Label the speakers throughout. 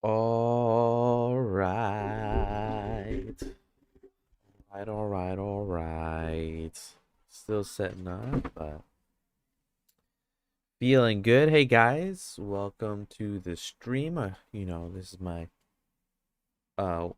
Speaker 1: All right. All right. Still setting up, but feeling good. Hey guys, welcome to the stream. This is my uh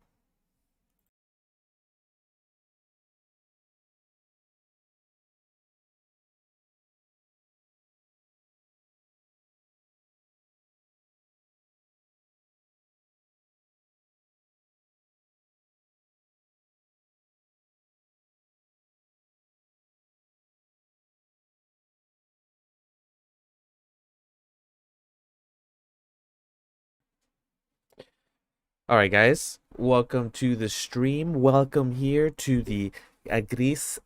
Speaker 1: all right guys. Welcome to the stream. Welcome here to the Agris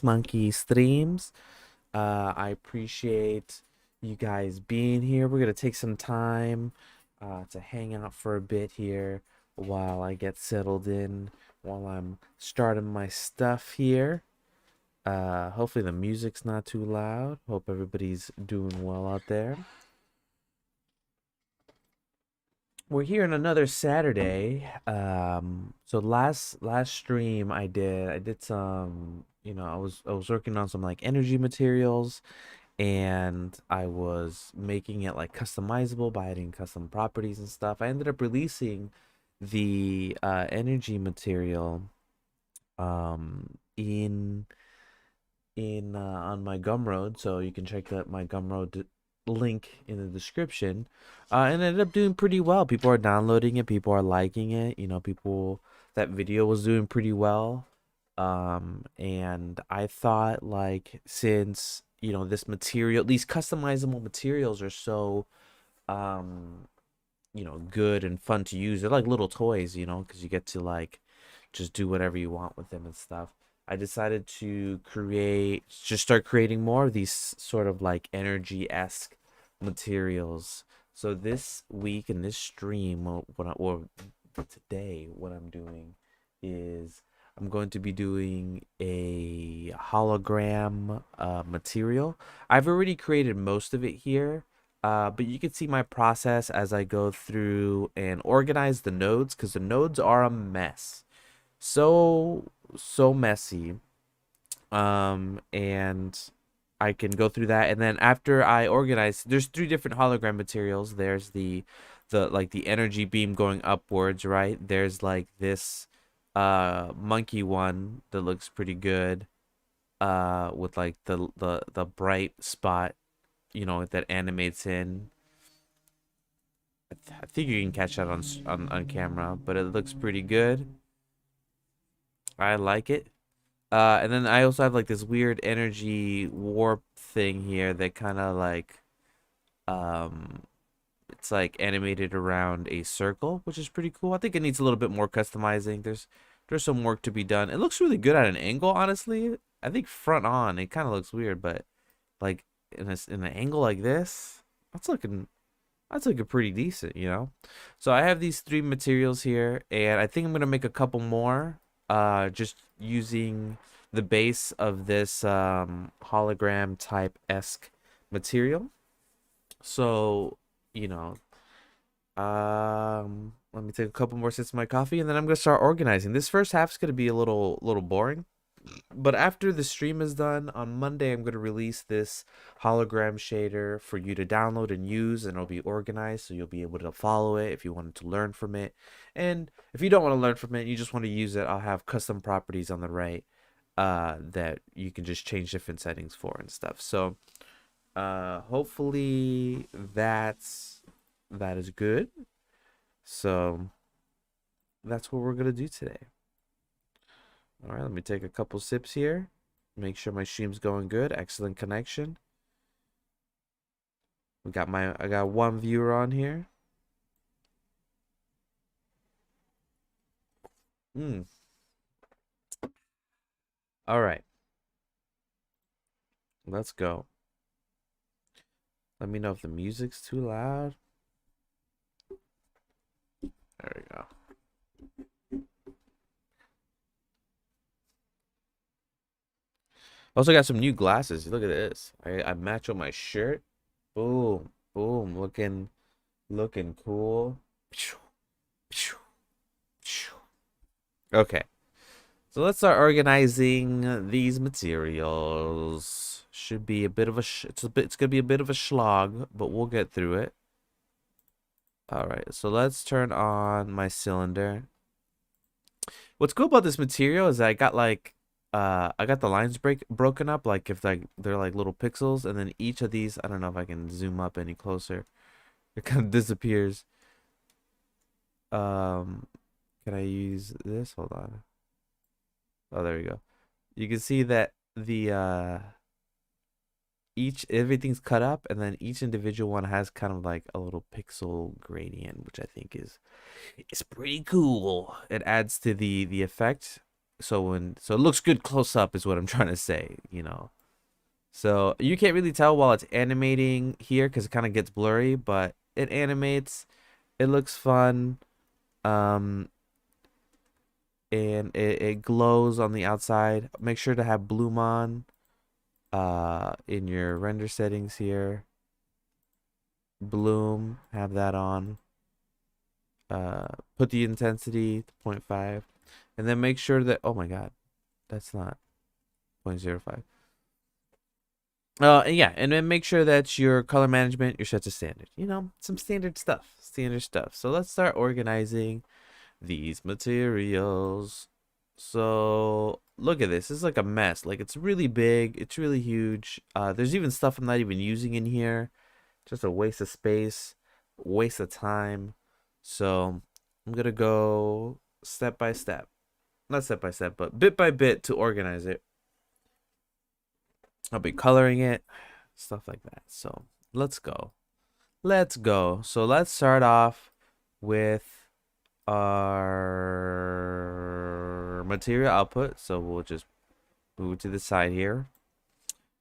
Speaker 1: Monkey streams. I appreciate you guys being here. We're gonna take some time to hang out for a bit here while I get settled in, while I'm starting my stuff here. Hopefully the music's not too loud. Hope everybody's doing well out there. We're here on another Saturday. So last stream I did some, I was working on some like energy materials, and I was making it like customizable by adding custom properties and stuff. I ended up releasing the energy material in on my Gumroad, so you can check out my Gumroad link in the description. And it ended up doing pretty well. People are downloading it, people are liking it. People, that video was doing pretty well. And I thought, like, since this material, these customizable materials are so good and fun to use. They're like little toys, because you get to like just do whatever you want with them and stuff. I decided to start creating more of these sort of like energy-esque materials. So this week in this stream, or today, what I'm doing is I'm going to be doing a hologram material. I've already created most of it here, but you can see my process as I go through and organize the nodes, because the nodes are a mess. So messy. And I can go through that, and then after I organize, there's three different hologram materials. There's the like the energy beam going upwards, right? There's like this monkey one that looks pretty good, with like the bright spot, that animates in. I think you can catch that on camera, but it looks pretty good. I like it. And then I also have like this weird energy warp thing here that kind of like um it's like animated around a circle, which is pretty cool. I think it needs a little bit more customizing. There's some work to be done. It looks really good at an angle, honestly. I think front on it kind of looks weird, but like in an angle like this, that's looking that's looking pretty decent. So I have these three materials here, and I think I'm gonna make a couple more, just using the base of this hologram type esque material. So, you know, let me take a couple more sips of my coffee, and then I'm gonna start organizing. This first half's gonna be a little boring, but after the stream is done on Monday, I'm going to release this hologram shader for you to download and use, and it'll be organized, so you'll be able to follow it if you wanted to learn from it. And if you don't want to learn from it, you just want to use it, I'll have custom properties on the right, that you can just change different settings for and stuff. So hopefully that is good. So that's what we're going to do today. All right, let me take a couple sips here. Make sure my stream's going good. Excellent connection. I got one viewer on here. Mm. All right. Let's go. Let me know if the music's too loud. There we go. Also got some new glasses. Look at this. I match on my shirt. Boom. Boom. Looking cool. Okay. So let's start organizing these materials. Should be a bit of a it's gonna be a bit of a slog, but we'll get through it. All right. So let's turn on my cylinder. What's cool about this material is that I got the lines broken up like if they're like little pixels, and then each of these, I don't know if I can zoom up any closer. It kind of disappears. Um can I use this? Hold on. Oh, there we go. You can see that the each everything's cut up, and then each individual one has kind of like a little pixel gradient, which I think is pretty cool. It adds to the effect. So it looks good close up is what I'm trying to say, you know. So you can't really tell while it's animating here because it kind of gets blurry, but it animates. It looks fun. Um, and it glows on the outside. Make sure to have bloom on in your render settings here. Bloom, have that on. Put the intensity to 0.5, and then make sure that, oh my god, that's not 0.05. And yeah, and then make sure that your color management, you're set to standard. You know, some standard stuff. Standard stuff. So let's start organizing these materials. So look at this. This is like a mess. Like it's really big. It's really huge. There's even stuff I'm not even using in here. Just a waste of space, waste of time. So I'm gonna go step by step. Not step by step, but bit by bit to organize it. I'll be coloring it, stuff like that. So let's go. Let's go. So let's start off with our material output. So we'll just move to the side here.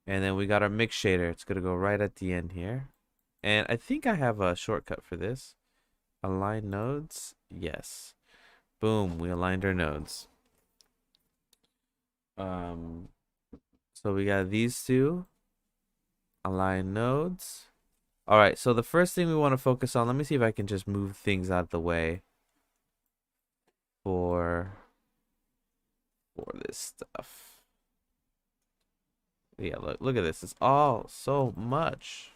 Speaker 1: And then we got our mix shader. It's going to go right at the end here. And I think I have a shortcut for this. Align nodes. Yes. Boom. We aligned our nodes. So we got these two. Align nodes. All right, so the first thing we want to focus on, let me see if I can just move things out of the way for this stuff. Yeah, look at this. It's all so much.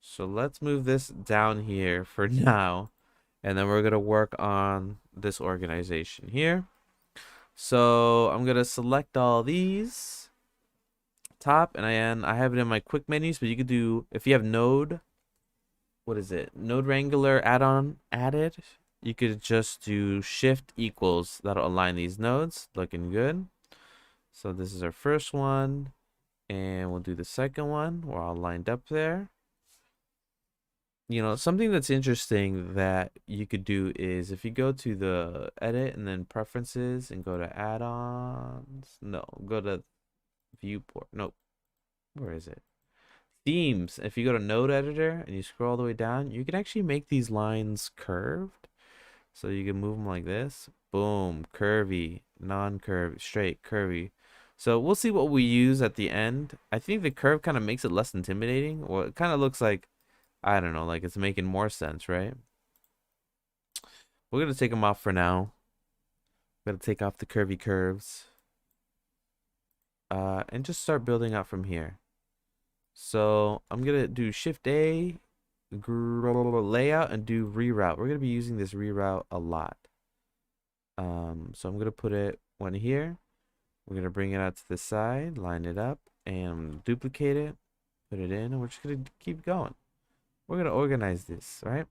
Speaker 1: So let's move this down here for now, and then we're going to work on this organization here. So I'm going to select all these top, and I have it in my quick menus, but you could do, if you have node, what is it? Node Wrangler add-on added. You could just do shift equals. That'll align these nodes. Looking good. So this is our first one. And we'll do the second one. We're all lined up there. You know, something that's interesting that you could do is if you go to the edit and then preferences and go to add-ons. No, go to viewport. Nope. Where is it? Themes. If you go to node editor and you scroll all the way down, you can actually make these lines curved. So you can move them like this. Boom. Curvy. Non-curvy. Straight. Curvy. So we'll see what we use at the end. I think the curve kind of makes it less intimidating. Well, it kind of looks like, I don't know, like it's making more sense, right? We're going to take them off for now. We're going to take off the curvy curves. And just start building out from here. So I'm going to do Shift A, layout, and do reroute. We're going to be using this reroute a lot. So I'm going to put it one here. We're going to bring it out to the side, line it up, and duplicate it, put it in, and we're just going to keep going. We're going to organize this, right?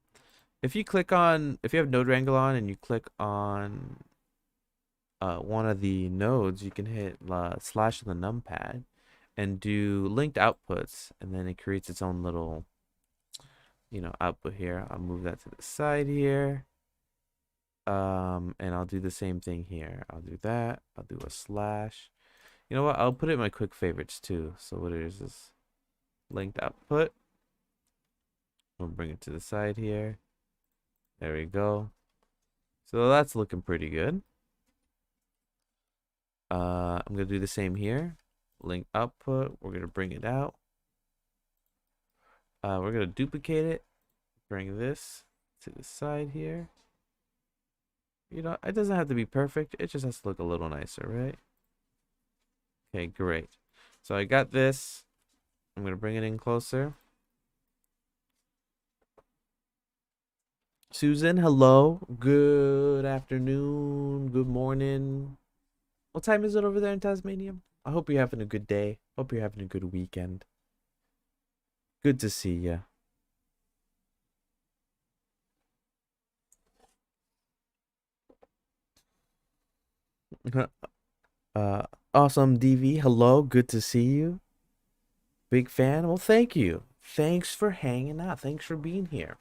Speaker 1: If you have Node Wrangler on and you click on one of the nodes, you can hit slash on the numpad and do linked outputs, and then it creates its own little, you know, output here. I'll move that to the side here. And I'll do the same thing here. I'll do that. I'll do a slash. You know what? I'll put it in my quick favorites too. So what is this? Linked output. We'll bring it to the side here. There we go. So that's looking pretty good. I'm gonna do the same here. Link output. We're gonna bring it out. We're gonna duplicate it. Bring this to the side here. You know, it doesn't have to be perfect. It just has to look a little nicer, right? Okay, great. So I got this. I'm going to bring it in closer. Susan, hello. Good afternoon. Good morning. What time is it over there in Tasmania? I hope you're having a good day. Hope you're having a good weekend. Good to see you. Uh, awesome DV. Hello. Good to see you. Big fan. Well, thank you. Thanks for hanging out. Thanks for being here.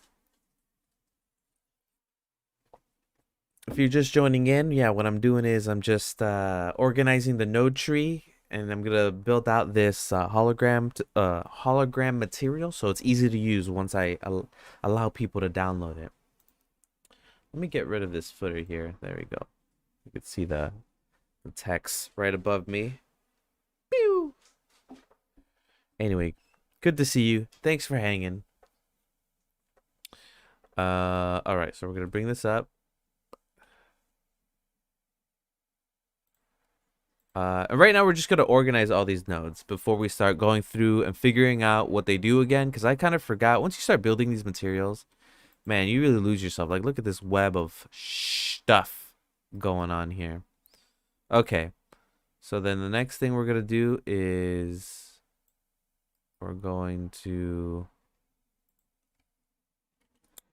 Speaker 1: If you're just joining in, yeah, what I'm doing is I'm just organizing the node tree, and I'm gonna build out this hologram material so it's easy to use once I allow people to download it. Let me get rid of this footer here. There we go. You can see the text right above me. Pew! Anyway, good to see you. Thanks for hanging. All right, so we're gonna bring this up. And right now we're just gonna organize all these nodes before we start going through and figuring out what they do again, because I kind of forgot. Once you start building these materials, man, you really lose yourself. Like, look at this web of stuff going on here. Okay, so then the next thing we're gonna do is we're going to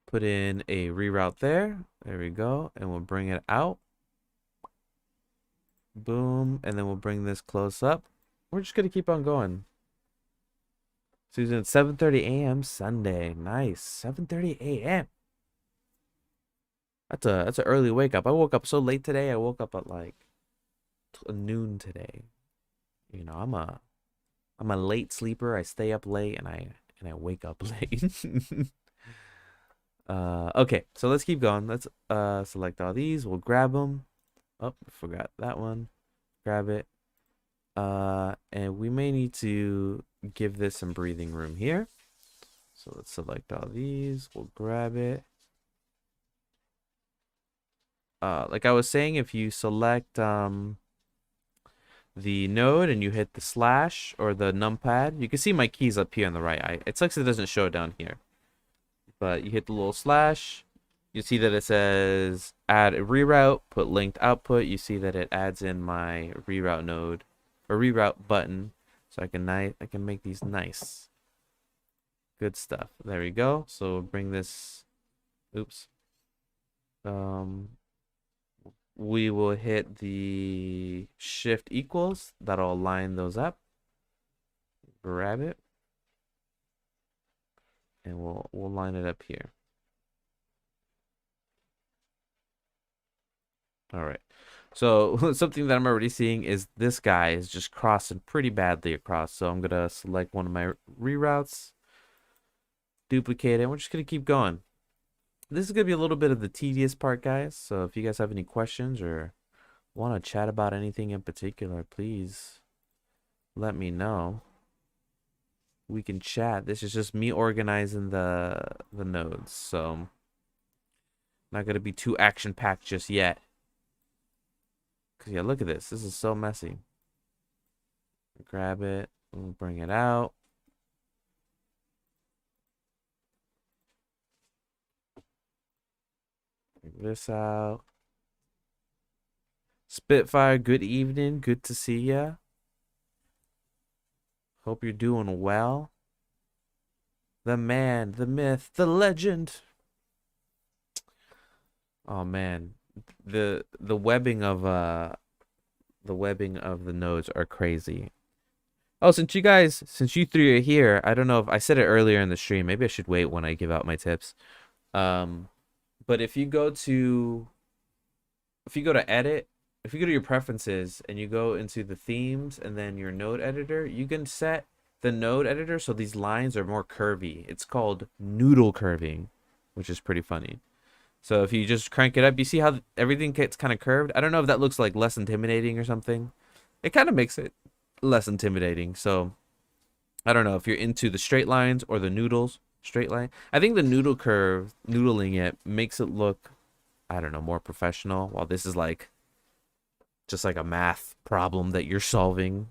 Speaker 1: put in a reroute there. There we go, and we'll bring it out. Boom, and then we'll bring this close up. We're just gonna keep on going. Susan, 7:30 a.m. Sunday. Nice. 7:30 a.m. That's an early wake up. I woke up so late today. I woke up at like noon today. You know, I'm a late sleeper. I stay up late and I wake up late. Okay, so let's keep going. Let's select all these. We'll grab them. Oh, forgot that one. Grab it. And we may need to give this some breathing room here. So let's select all these. We'll grab it. Like I was saying, if you select the node and you hit the slash or the numpad, you can see my keys up here on the right. It sucks it doesn't show down here. But you hit the little slash. You see that it says add a reroute, put linked output. You see that it adds in my reroute node or reroute button. So I can make these nice. Good stuff. There we go. So bring this, oops. We will hit the shift equals. That'll line those up. Grab it. And we'll line it up here. All right. So something that I'm already seeing is this guy is just crossing pretty badly across. So I'm gonna select one of my reroutes, duplicate it. We're just gonna keep going. This is gonna be a little bit of the tedious part, guys. So if you guys have any questions or want to chat about anything in particular, please let me know. We can chat. This is just me organizing the nodes. So not gonna be too action-packed just yet. Cause yeah, look at this. This is so messy. Grab it. We'll bring it out. Bring this out. Spitfire, good evening. Good to see ya. Hope you're doing well. The man, the myth, the legend. Oh man, the webbing of the nodes are crazy. Oh, since you three are here, I don't know if I said it earlier in the stream. Maybe I should wait when I give out my tips. But if you go to edit, if you go to your preferences and you go into the themes and then your node editor, you can set the node editor so these lines are more curvy. It's called noodle curving, which is pretty funny. So if you just crank it up, you see how everything gets kind of curved? I don't know if that looks like less intimidating or something. It kind of makes it less intimidating. So I don't know if you're into the straight lines or the noodles. straight line. I think the noodle curve, noodling it makes it look, I don't know, more professional. While this is like just like a math problem that you're solving.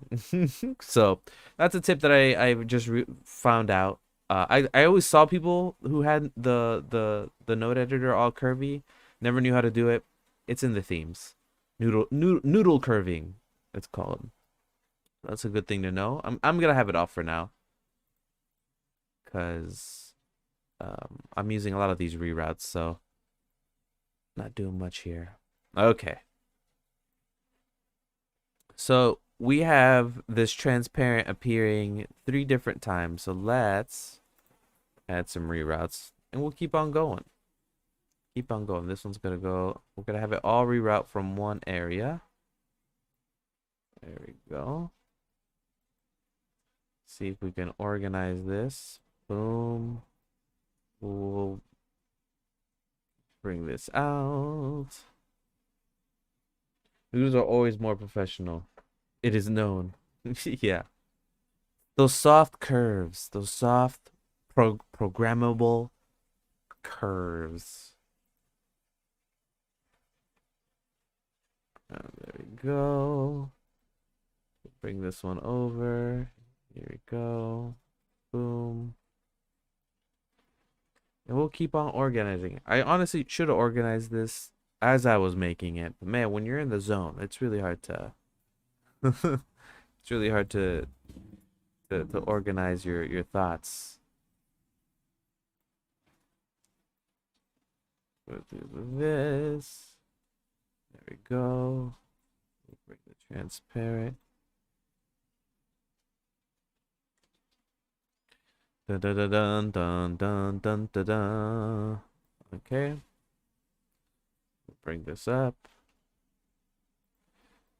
Speaker 1: So that's a tip that I just found out. I always saw people who had the node editor all curvy, never knew how to do it. It's in the themes. Noodle curving, it's called. That's a good thing to know. I'm gonna have it off for now, cause I'm using a lot of these reroutes, so not doing much here. Okay. So we have this transparent appearing 3 different times. So let's add some reroutes and we'll keep on going. Keep on going. This one's gonna go, we're gonna have it all reroute from one area. There we go. See if we can organize this. Boom. We'll bring this out. These are always more professional. It is known. Yeah. Those soft curves. Those soft programmable curves. There we go. Bring this one over. Here we go. Boom. And we'll keep on organizing. I honestly should have organized this as I was making it. But man, when you're in the zone, it's really hard to it's really hard to organize your thoughts. We'll do this. There we go. We'll bring the transparent. Dun dun dun dun dun dun dun dun. Okay. Bring this up.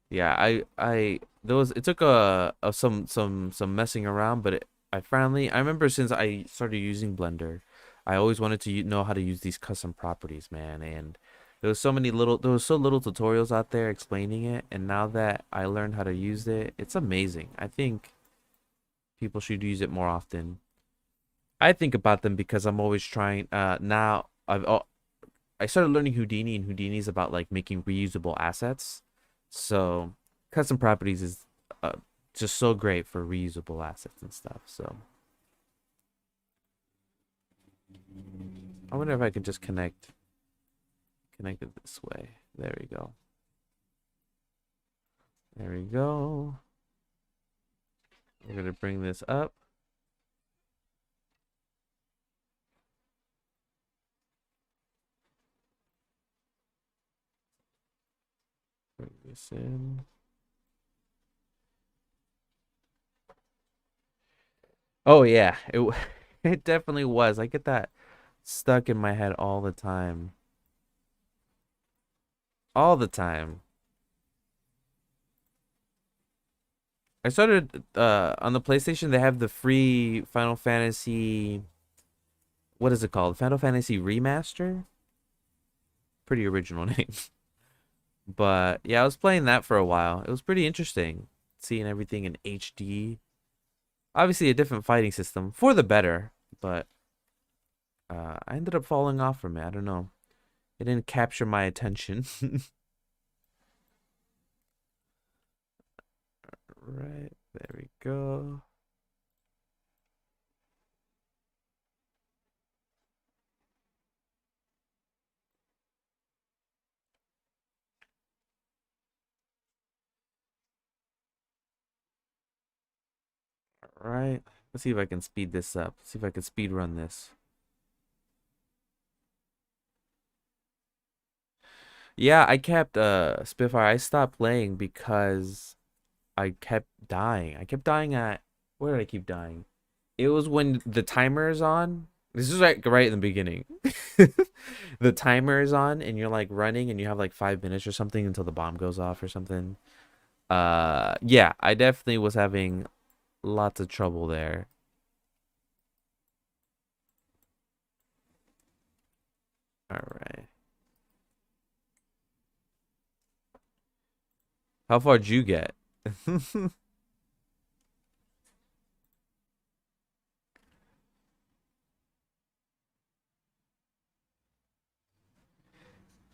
Speaker 1: Yeah, it took some messing around, but I remember since I started using Blender, I always wanted to know how to use these custom properties, man, and there was so little tutorials out there explaining it, and now that I learned how to use it, it's amazing. I think people should use it more often. I think about them because I'm always trying now I started learning Houdini, and Houdini is about like making reusable assets. So custom properties is just so great for reusable assets and stuff. So I wonder if I can just connect it this way. There we go. There we go. We're gonna bring this up. Bring this in. Oh yeah, it definitely was. I get that stuck in my head all the time. All the time. I started on the PlayStation, they have the free Final Fantasy, what is it called? Final Fantasy Remaster? Pretty original name. But yeah, I was playing that for a while. It was pretty interesting seeing everything in HD. Obviously a different fighting system for the better, but I ended up falling off from it. I don't know. It didn't capture my attention. Right, there we go. All right. Let's see if I can speed this up. See if I can speed run this. Yeah, I kept Spitfire. I stopped playing because I kept dying. I kept dying at, where did I keep dying? It was when the timer is on. This is like right in the beginning. The timer is on and you're like running and you have like 5 minutes or something until the bomb goes off or something. Yeah, I definitely was having lots of trouble there. All right. How far did you get?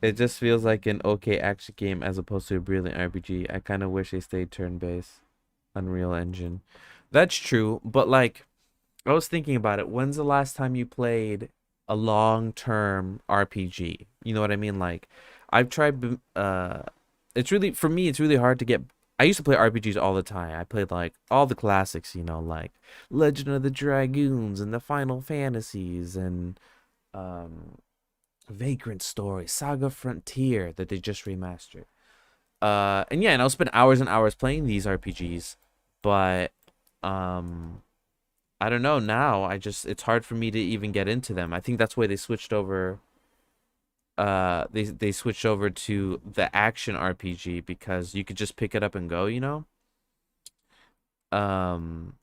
Speaker 1: It just feels like an okay action game as opposed to a brilliant RPG. I kind of wish they stayed turn-based. Unreal Engine. That's true, but like I was thinking about it. When's the last time you played a long-term RPG? You know what I mean? Like I've tried it's really for me it's really hard to get. I used to play RPGs all the time. I played like all the classics, like Legend of the Dragoons and the Final Fantasies and um Vagrant Story, Saga Frontier that they just remastered. And yeah, and I'll spend hours and hours playing these RPGs, but um I don't know now. It's hard for me to even get into them. I think that's why they switched over they switched over to the action RPG because you could just pick it up and go. Um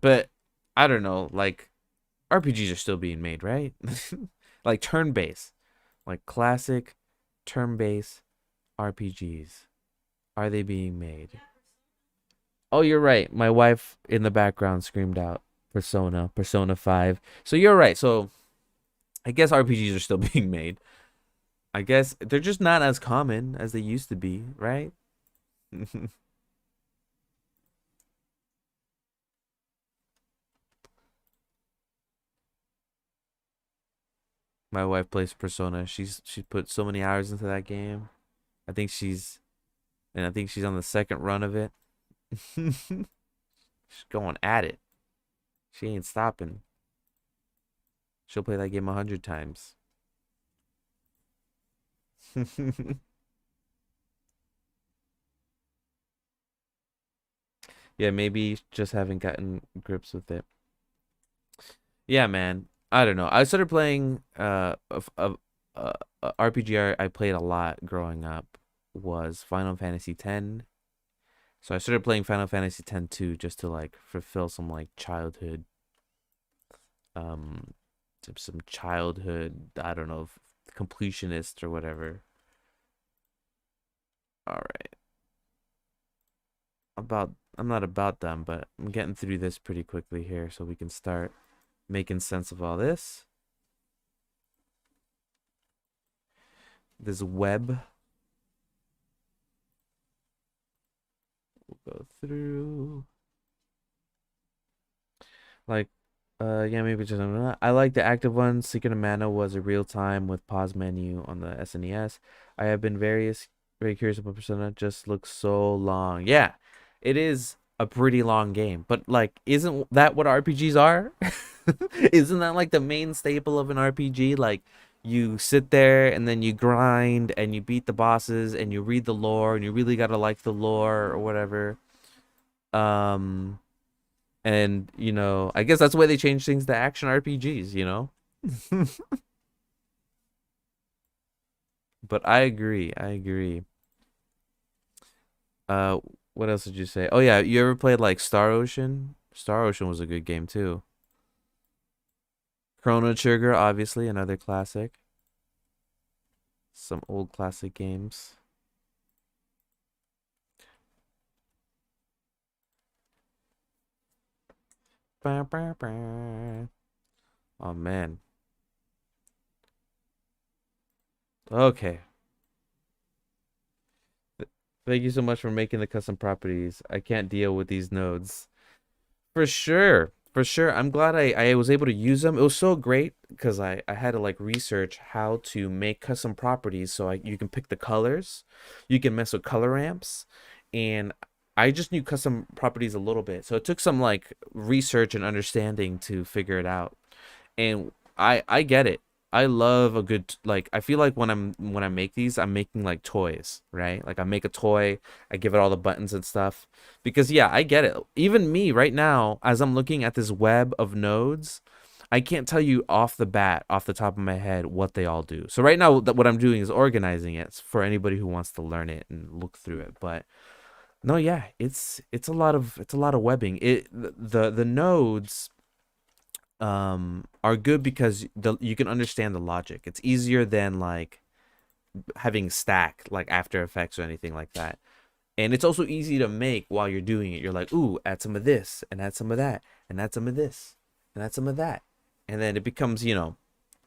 Speaker 1: but I don't know, like RPGs are still being made, right? Like turn-based, like classic turn-based RPGs. Are they being made? Oh, you're right. My wife in the background screamed out Persona 5. So you're right. So I guess RPGs are still being made. I guess they're just not as common as they used to be, right? My wife plays Persona. She put so many hours into that game. I think she's I think she's on the second run of it. She's going at it. She ain't stopping. She'll play that game 100 times. Yeah, maybe just haven't gotten grips with it. Yeah, man. I don't know. I started playing RPG I played a lot growing up was Final Fantasy X. So I started playing Final Fantasy X too, just to like fulfill some like childhood um some childhood, I don't know, completionist or whatever. All right. I'm not about them, but I'm getting through this pretty quickly here so we can start making sense of all this. This web will go through. Like, yeah, maybe just I like the active one. Secret of Mana was a real time with pause menu on the SNES. I have been very curious about Persona. Just looks so long. Yeah, it is a pretty long game, but like, isn't that what RPGs are? Isn't that like the main staple of an RPG? Like, you sit there and then you grind and you beat the bosses and you read the lore and you really gotta like the lore or whatever. Um. And, I guess that's why they changed things to action RPGs. But I agree. I agree. Uh, what else did you say? Oh yeah, you ever played like Star Ocean? Star Ocean was a good game too. Chrono Trigger, obviously, another classic. Some old classic games. Bah, bah, bah. Oh man. Okay. Thank you so much for making the custom properties. I can't deal with these nodes. For sure. For sure. I'm glad I was able to use them. It was so great because I had to like research how to make custom properties so you can pick the colors. You can mess with color ramps. And I just knew custom properties a little bit. So it took some like research and understanding to figure it out. And I get it. I love a good like I feel like when I make these, I'm making like toys, right? Like I make a toy, I give it all the buttons and stuff. Because yeah, I get it. Even me right now, as I'm looking at this web of nodes, I can't tell you off the bat, off the top of my head, what they all do. So right now, what I'm doing is organizing it for anybody who wants to learn it and look through it. But no, yeah, it's a lot of webbing. The nodes are good because you can understand the logic. It's easier than like having stack like After Effects or anything like that. And it's also easy to make while you're doing it. You're like, ooh, add some of this and add some of that and add some of this and add some of that. And then it becomes,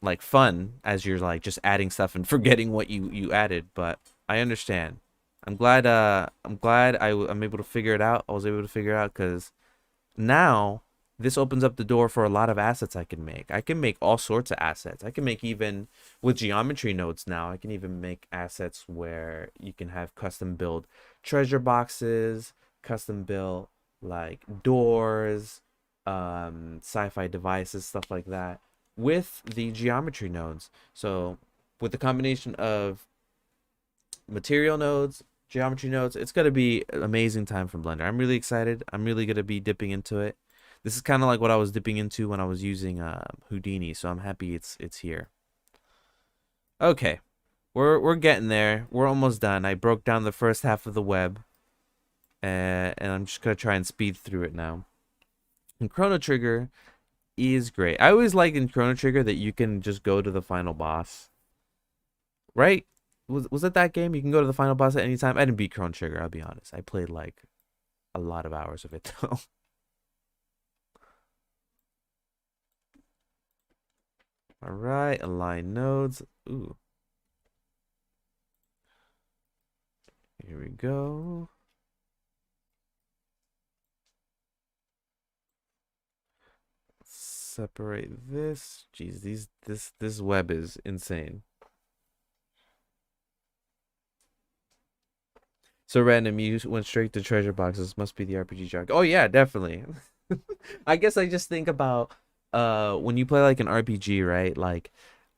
Speaker 1: like fun as you're like just adding stuff and forgetting what you added, but I understand. I'm able to figure it out. I was able to figure it out because now this opens up the door for a lot of assets I can make. I can make all sorts of assets. I can make, even with geometry nodes now, I can even make assets where you can have custom build treasure boxes, custom build like doors, sci-fi devices, stuff like that with the geometry nodes. So with the combination of material nodes, geometry nodes, it's going to be an amazing time for Blender. I'm really excited. I'm really going to be dipping into it. This is kind of like what I was dipping into when I was using Houdini, so I'm happy it's here. Okay, we're getting there. We're almost done. I broke down the first half of the web, and I'm just gonna try and speed through it now. And Chrono Trigger is great. I always liked in Chrono Trigger that you can just go to the final boss, right? Was it that game? You can go to the final boss at any time. I didn't beat Chrono Trigger. I'll be honest. I played like a lot of hours of it though. All right, align nodes. Ooh, here we go. Separate this. Jeez, this web is insane. So random, you went straight to treasure boxes. Must be the RPG junk. Oh yeah, definitely. I guess I just think about when you play like an RPG, right? Like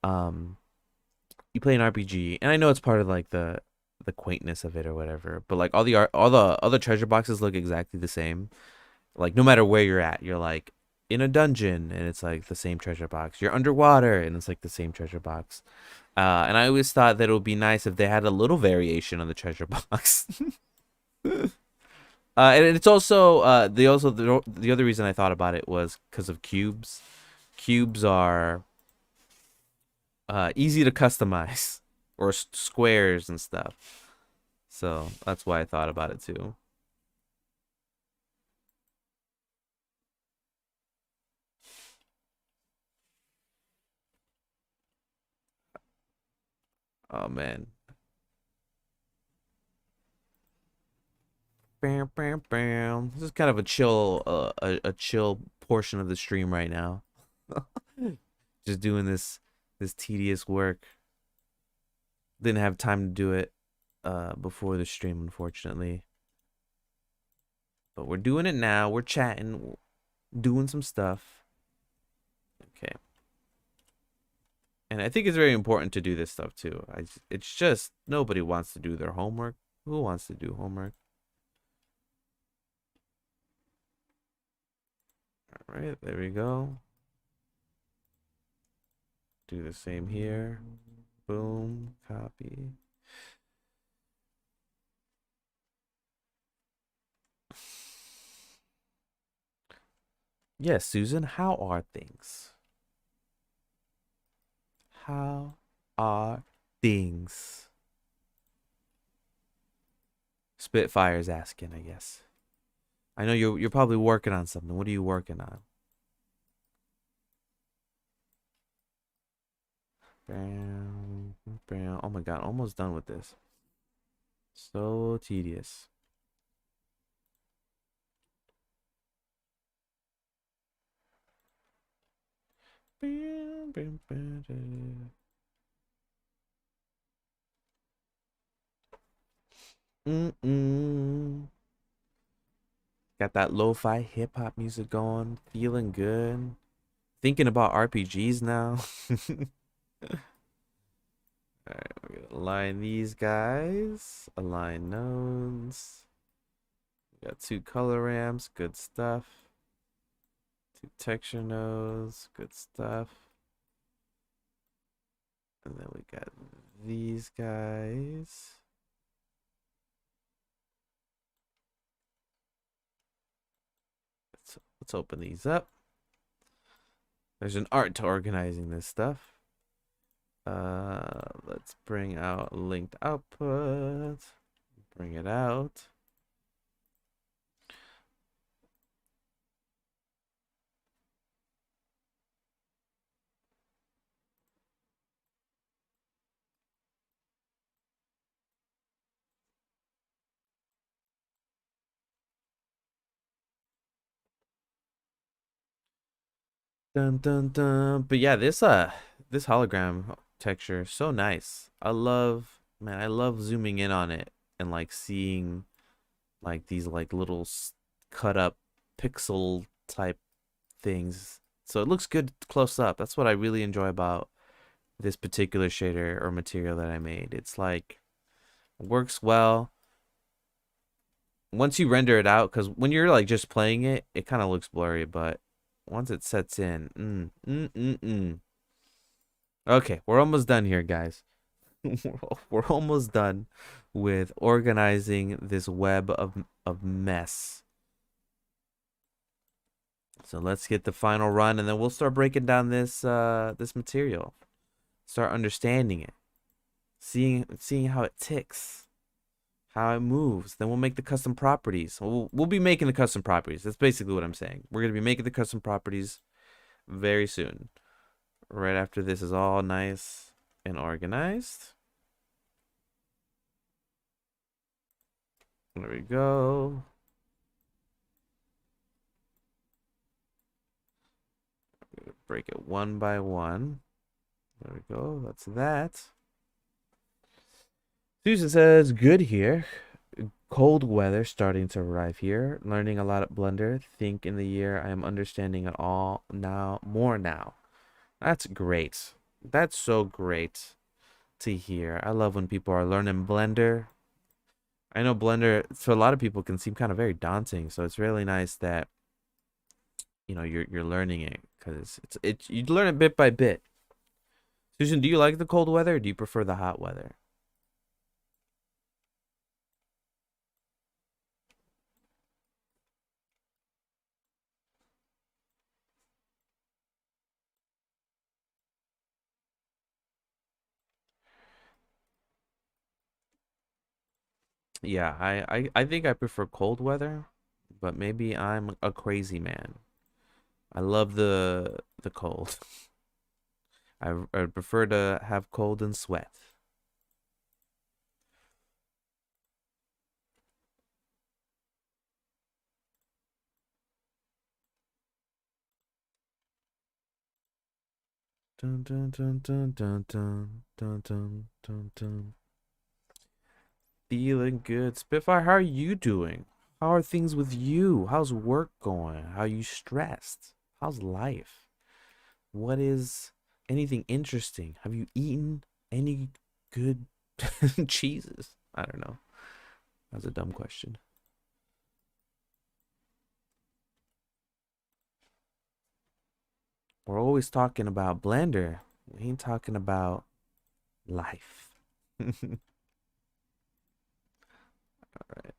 Speaker 1: um you play an RPG, and I know it's part of like the quaintness of it or whatever, but like all the other treasure boxes look exactly the same. Like no matter where you're at, you're like in a dungeon and it's like the same treasure box. You're underwater and it's like the same treasure box. And I always thought that it would be nice if they had a little variation on the treasure box. And it's also the other reason I thought about it was because of cubes. Cubes are easy to customize, or squares and stuff. So that's why I thought about it too. Oh man. Bam, bam, bam. This is kind of a chill, a chill portion of the stream right now. Just doing this tedious work. Didn't have time to do it before the stream, unfortunately. But we're doing it now. We're chatting, doing some stuff. Okay. And I think it's very important to do this stuff too. It's just nobody wants to do their homework. Who wants to do homework? All right, there we go. Do the same here. Boom, copy. Yes, Susan, how are things? How are things? Spitfire's asking, I guess. I know you're probably working on something. What are you working on? Bam, bam. Oh my god, almost done with this. So tedious. Bam, bam, bam, bam. Mm-mm. Got that lo-fi hip-hop music going, feeling good. Thinking about RPGs now. Alright, we're gonna align these guys. Align nodes. We got two color ramps, good stuff. Two texture nodes, good stuff. And then we got these guys. Let's open these up. There's an art to organizing this stuff. Let's bring out linked output. Bring it out. Dun dun dun. But yeah, this hologram texture is so nice. I love zooming in on it and like seeing like these like little cut up pixel type things. So it looks good close up. That's what I really enjoy about this particular shader or material that I made. It's like works well once you render it out, because when you're like just playing it, it kind of looks blurry, but once it sets in, okay, we're almost done here, guys. We're almost done with organizing this web of mess. So let's get the final run, and then we'll start breaking down this material, start understanding it, seeing how it ticks, how it moves. Then we'll make the custom properties. We'll be making the custom properties. That's basically what I'm saying. We're gonna be making the custom properties very soon, right after this is all nice and organized. There we go. Break it one by one. There we go. That's that. Susan says, good here. Cold weather starting to arrive here. Learning a lot at Blender. Think in the year I am understanding it all now, more now. That's great. That's so great to hear. I love when people are learning Blender. I know Blender, for a lot of people, can seem kind of very daunting. So it's really nice that you're learning it, because it's you learn it bit by bit. Susan, do you like the cold weather, or do you prefer the hot weather? Yeah, I think I prefer cold weather, but maybe I'm a crazy man. I love the cold. I prefer to have cold and sweat. Dun dun dun dun dun dun dun dun dun dun. Feeling good. Spitfire, how are you doing? How are things with you? How's work going? How are you stressed? How's life? What is anything interesting? Have you eaten any good cheeses? I don't know. That's a dumb question. We're always talking about Blender. We ain't talking about life. All right.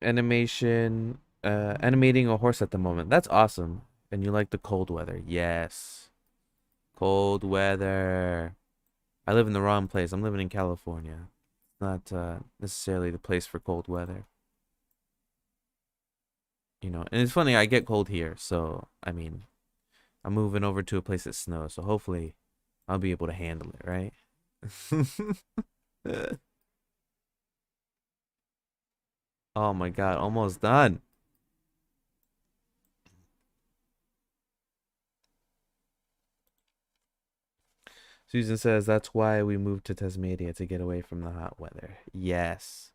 Speaker 1: Animation, animating a horse at the moment. That's awesome. And you like the cold weather. Yes. Cold weather. I live in the wrong place. I'm living in California. It's not necessarily the place for cold weather. And it's funny, I get cold here, so I mean, I'm moving over to a place that snows, so hopefully I'll be able to handle it, right? Oh my God, almost done. Susan says that's why we moved to Tasmania, to get away from the hot weather. Yes.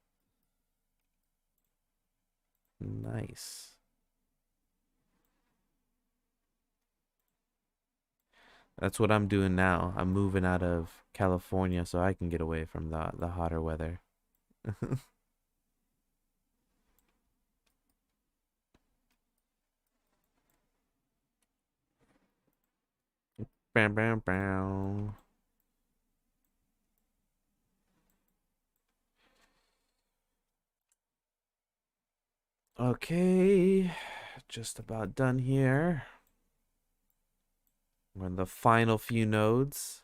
Speaker 1: Nice. That's what I'm doing now. I'm moving out of California so I can get away from the hotter weather. Bam, bam, bam. Okay, just about done here. We're in the final few nodes.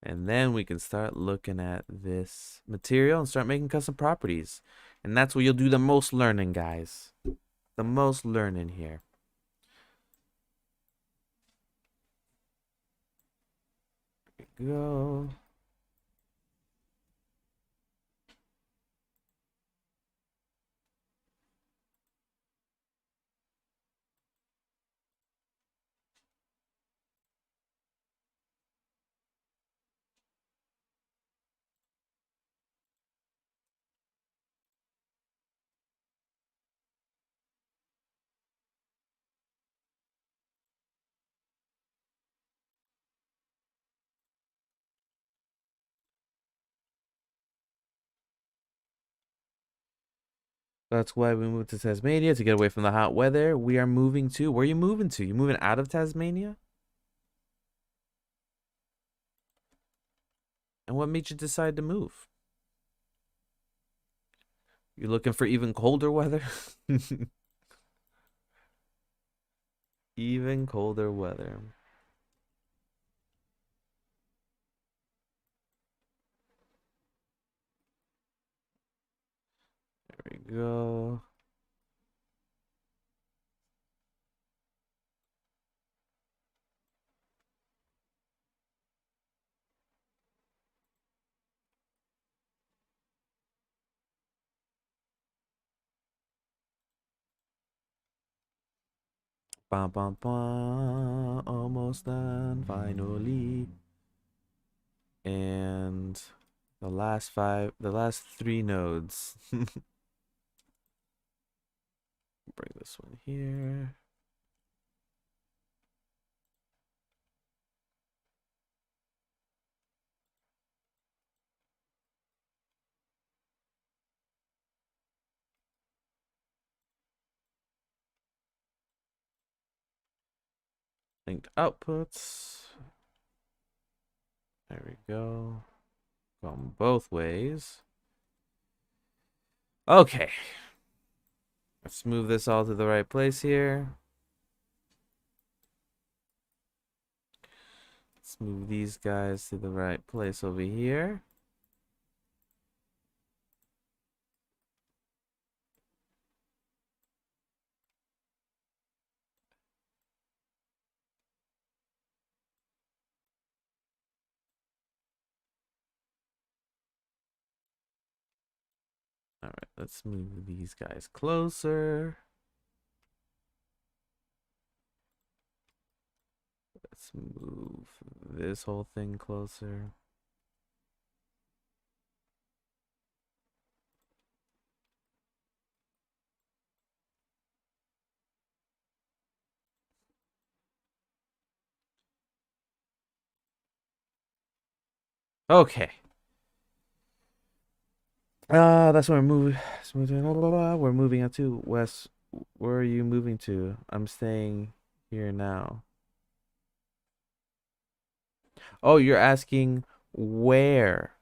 Speaker 1: And then we can start looking at this material and start making custom properties. And that's where you'll do the most learning, guys. The most learning here. There we go. That's why we moved to Tasmania to get away from the hot weather. We are moving to. Where are you moving to? You moving out of Tasmania? And what made you decide to move? You looking for even colder weather? Even colder weather. There we go. Bum, bum, bum. Almost done, finally. And the last three nodes. Bring this one here. Linked outputs. There we go. Going both ways. Okay. Let's move this all to the right place here. Let's move these guys to the right place over here. All right, let's move these guys closer. Let's move this whole thing closer. Okay. That's where we're moving out to West. Where are you moving to? I'm staying here now. Oh, you're asking where?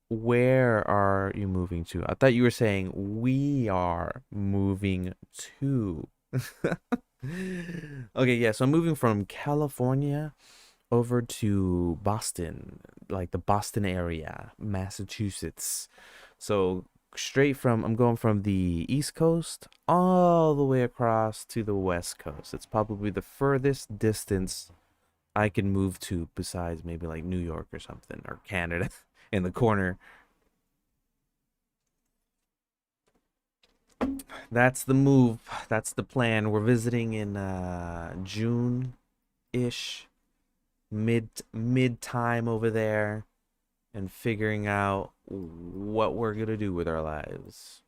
Speaker 1: Where are you moving to? I thought you were saying we are moving to. Okay, yeah, so I'm moving from California over to Boston, like the Boston area, Massachusetts. So I'm going from the East Coast all the way across to the West Coast. It's probably the furthest distance I can move to besides maybe like New York or something or Canada in the corner. That's the move. That's the plan. We're visiting in June-ish, mid time over there and figuring out what we're gonna do with our lives.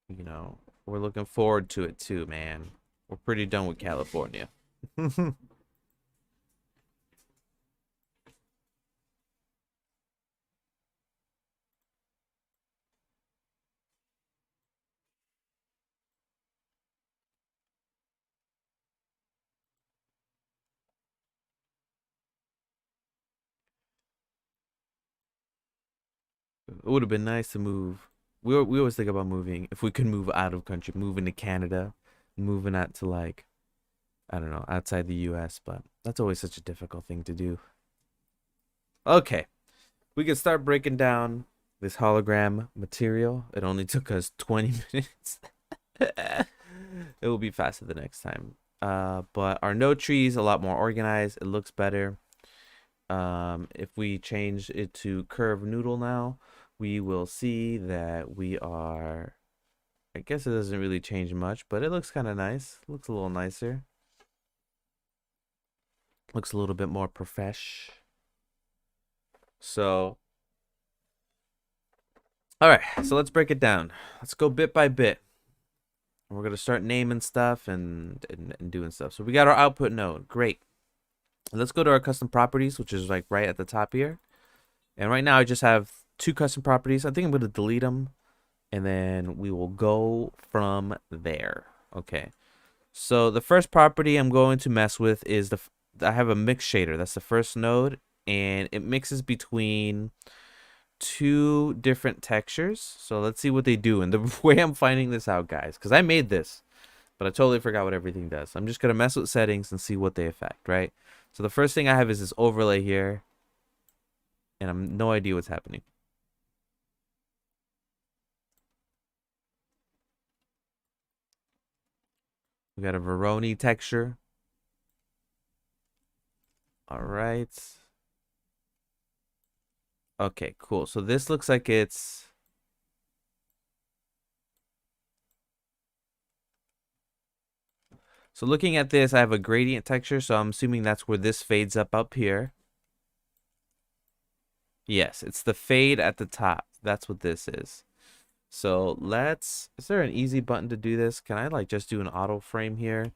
Speaker 1: You know, we're looking forward to it too, man. We're pretty done with California. It would have been nice to move. We always think about moving. If we could move out of country, move into Canada. moving that to like, I don't know, outside the US, but that's always such a difficult thing to do. Okay, we can start breaking down this hologram material. It only took us 20 minutes. It will be faster the next time. But our node tree is a lot more organized. It looks better. If we change it to curve noodle now, we will see that we are, I guess it doesn't really change much, but it looks kind of nice. Looks a little nicer. Looks a little bit more profesh. So, all right, so let's break it down. Let's go bit by bit. We're gonna start naming stuff and doing stuff. So we got our output node. Great. Let's go to our custom properties, which is like right at the top here. And right now I just have two custom properties. I think I'm gonna delete them, and then we will go from there. Okay. So the first property I'm going to mess with is I have a mix shader. That's the first node, and it mixes between two different textures. So let's see what they do. And the way I'm finding this out, guys, because I made this, but I totally forgot what everything does. I'm just gonna mess with settings and see what they affect, right? So the first thing I have is this overlay here, and I'm no idea what's happening. We got a Veroni texture. All right. Okay, cool. So this looks like it's... So looking at this, I have a gradient texture, so I'm assuming that's where this fades up here. Yes, it's the fade at the top. That's what this is. So let's... Is there an easy button to do this? Can I like just do an auto frame here?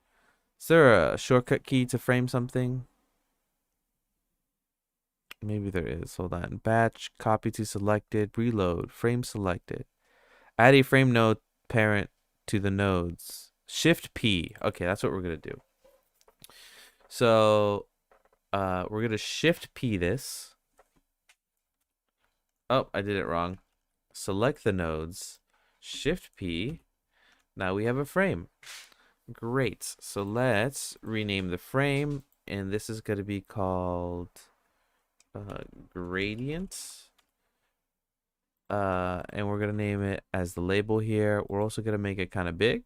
Speaker 1: Is there a shortcut key to frame something? Maybe there is. Hold on. Batch, copy to selected, reload, frame selected. Add a frame node parent to the nodes. Shift P. Okay, that's what we're gonna do. So we're gonna Shift P this. Oh, I did it wrong. Select the nodes. Shift P. Now we have a frame. Great. So let's rename the frame, and this is gonna be called gradient. And we're gonna name it as the label here. We're also gonna make it kind of big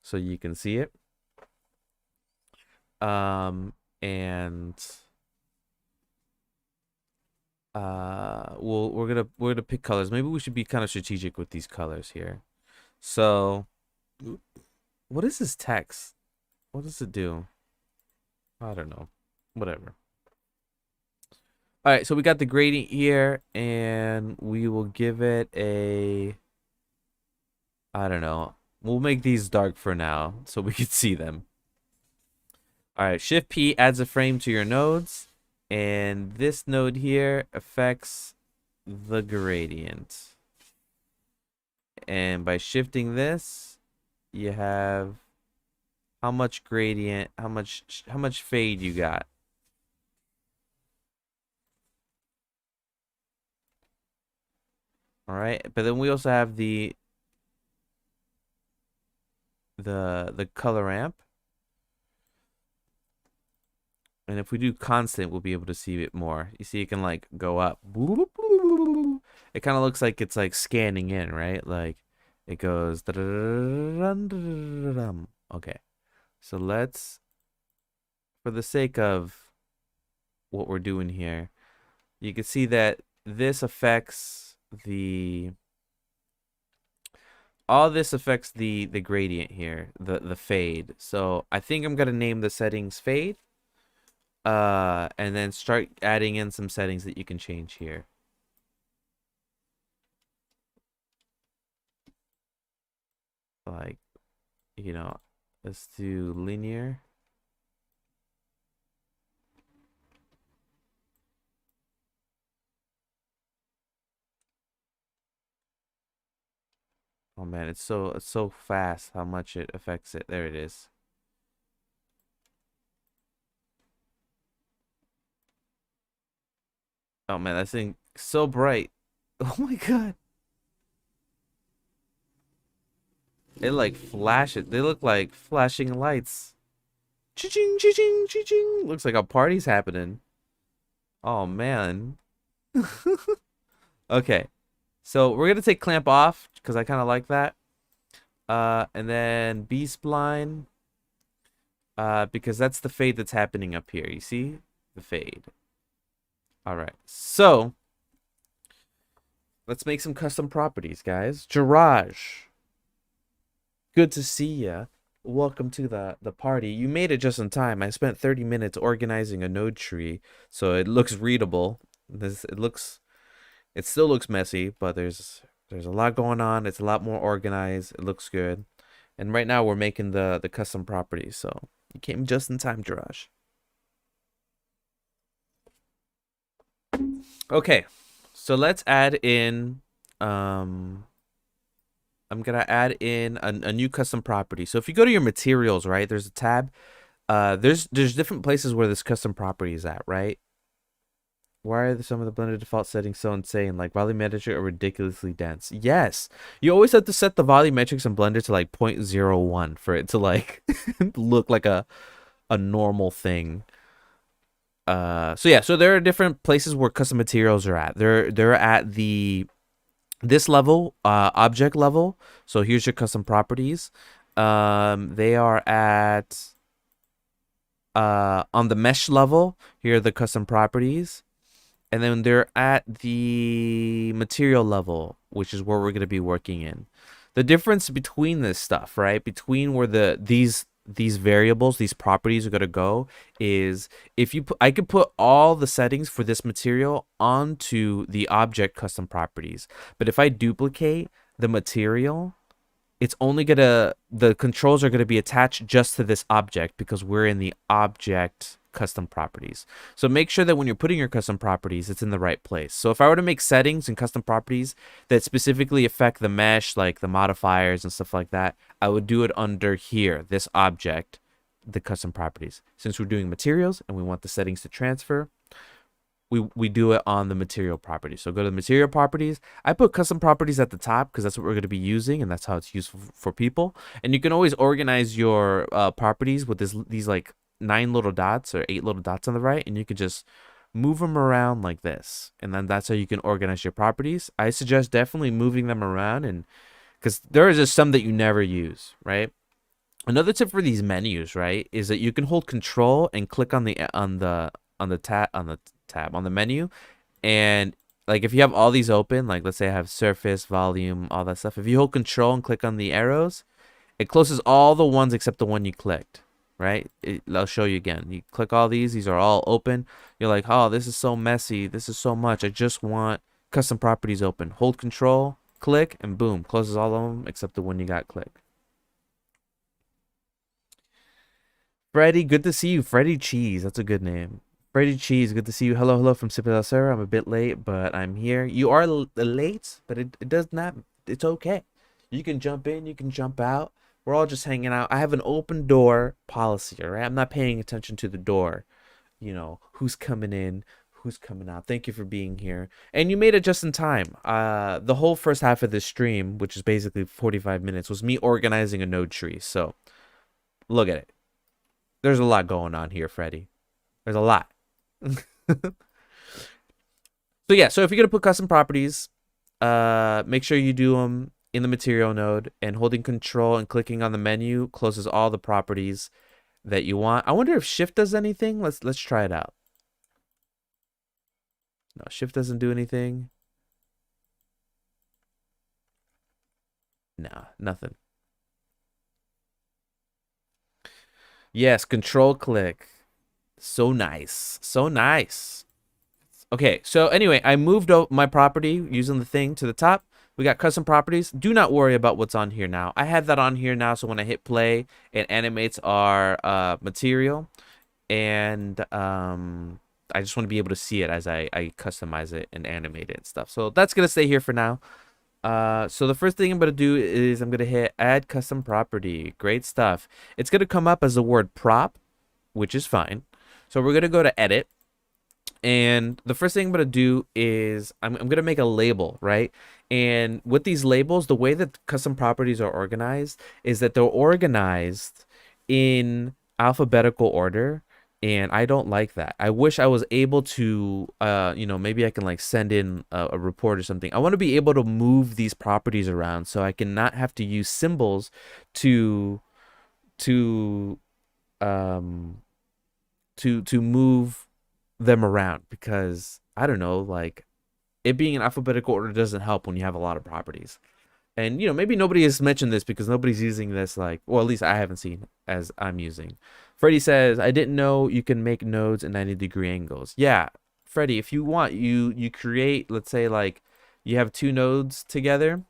Speaker 1: so you can see it. And we're gonna pick colors. Maybe we should be kind of strategic with these colors here. So what is this text? What does it do? I don't know. Whatever. All right, so we got the gradient here, and we will give it a, I don't know. We'll make these dark for now so we can see them. All right, Shift P adds a frame to your nodes, and this node here affects the gradient. And by shifting this, you have how much gradient, how much fade you got. All right, but then we also have the color ramp. And if we do constant, we'll be able to see it more. You see, it can like go up. It kind of looks like it's like scanning in, right? Like it goes. Okay, so let's, for the sake of what we're doing here, you can see that this affects the, all this affects the gradient here, the fade. So I think I'm gonna name the settings fade. And then start adding in some settings that you can change here. Like, you know, let's do linear. Oh man, it's so fast how much it affects it. There it is. Oh man, that thing so bright. Oh my god. It like flashes. They look like flashing lights. Ching ching ching ching. Looks like a party's happening. Oh man. Okay. So we're gonna take clamp off because I kind of like that. And then B spline. Because that's the fade that's happening up here. You see the fade. All right. So let's make some custom properties, guys. Garage. Good to see ya. Welcome to the party. You made it just in time. I spent 30 minutes organizing a node tree so it looks readable. It still looks messy, but there's a lot going on. It's a lot more organized. It looks good. And right now we're making the custom properties, so you came just in time, Jiraj. Okay. So let's add in I'm gonna add in a new custom property. So if you go to your materials, right, there's a tab. There's different places where this custom property is at, right? Why are some of the Blender default settings so insane? Like volumetric are ridiculously dense. Yes, you always have to set the volumetrics in Blender to like 0.01 for it to like look like a normal thing. So yeah, so there are different places where custom materials are at. They're at this level, object level. So here's your custom properties. They are at on the mesh level. Here are the custom properties. And then they're at the material level, which is where we're going to be working in. The difference between this stuff, right? Between where these variables, these properties are going to go is if you put, I could put all the settings for this material onto the object custom properties. But if I duplicate the material, it's only gonna, the controls are gonna be attached just to this object because we're in the object custom properties. So make sure that when you're putting your custom properties, it's in the right place. So if I were to make settings and custom properties that specifically affect the mesh, like the modifiers and stuff like that, I would do it under here, this object, the custom properties. Since we're doing materials and we want the settings to transfer, we do it on the material properties. So go to the material properties. I put custom properties at the top because that's what we're going to be using and that's how it's useful for people. And you can always organize your properties with these like 9 little dots or 8 little dots on the right, and you can just move them around like this. And then that's how you can organize your properties. I suggest definitely moving them around, and because there is just some that you never use, right? Another tip for these menus, right, is that you can hold control and click on the tab on the menu, and like if you have all these open, like let's say I have surface, volume, all that stuff, if you hold control and click on the arrows, it closes all the ones except the one you clicked, right? I'll show you again. You click all these are all open. You're like, oh, this is so messy, this is so much, I just want custom properties open. Hold control, click, and boom, closes all of them except the one you got clicked. Freddy, good to see you. Freddy Cheese, that's a good name. Freddy Cheese, good to see you. Hello, hello from Cipel Sarah. I'm a bit late, but I'm here. You are late, but it does not, it's okay. You can jump in, you can jump out. We're all just hanging out. I have an open door policy, all right? I'm not paying attention to the door. You know, who's coming in, who's coming out. Thank you for being here. And you made it just in time. The whole first half of this stream, which is basically 45 minutes, was me organizing a node tree. So, look at it. There's a lot going on here, Freddy. There's a lot. So yeah, so if you're gonna put custom properties, make sure you do them in the material node, and holding control and clicking on the menu closes all the properties that you want. I wonder if shift does anything. Let's try it out. No, shift doesn't do anything. No, nothing. Yes, control click. So nice. So nice. Okay, so anyway, I moved my property using the thing to the top. We got custom properties. Do not worry about what's on here now. I have that on here now, so when I hit play, it animates our material. And I just want to be able to see it as I customize it and animate it and stuff. So that's going to stay here for now. So the first thing I'm going to do is I'm going to hit add custom property. Great stuff. It's going to come up as the word prop, which is fine. So we're going to go to edit. And the first thing I'm going to do is I'm going to make a label, right? And with these labels, the way that custom properties are organized is that they're organized in alphabetical order. And I don't like that. I wish I was able to, maybe I can like send in a report or something. I want to be able to move these properties around so I can not have to use symbols to, to, um, to move them around because I don't know, like it being in alphabetical order doesn't help when you have a lot of properties. And maybe nobody has mentioned this because nobody's using this like, well, at least I haven't seen as I'm using. Freddie says, I didn't know you can make nodes in 90-degree angles. Yeah, Freddie, if you want, you create, let's say like you have two nodes together.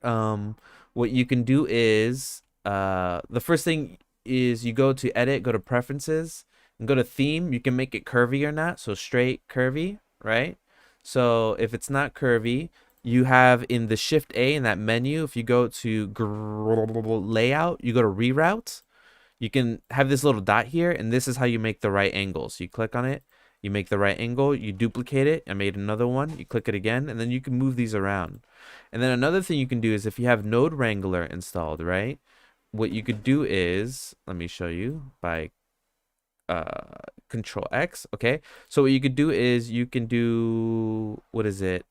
Speaker 1: um what you can do is the first thing is you go to edit, go to preferences, and go to theme. You can make it curvy or not, so straight curvy, right? So if it's not curvy, you have in the shift A in that menu, if you go to layout, you go to reroute, you can have this little dot here, and this is how you make the right angle. So you click on it, you make the right angle, you duplicate it. I made another one, you click it again, and then you can move these around. And then another thing you can do is if you have Node Wrangler installed, right? What you could do is, let me show you by Control X. Okay, so what you could do is you can do, what is it?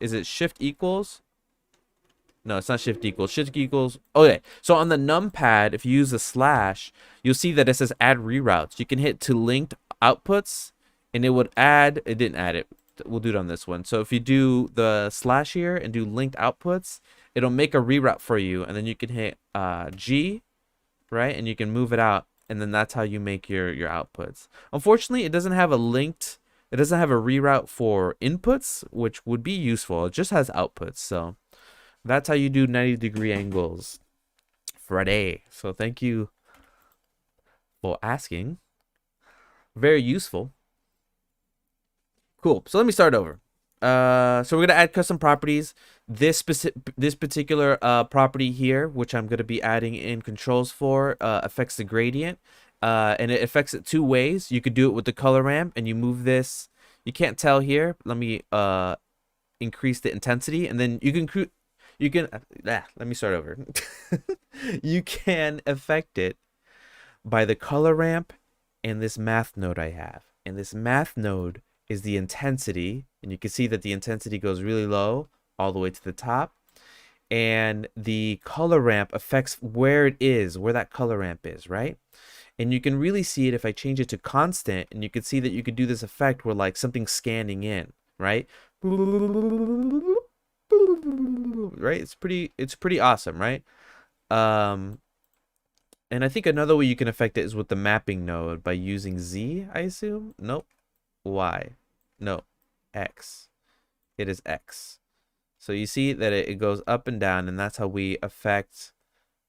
Speaker 1: Is it Shift equals? No, it's not shift equals. Shift equals. Okay. So on the numpad, if you use the slash, you'll see that it says add reroutes. You can hit to linked outputs and it would add. It didn't add it. We'll do it on this one. So if you do the slash here and do linked outputs, it'll make a reroute for you. And then you can hit G, right? And you can move it out. And then that's how you make your outputs. Unfortunately, it doesn't have a linked. It doesn't have a reroute for inputs, which would be useful. It just has outputs. So that's how you do 90-degree angles, Friday. So thank you for asking. Very useful. Cool. So let me start over. So we're gonna add custom properties. This particular property here, which I'm gonna be adding in controls for, affects the gradient. And it affects it two ways. You could do it with the color ramp, and you move this. You can't tell here. Let me increase the intensity, and then you can let me start over. You can affect it by the color ramp and this math node I have. And this math node is the intensity, and you can see that the intensity goes really low all the way to the top. And the color ramp affects where it is, where that color ramp is, right? And you can really see it if I change it to constant, and you can see that you could do this effect where like something's scanning in, right? Right? It's pretty awesome, right? And I think another way you can affect it is with the mapping node by using Z, I assume. Nope. Y. No. X. It is X. So you see that it goes up and down, and that's how we affect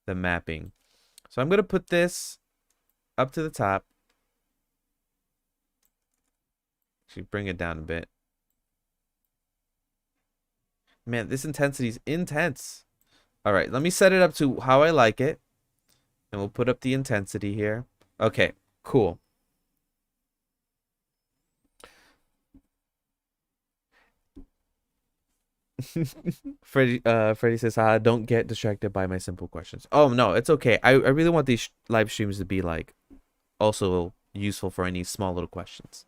Speaker 1: the mapping. So I'm going to put this up to the top. Actually, bring it down a bit. Man, this intensity is intense. All right, let me set it up to how I like it. And we'll put up the intensity here. Okay, cool. Freddie says, don't get distracted by my simple questions. Oh, no, it's okay. I really want these live streams to be like also useful for any small little questions.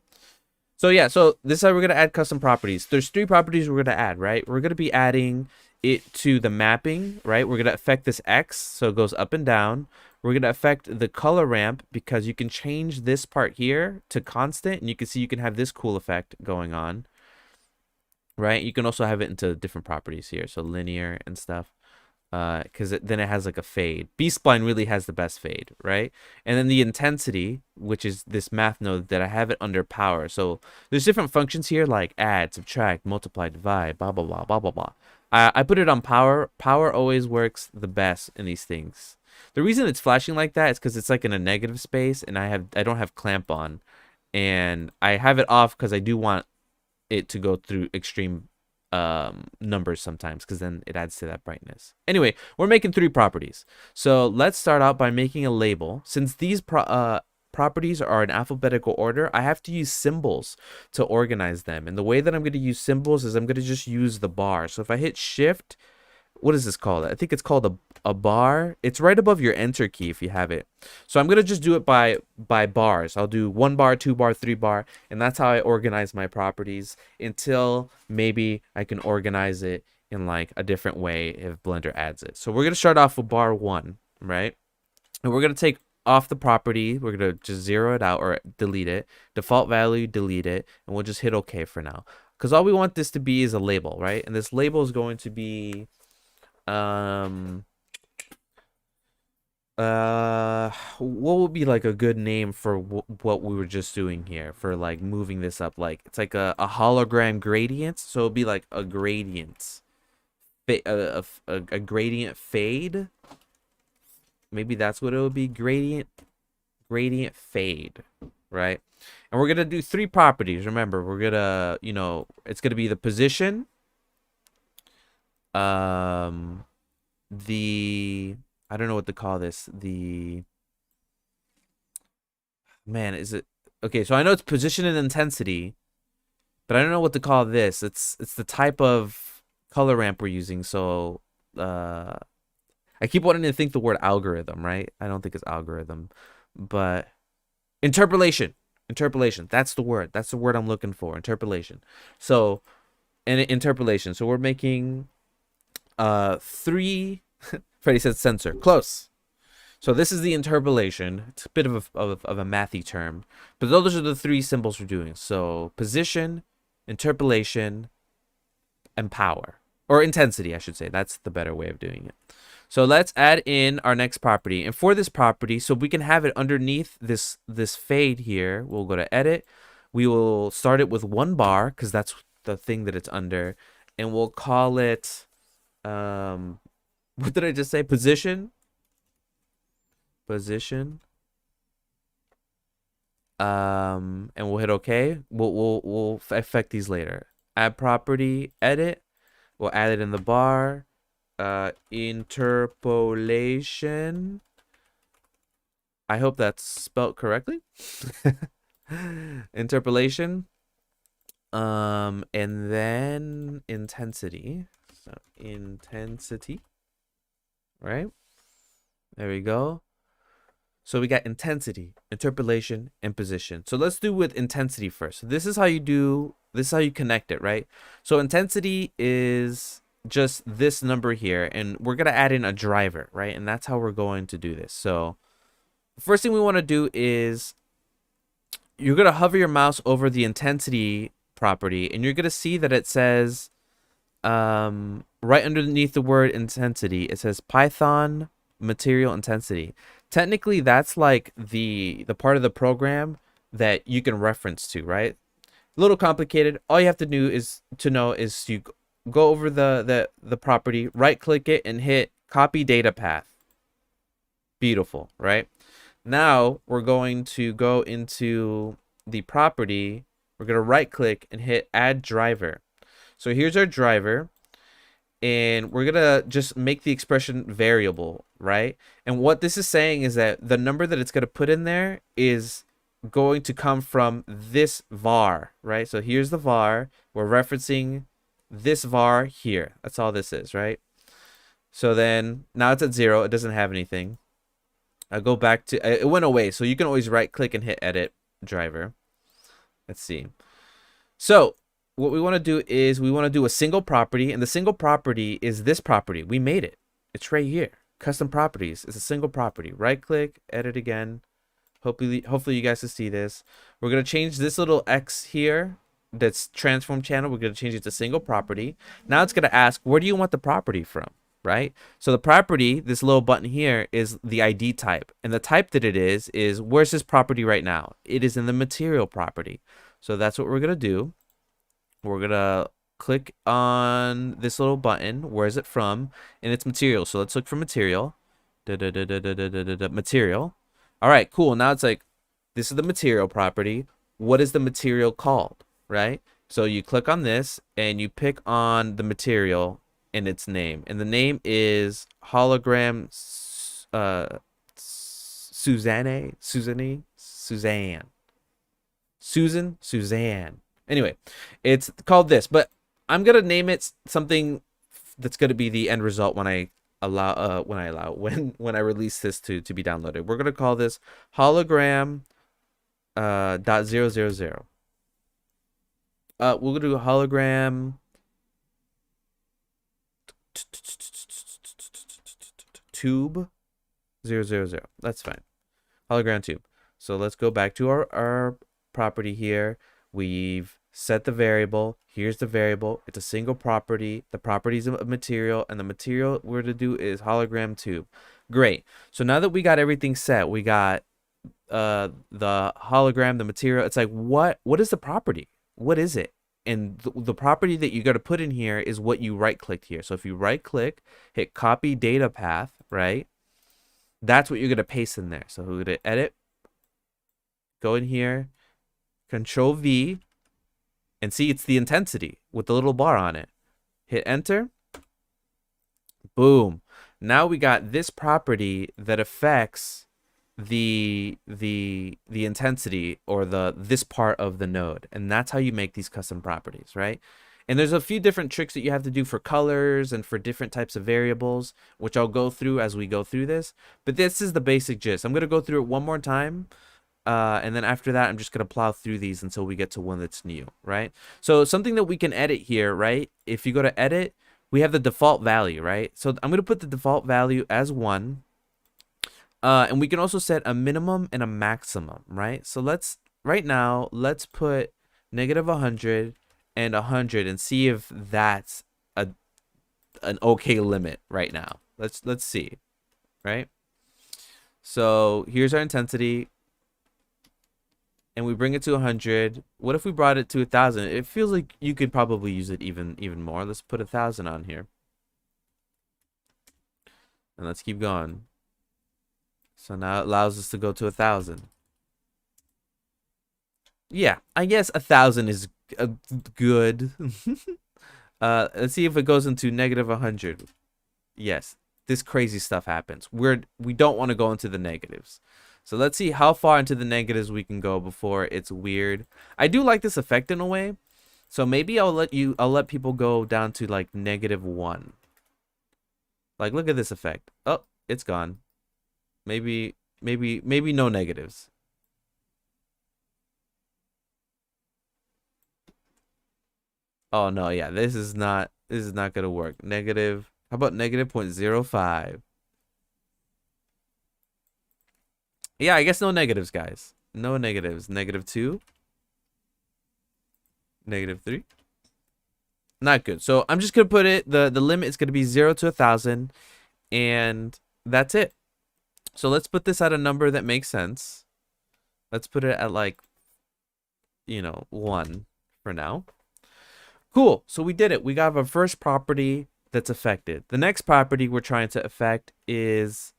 Speaker 1: So yeah, so this is how we're going to add custom properties. There's 3 properties we're going to add, right? We're going to be adding it to the mapping, right? We're going to affect this X, so it goes up and down. We're going to affect the color ramp because you can change this part here to constant, and you can see you can have this cool effect going on, right? You can also have it into different properties here, so linear and stuff. Because then it has like a fade. B-spline really has the best fade, right? And then the intensity, which is this math node that I have it under power. So there's different functions here like add, subtract, multiply, divide, blah, blah, blah, blah, blah, blah. I put it on power. Power always works the best in these things. The reason it's flashing like that is because it's like in a negative space, and I don't have clamp on. And I have it off because I do want it to go through extreme numbers sometimes, because then it adds to that brightness. Anyway, we're making 3 properties. So let's start out by making a label. Since these properties are in alphabetical order, I have to use symbols to organize them. And the way that I'm going to use symbols is I'm going to just use the bar. So if I hit shift, what is this called? I think it's called a bar. It's right above your enter key if you have it. So I'm gonna just do it by bars. I'll do 1 bar, 2 bar, 3 bar, and that's how I organize my properties until maybe I can organize it in like a different way if Blender adds it. So we're gonna start off with bar 1, right? And we're gonna take off the property. We're gonna just zero it out or delete it. Default value, delete it, and we'll just hit OK for now. Because all we want this to be is a label, right? And this label is going to be what would be like a good name for what we were just doing here for like moving this up? Like it's like a hologram gradient, so it'd be like a gradient, a gradient fade. Maybe that's what it would be, gradient fade, right? And we're gonna do 3 properties. Remember, we're gonna, you know, it's gonna be the position, the, I don't know what to call this. The, man, is it okay? So I know it's position and intensity, but I don't know what to call this. It's the type of color ramp we're using. So I keep wanting to think the word algorithm, right? I don't think it's algorithm, but interpolation. Interpolation. That's the word. That's the word I'm looking for. Interpolation. So, and interpolation. So we're making 3. Freddie said sensor. Close. So this is the interpolation. It's a bit of a mathy term, but those are the 3 symbols we're doing. So position, interpolation, and power, or intensity, I should say. That's the better way of doing it. So let's add in our next property. And for this property, so we can have it underneath this fade here, we'll go to edit. We will start it with 1 bar because that's the thing that it's under, and we'll call it what did I just say? Position. And we'll hit OK. We'll affect these later. Add property, edit. We'll add it in the bar. Interpolation. I hope that's spelled correctly. Interpolation. And then intensity. So intensity. Right? There we go. So we got intensity, interpolation, and position. So let's do with intensity first. So this is how you connect it, right? So intensity is just this number here, and we're going to add in a driver, right? And that's how we're going to do this. So the first thing we want to do is you're going to hover your mouse over the intensity property, and you're going to see that it says right underneath the word intensity, it says Python material intensity. Technically, that's like the part of the program that you can reference to, right? A little complicated. All you have to do is you go over the property, right click it, and hit copy data path. Beautiful, right? Now we're going to go into the property. We're going to right click and hit add driver. So here's our driver, and we're gonna just make the expression variable, right? And what this is saying is that the number that it's gonna put in there is going to come from this var, right? So here's the var. We're referencing this var here. That's all this is, right? So then now it's at 0. It doesn't have anything. I'll go back to, it went away. So you can always right click and hit edit driver. Let's see. So what we want to do is we want to do a single property, and the single property is this property. We made it. It's right here. Custom properties. It's a single property. Right click, edit again. Hopefully you guys can see this. We're going to change this little X here. That's transform channel. We're going to change it to single property. Now it's going to ask, where do you want the property from? Right? So the property, this little button here, is the ID type. And the type that it is where's this property right now? It is in the material property. So that's what we're going to do. We're going to click on this little button. Where is it from? And it's material. So let's look for material. Material. All right, cool. Now it's like, this is the material property. What is the material called? Right? So you click on this and you pick on the material and its name. And the name is Hologram Suzanne. Suzanne. Suzanne. Anyway, it's called this, but I'm gonna name it something that's gonna be the end result when I when I release this to be downloaded. We're gonna call this hologram dot 000. We'll do hologram tube 000. That's fine. Hologram tube. So let's go back to our property here. We've set the variable. Here's the variable. It's a single property. The property is a material, and the material we're to do is hologram tube. Great. So now that we got everything set, we got the hologram, the material. It's like, what is the property? What is it? And the property that you got to put in here is what you right clicked here. So if you right click, hit copy data path, right? That's what you're going to paste in there. So we're going to edit, go in here, Control V, and see it's the intensity with the little bar on it. Hit enter. Boom. Now we got this property that affects the intensity or this part of the node, and that's how you make these custom properties, right? And there's a few different tricks that you have to do for colors and for different types of variables, which I'll go through as we go through this, but this is the basic gist. I'm going to go through it one more time, and then after that I'm just going to plow through these until we get to one that's new, right? So something that we can edit here, right? If you go to edit, we have the default value, right? So I'm going to put the default value as 1. And we can also set a minimum and a maximum, right? So right now, let's put -100 and 100 and see if that's an okay limit right now. Let's see, right? So here's our intensity, and we bring it to 100. What if we brought it to 1,000? It feels like you could probably use it even more. Let's put 1,000 on here, and let's keep going. So now it allows us to go to 1,000. Yeah, I guess 1,000 is good. Let's see if it goes into -100. Yes, this crazy stuff happens. We don't want to go into the negatives. So let's see how far into the negatives we can go before it's weird. I do like this effect in a way. So maybe I'll let people go down to like -1. Like, look at this effect. Oh, it's gone. Maybe no negatives. Oh no, yeah, this is not gonna work. Negative. How about -0.05? Yeah, I guess no negatives, guys. No negatives. -2. -3. Not good. So I'm just gonna put it. The limit is gonna be 0 to 1,000, and that's it. So let's put this at a number that makes sense. Let's put it at like, 1 for now. Cool. So we did it. We got our first property that's affected. The next property we're trying to affect is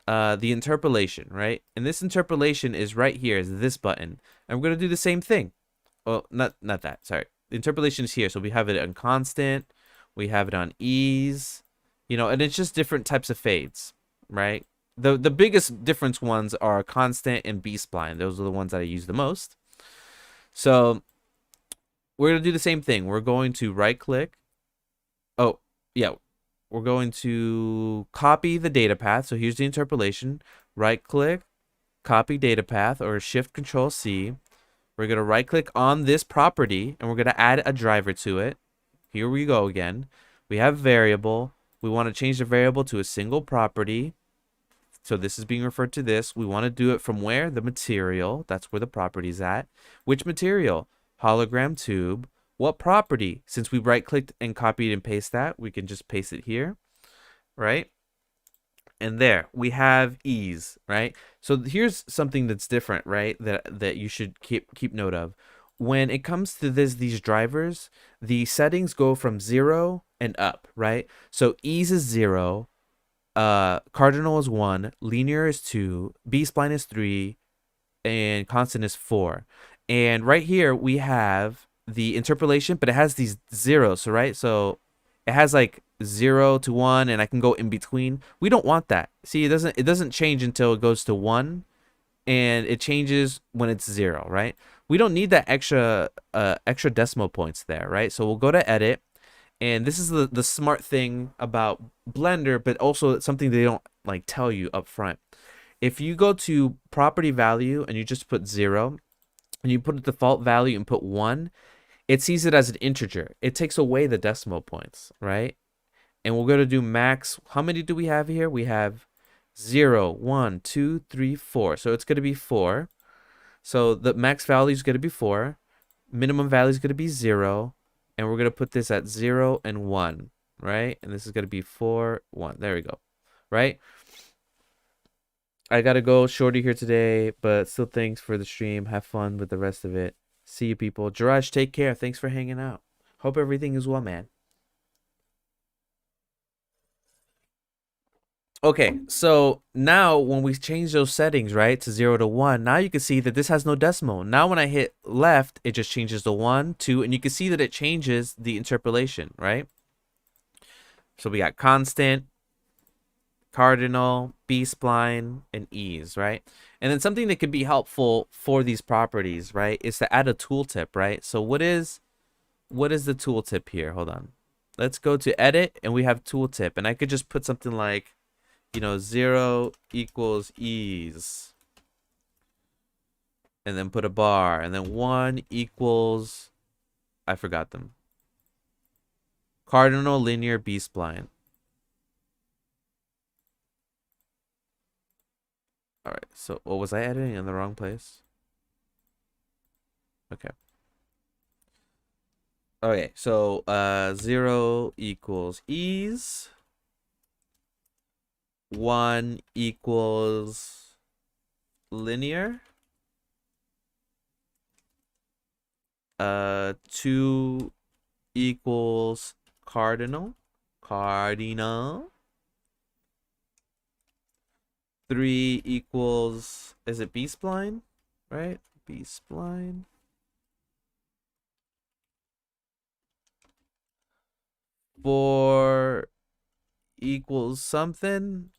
Speaker 1: the interpolation, right? And this interpolation is right here, is this button. And we're going to do the same thing. Oh, not that. Sorry. The interpolation is here. So we have it on constant. We have it on ease. And it's just different types of fades, right? The biggest difference ones are constant and B-spline. Those are the ones that I use the most. So we're going to do the same thing. We're going to right click. Oh, yeah. We're going to copy the data path. So here's the interpolation. Right click, copy data path, or Shift Control C. We're going to right click on this property and we're going to add a driver to it. Here we go again. We have variable. We want to change the variable to a single property. So this is being referred to this. We want to do it from where? The material. That's where the property's at. Which material? Hologram tube. What property? Since we right clicked and copied and paste that, we can just paste it here, right? And there we have ease, right? So here's something that's different, right? That you should keep note of. When it comes to these drivers, the settings go from 0 and up, right? So ease is 0, cardinal is 1, linear is 2, B-spline is 3, and constant is 4. And right here we have the interpolation, but it has these zeros, so right? So it has like 0 to 1, and I can go in between. We don't want that. See, it doesn't change until it goes to 1, and it changes when it's 0, right? We don't need that extra decimal points there, right? So we'll go to edit, and this is the smart thing about Blender, but also something they don't like tell you up front. If you go to property value and you just put 0 and you put a default value and put 1, it sees it as an integer. It takes away the decimal points, right? And we're going to do max. How many do we have here? We have 0, 1, 2, 3, 4. So it's going to be 4. So the max value is going to be 4. Minimum value is going to be 0. And we're going to put this at 0 and 1, right? And this is going to be 4, 1. There we go, right? I got to go shorty here today, but still thanks for the stream. Have fun with the rest of it. See you people. Jiraj, take care. Thanks for hanging out. Hope everything is well, man. Okay, so now when we change those settings, right, to 0 to 1, now you can see that this has no decimal. Now when I hit left, it just changes to 1, 2, and you can see that it changes the interpolation, right? So we got constant, cardinal, B-spline, and ease, right? And then something that could be helpful for these properties, right, is to add a tooltip, right? So what is the tooltip here? Hold on. Let's go to edit, and we have tooltip, and I could just put something like, 0 equals ease, and then put a bar, and then 1 equals, I forgot them, cardinal, linear, B-spline. All right, so what was I editing in the wrong place? Okay. Okay, so 0 equals ease, 1 equals linear, 2 equals cardinal, 3 equals, is it B-spline, right? B-spline. 4 equals something.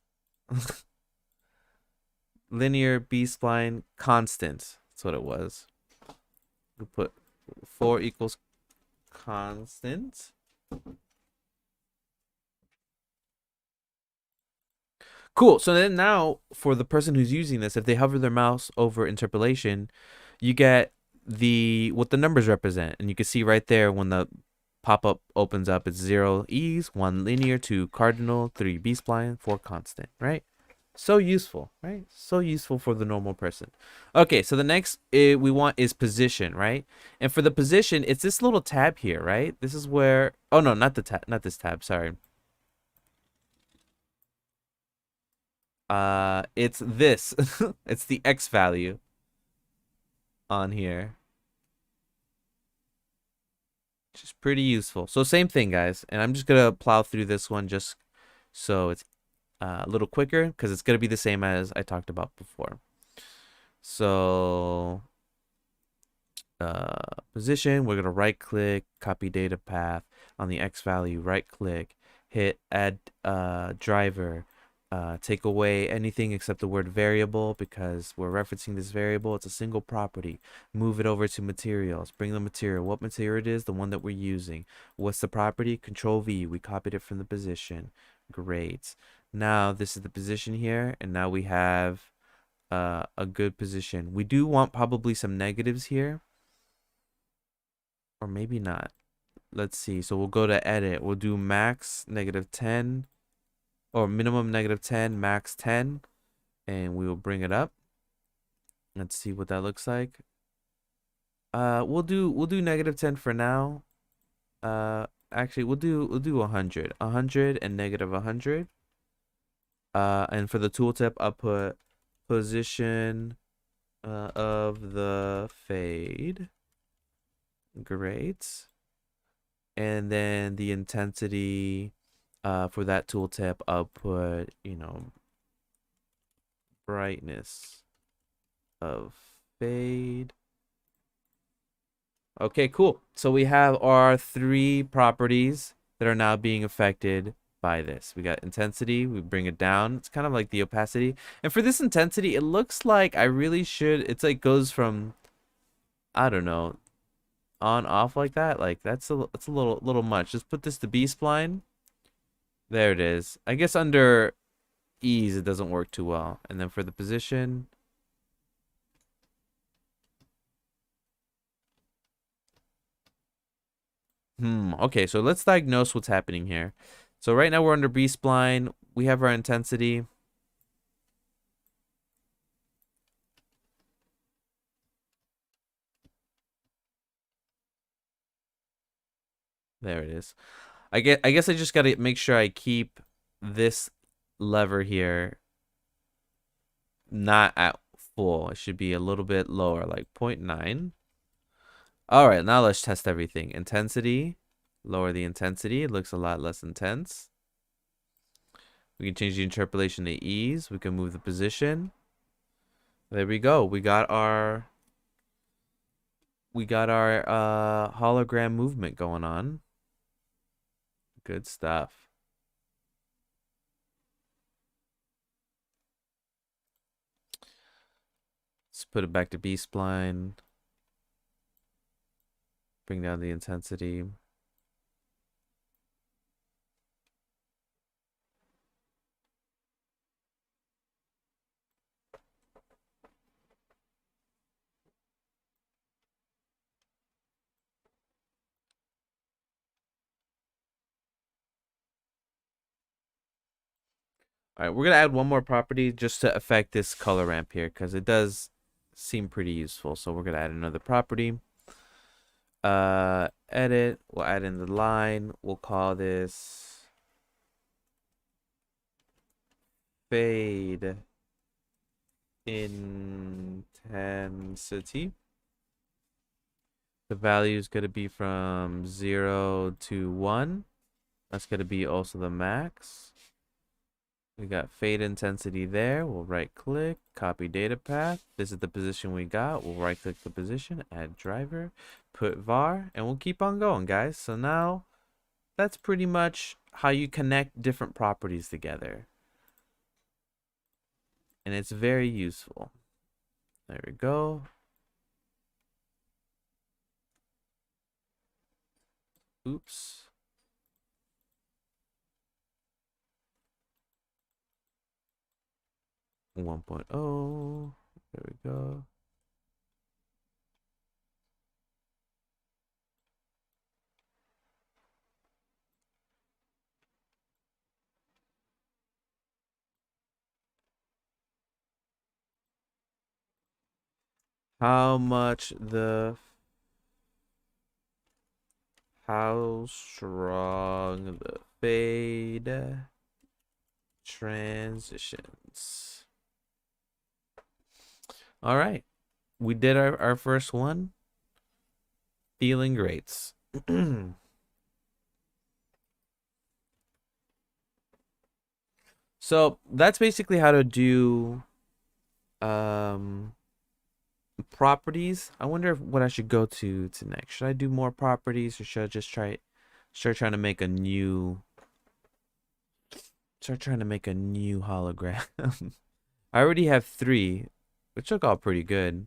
Speaker 1: Linear, B-spline, constant. That's what it was. We put 4 equals constant. Cool. So then now for the person who's using this, if they hover their mouse over interpolation, you get what the numbers represent. And you can see right there when the pop-up opens up, it's 0 ease, 1 linear, 2 cardinal, 3 B-spline, 4 constant, right? So useful, right? So useful for the normal person. Okay, so the next we want is position, right? And for the position, it's this little tab here, right? This is where, oh no, not this tab, sorry. It's this. It's the X value on here. Which is pretty useful. So same thing, guys. And I'm just gonna plow through this one just so it's a little quicker, because it's gonna be the same as I talked about before. So position, we're gonna right click, copy data path on the X value, right click, hit add driver, take away anything except the word variable because we're referencing this variable. It's a single property. Move it over to materials. Bring the material. What material it is? The one that we're using. What's the property? Control V. We copied it from the position. Great. Now this is the position here, and now we have a good position. We do want probably some negatives here, or maybe not. Let's see. So we'll go to edit. We'll do max -10. Or minimum -10, max 10, and we will bring it up. Let's see what that looks like. We'll do -10 for now. Actually, we'll do 100 and -100. And for the tooltip, I'll put position of the fade. Great. And then the intensity. For that tooltip, I'll put, brightness of fade. Okay, cool. So we have our 3 properties that are now being affected by this. We got intensity, we bring it down. It's kind of like the opacity. And for this intensity, it looks like I really should, it's like goes from, I don't know, on off like that. Like that's a little much. Just put this to B spline. There it is. I guess under ease it doesn't work too well. And then for the position, okay, so let's diagnose what's happening here. So right now we're under B spline. We have our intensity. There it is. I guess I just gotta make sure I keep this lever here not at full. It should be a little bit lower, like 0.9. All right, now let's test everything. Intensity, lower the intensity. It looks a lot less intense. We can change the interpolation to ease. We can move the position. There we go. We got our hologram movement going on. Good stuff. Let's put it back to B spline. Bring down the intensity. All right, we're gonna add one more property just to affect this color ramp here because it does seem pretty useful. So we're gonna add another property. Edit. We'll add in the line. We'll call this fade intensity. The value is gonna be from 0 to 1. That's gonna be also the max. We got fade intensity there. We'll right click, copy data path. This is the position we got. We'll right click the position, add driver, put var, and we'll keep on going, guys. So now that's pretty much how you connect different properties together. And it's very useful. There we go. Oops. 1.0. There we go. How strong the fade transitions. All right. We did our first one. Feeling great. So that's basically how to do properties. I wonder what I should go to next. Should I do more properties or should I just start trying to make a new hologram? I already have 3, which look all pretty good.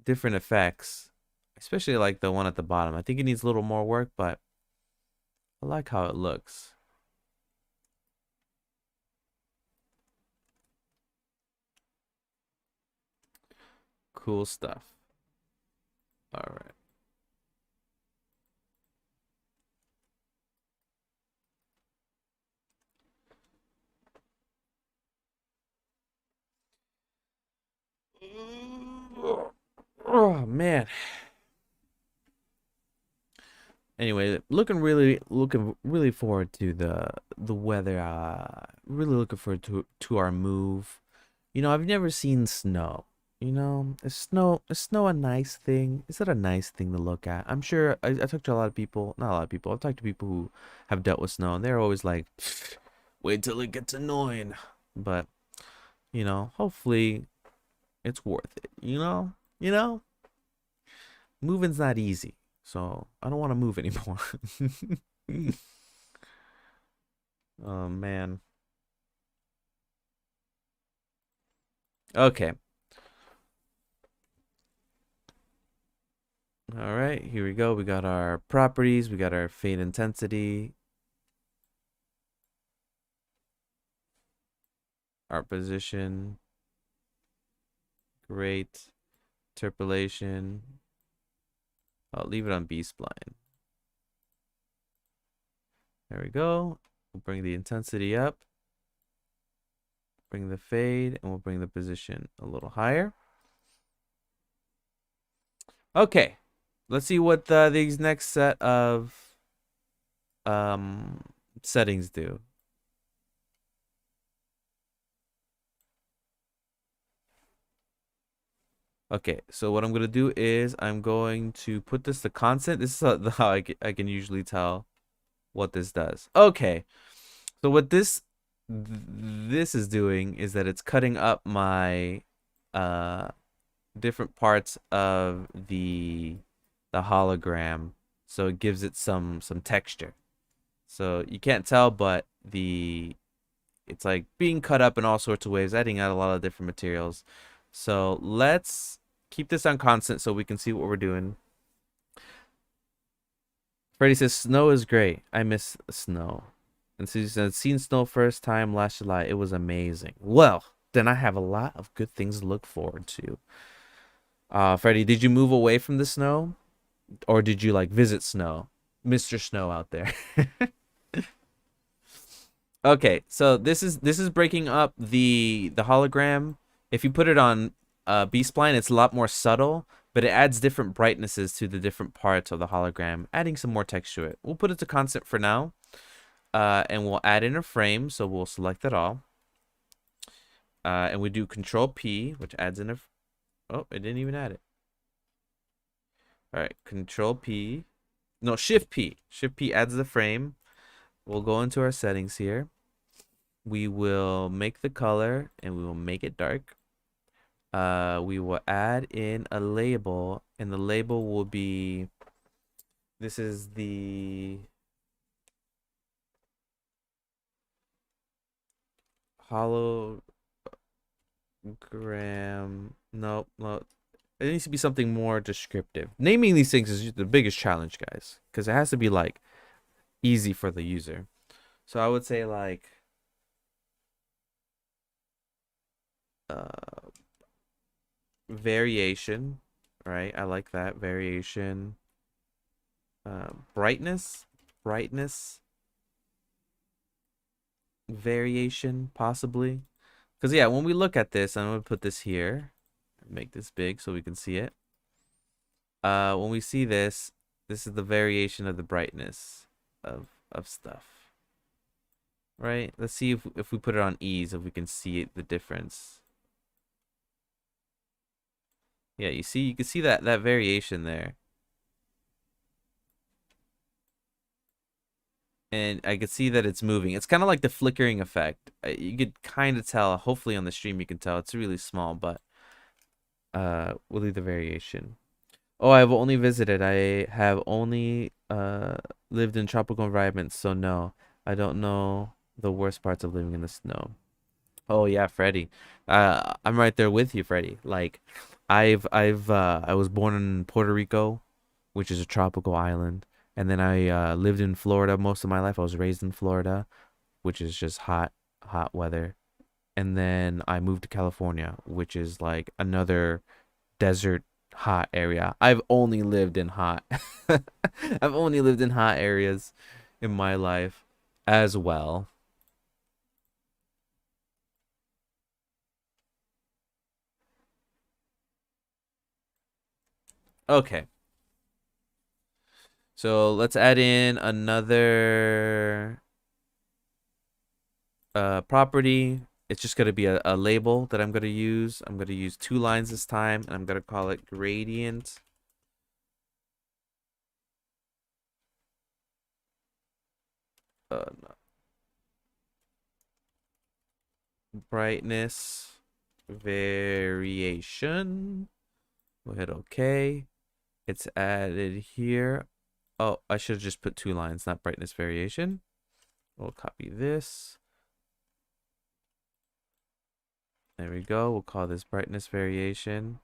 Speaker 1: Different effects, especially like the one at the bottom. I think it needs a little more work, but I like how it looks. Cool stuff. All right. Oh man. Anyway, looking really forward to the weather. Really looking forward to our move. You know, I've never seen snow. You know, is snow a nice thing? Is it a nice thing to look at? I'm sure I talked to a lot of people, not a lot of people. I've talked to people who have dealt with snow, and they're always like, "Wait till it gets annoying." But you know, hopefully it's worth it. Moving's not easy, so I don't want to move anymore. Oh man. Okay. All right, here we go. We got our properties, we got our fade intensity, our position, great, interpolation. I'll leave it on B spline. There we go. We'll bring the intensity up, bring the fade, and we'll bring the position a little higher. Okay, let's see what these next set of um settings do. Okay, so what I'm gonna do is I'm going to put this to constant. This is how I can usually tell what this does. Okay, so what this is doing is that it's cutting up my uh different parts of the hologram, so it gives it some texture. So you can't tell, but it's like being cut up in all sorts of ways, adding out a lot of different materials. So let's keep this on constant so we can see what we're doing. Freddy says snow is great. I miss snow. And Susie says seen snow first time last July. It was amazing. Well, then I have a lot of good things to look forward to. Freddy, did you move away from the snow, or did you like visit snow, Mr. Snow out there? Okay, so this is breaking up the hologram. If you put it on B-spline, it's a lot more subtle, but it adds different brightnesses to the different parts of the hologram, adding some more text to it. We'll put it to constant for now, and we'll add in a frame. So we'll select it all, and we do Control P, which adds in a. Oh, it didn't even add it. All right, Control P. No, Shift P. Shift P adds the frame. We'll go into our settings here. We will make the color and we will make it dark. We will add in a label, and the label will be, this is the hologram. Nope, no. It needs to be something more descriptive. Naming these things is the biggest challenge, guys, because it has to be like easy for the user. So I would say like uh variation, right? I like that variation. Brightness, brightness, variation, possibly. Because yeah, when we look at this, I'm gonna put this here, make this big so we can see it. When we see this, this is the variation of the brightness of stuff, right? Let's see if we put it on ease, if we can see the difference. Yeah, you can see that variation there. And I could see that it's moving. It's kind of like the flickering effect. You could kind of tell. Hopefully on the stream you can tell. It's really small, but we'll do the variation. Oh, I've only visited. I have only lived in tropical environments, so no, I don't know the worst parts of living in the snow. Oh yeah, Freddy. I'm right there with you, Freddy. Like, I was born in Puerto Rico, which is a tropical island, and then I lived in Florida most of my life. I was raised in Florida, which is just hot weather, and then I moved to California, which is like another desert hot area. I've only lived in hot. I've only lived in hot areas in my life as well. Okay. So let's add in another property. It's just going to be a label that I'm going to use. I'm going to use 2 lines this time, and I'm going to call it gradient. No. Brightness variation. We'll hit OK. It's added here. Oh, I should have just put 2 lines, not brightness variation. We'll copy this. There we go. We'll call this brightness variation.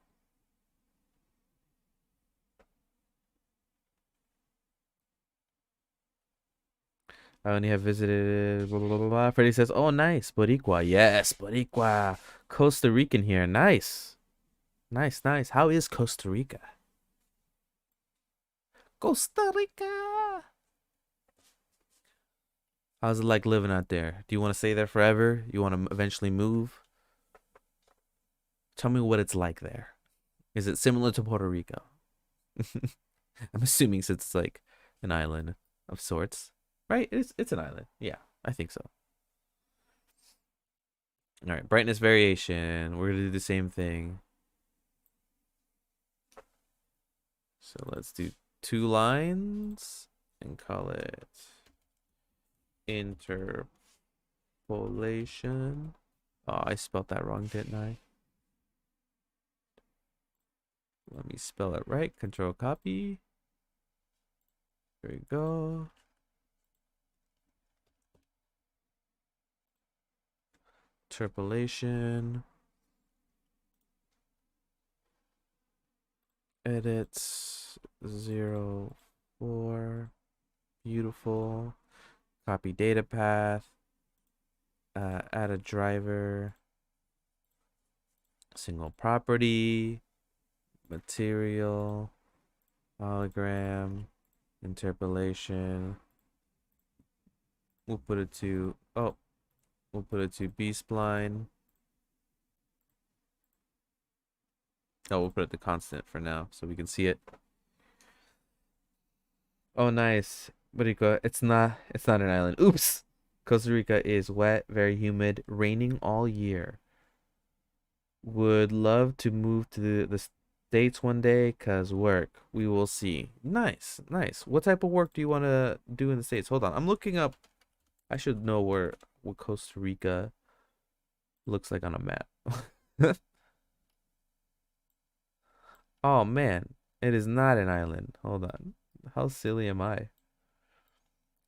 Speaker 1: I only have visited blah, blah, blah, blah. Freddie says, oh, nice. Boricua. Yes, Boricua. Costa Rican here. Nice. Nice, nice. How is Costa Rica? Costa Rica. How's it like living out there? Do you want to stay there forever? You want to eventually move? Tell me what it's like there. Is it similar to Puerto Rico? I'm assuming since it's like an island of sorts. Right? It's an island. Yeah, I think so. All right, brightness variation. We're gonna do the same thing. So let's do 2 lines and call it interpolation. Oh, I spelled that wrong, didn't I? Let me spell it right. Control copy. There we go. Interpolation. Edits 0, 4. Beautiful. Copy data path. Add a driver. Single property. Material. Hologram. Interpolation. We'll put it to B-spline. Oh, we'll put it to constant for now so we can see it. Oh, nice. Rica, it's not an island. Oops. Costa Rica is wet, very humid, raining all year. Would love to move to the States one day, cause work. We will see. Nice, nice. What type of work do you want to do in the States? Hold on. I'm looking up. I should know what Costa Rica looks like on a map. Oh man, it is not an island. Hold on. How silly am I?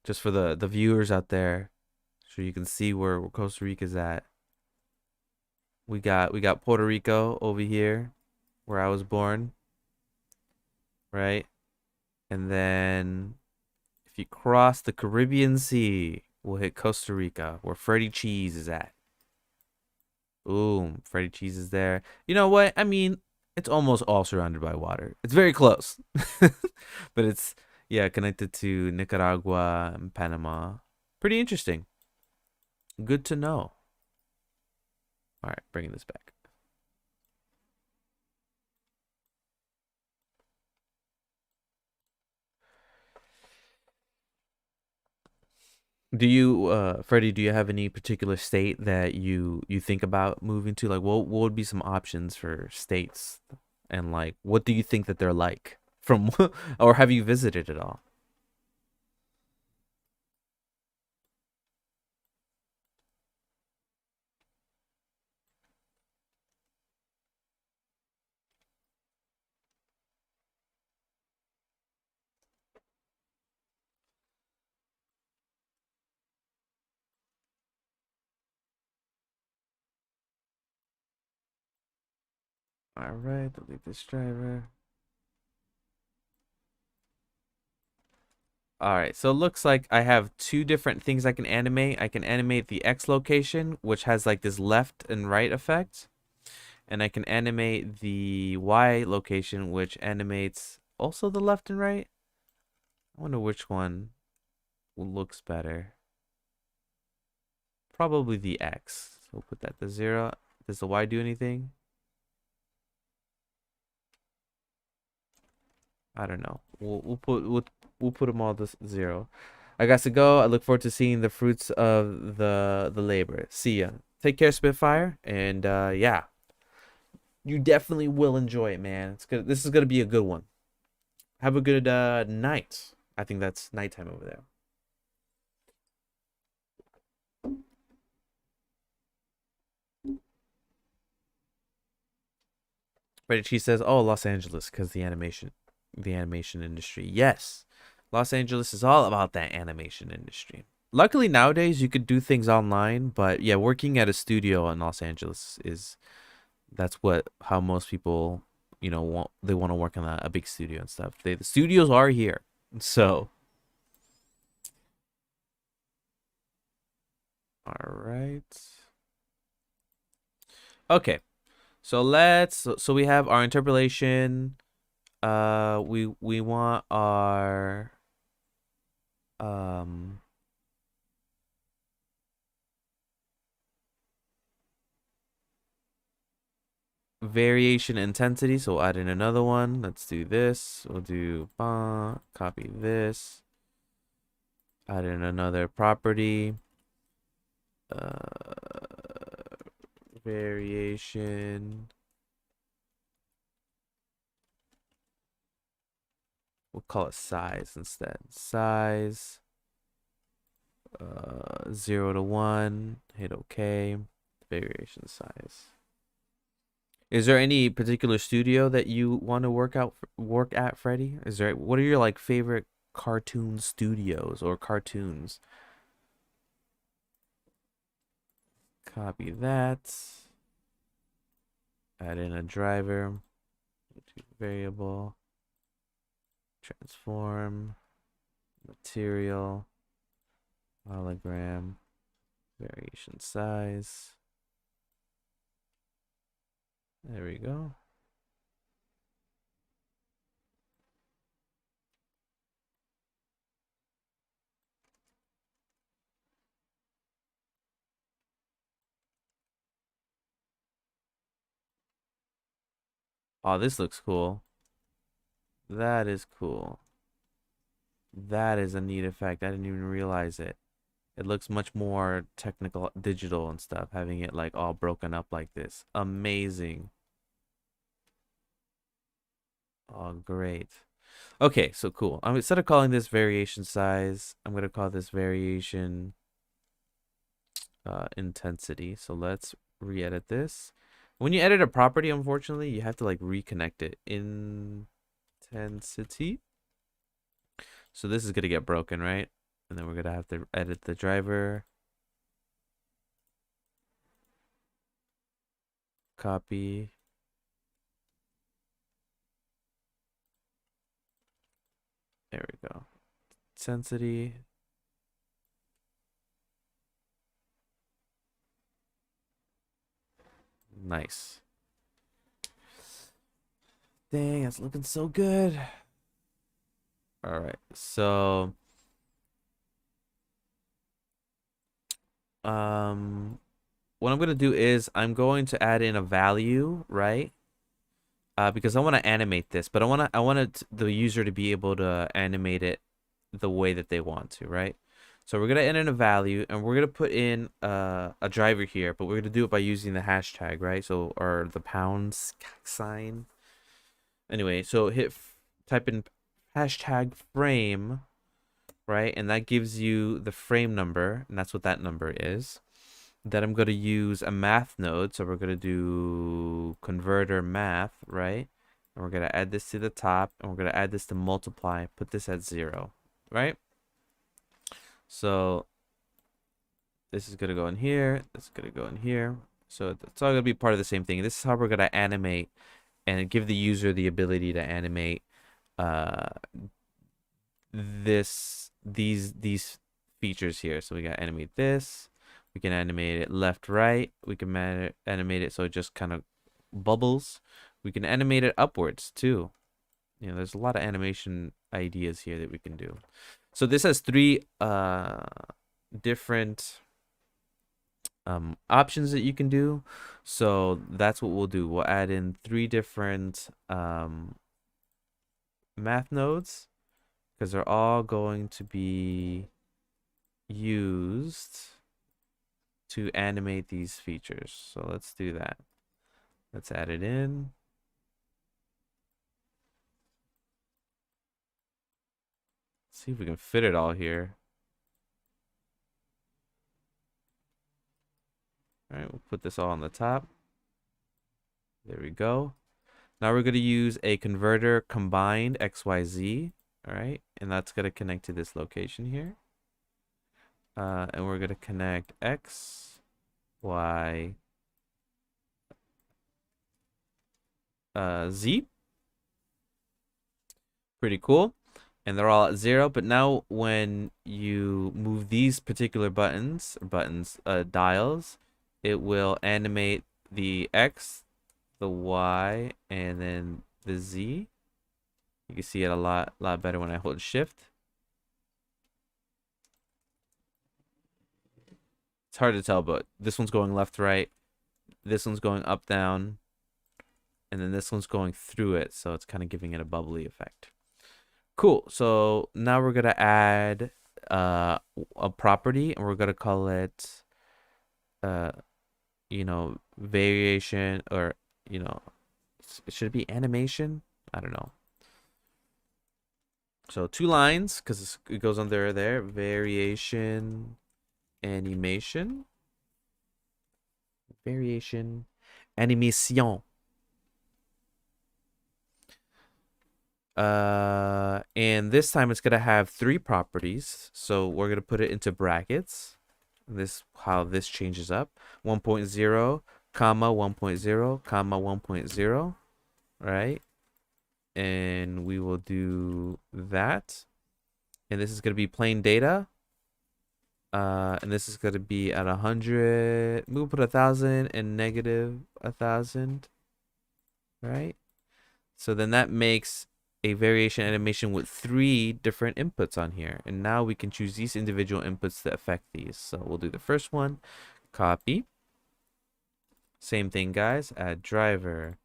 Speaker 1: Just for the viewers out there, so you can see where Costa Rica's at. We got Puerto Rico over here, where I was born, right? And then if you cross the Caribbean Sea, we'll hit Costa Rica, where Freddie Cheese is at. Boom, Freddie Cheese is there. You know what? I mean, it's almost all surrounded by water. It's very close. But it's, yeah, connected to Nicaragua and Panama. Pretty interesting. Good to know. All right, bringing this back. Do you, Freddie, do you have any particular state that you think about moving to? Like, what would be some options for states? And like, what do you think that they're like from, or have you visited at all? All right, delete this driver. All right, so it looks like I have 2 different things I can animate. I can animate the X location, which has like this left and right effect. And I can animate the Y location, which animates also the left and right. I wonder which one looks better. Probably the X. So we'll put that to 0. Does the Y do anything? I don't know. We'll put them all to 0. I got to go. I look forward to seeing the fruits of the labor. See ya. Take care, Spitfire, and yeah, you definitely will enjoy it, man. It's good. This is gonna be a good one. Have a good night. I think that's nighttime over there. Right? She says, "Oh, Los Angeles, because the animation industry." Yes, Los Angeles is all about that animation industry. luckily nowadays you could do things online, but yeah, working at a studio in Los Angeles is that's what how most people, want they want to work in a big studio and stuff. The studios are here. So, all right. Okay. So we have our interpolation. We want our um variation intensity. So we'll add in another one. Let's do this. We'll do copy this. Add in another property. Variation. We'll call it size instead. Size. 0 to 1. Hit OK. Variation size. Is there any particular studio that you want to work at, Freddie? What are your like favorite cartoon studios or cartoons? Copy that. Add in a driver. Variable. Transform. Material. Hologram. Variation size. There we go. Oh, this looks cool. That is cool. That is a neat effect. I didn't even realize it. It looks much more technical, digital and stuff, having it like all broken up like this. Amazing. Oh, great. Okay, so cool. Instead of calling this variation size, I'm gonna call this variation intensity. So let's re-edit this. When you edit a property, unfortunately, you have to like reconnect it. Intensity. So this is gonna get broken, right? And then we're gonna have to edit the driver. Copy. There we go. Intensity. Nice. Dang, it's looking so good. All right. So, what I'm gonna do is I'm going to add in a value, right? Because I want to animate this, but I want the user to be able to animate it the way that they want to, right? So we're gonna enter in a value, and we're gonna put in a driver here, but we're gonna do it by using the hashtag, right? So or the pound sign. Anyway, so type in hashtag frame, right? And that gives you the frame number, and that's what that number is. Then I'm going to use a math node. So we're going to do converter math, right? And we're going to add this to the top, and we're going to add this to multiply, put this at 0, right? So this is going to go in here. This is going to go in here. So it's all going to be part of the same thing. This is how we're going to animate and give the user the ability to animate uh these features here. So we got animate this. We can animate it left, right. We can animate it so it just kind of bubbles. We can animate it upwards too. There's a lot of animation ideas here that we can do. So this has 3 different options that you can do. So that's what we'll do. We'll add in 3 different math nodes, because they're all going to be used to animate these features. So let's do that. Let's add it in. See if we can fit it all here. All right, we'll put this all on the top. There we go. Now we're going to use a converter combined XYZ. All right, and that's going to connect to this location here. And we're gonna connect X, Y, Z. Pretty cool. And they're all at 0. But now when you move these particular dials, it will animate the X, the Y, and then the Z. You can see it a lot better when I hold Shift. It's hard to tell, but this one's going left, right. This one's going up, down. And then this one's going through it. So it's kind of giving it a bubbly effect. Cool. So now we're going to add a property, and we're going to call it, variation, or, should it be animation? I don't know. So 2 lines, because it goes under there. Variation, animation. Variation, animation. And this time it's gonna have 3 properties. So we're gonna put it into brackets. How this changes up. 1.0, comma 1.0, comma 1.0, right? And we will do that. And this is gonna be plain data. And this is gonna be at 100. We'll put 1,000 and negative 1,000, right? So then that makes a variation animation with 3 different inputs on here. And now we can choose these individual inputs that affect these. So we'll do the first one, copy. Same thing, guys. Add driver,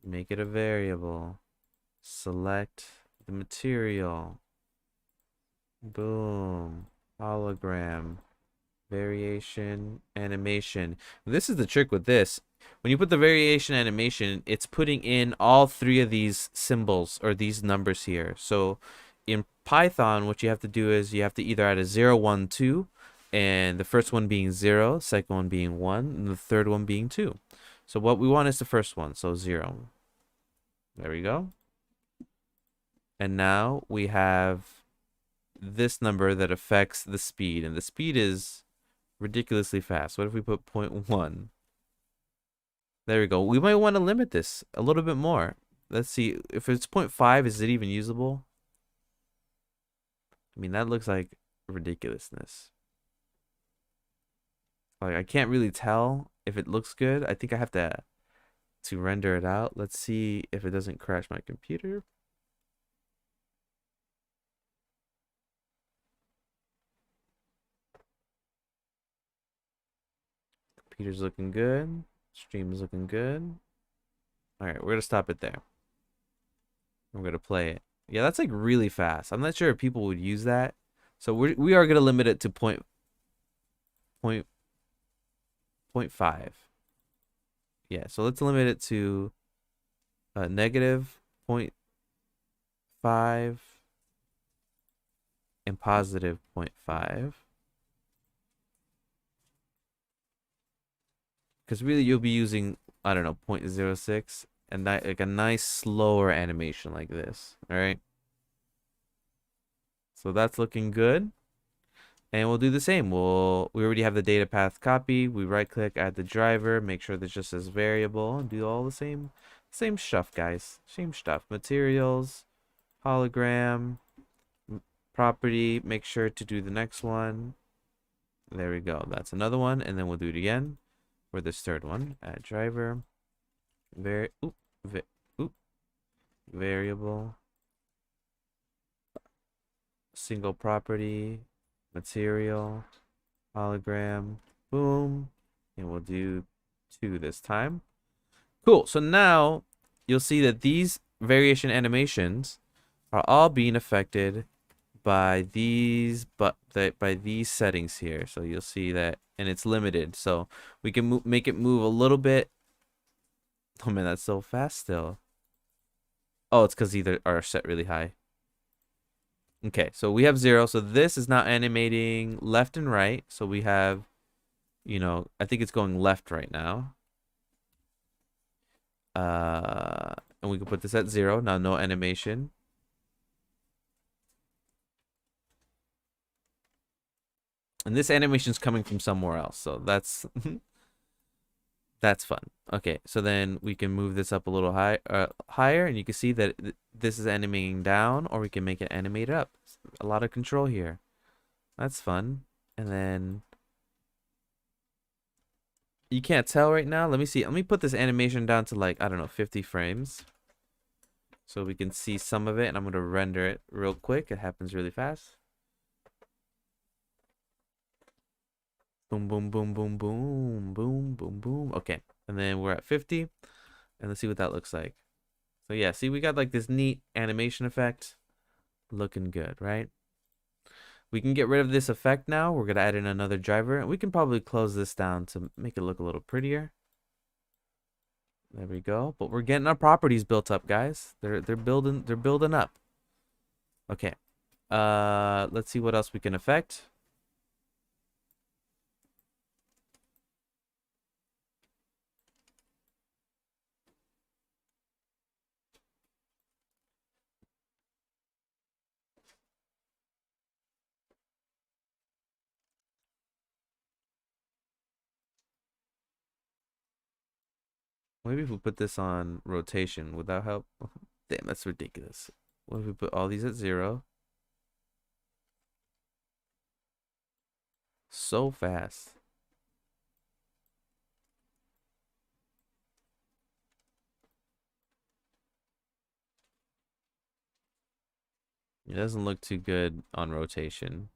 Speaker 1: make it a variable, select the material, boom, hologram, variation animation. This is the trick with this. When you put the variation animation, it's putting in all 3 of these symbols or these numbers here. So in Python, what you have to do is you have to either add a 0, 1, 2, and the first one being 0, second one being 1, and the third one being 2. So what we want is the first one, so 0. There we go. And now we have this number that affects the speed, and the speed is ridiculously fast. What if we put 0.1? There we go. We might want to limit this a little bit more. Let's see. If it's 0.5, is it even usable? I mean, that looks like ridiculousness. Like, I can't really tell if it looks good. I think I have to render it out. Let's see if it doesn't crash my computer. Computer's looking good. Stream is looking good. All right, we're gonna stop it there. We're gonna play it. Yeah, that's like really fast. I'm not sure if people would use that. So we are gonna limit it to point 0.5. Yeah, so let's limit it to negative 0.5 and positive 0.5. Because really you'll be using, I don't know, 0.06 and like a nice slower animation like this. All right. So that's looking good. And we'll do the same. We already have the data path copy. We right click, add the driver, make sure that just says variable, and do all the same stuff, guys. Same stuff. Materials, hologram, property, make sure to do the next one. There we go. That's another one. And then we'll do it again for this third one. Add driver, variable, single property, material, hologram, boom, and we'll do 2 this time. Cool. So now you'll see that these variation animations are all being affected by these by these settings here. So you'll see that, and it's limited, so we can make it move a little bit. Oh man, that's so fast still. Oh, it's because either are set really high. Okay, so we have 0. So this is now animating left and right. So we have, I think it's going left right now. And we can put this at 0. Now no animation. And this animation's coming from somewhere else, so that's that's fun. Okay, so then we can move this up a little higher, and you can see that this is animating down, or we can make it animate up. A lot of control here. That's fun. And then you can't tell right now. Let me see. Let me put this animation down to like, I don't know, 50 frames. So we can see some of it, and I'm going to render it real quick. It happens really fast. Boom, boom, boom, boom, boom, boom, boom, boom. Okay, and then we're at 50, and let's see what that looks like. So yeah, see, we got like this neat animation effect. Looking good, right? We can get rid of this effect now. We're going to add in another driver, and we can probably close this down to make it look a little prettier. There we go. But we're getting our properties built up, guys. They're building up. Okay. Let's see what else we can affect. Maybe if we put this on rotation, would that help? Damn, that's ridiculous. What if we put all these at 0? So fast. It doesn't look too good on rotation.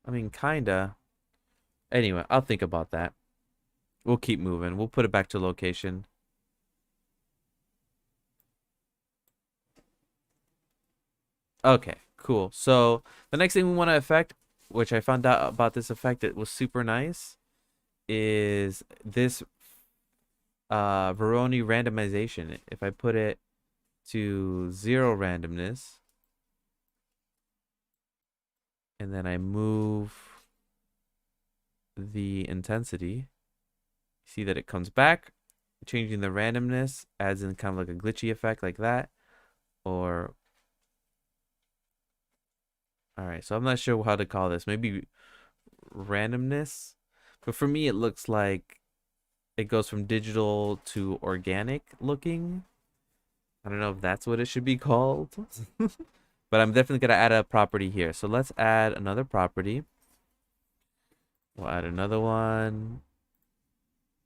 Speaker 1: I mean, kinda. Anyway, I'll think about that. We'll keep moving. We'll put it back to location. Okay, cool. So the next thing we want to affect, which I found out about this effect, it was super nice, is this Veroni randomization. If I put it to 0 randomness, and then I move the intensity, see that it comes back. Changing the randomness adds in kind of like a glitchy effect like that. Or, all right, so I'm not sure how to call this. Maybe randomness. But for me, it looks like it goes from digital to organic looking. I don't know if that's what it should be called. But I'm definitely going to add a property here. So let's add another property. We'll add another one.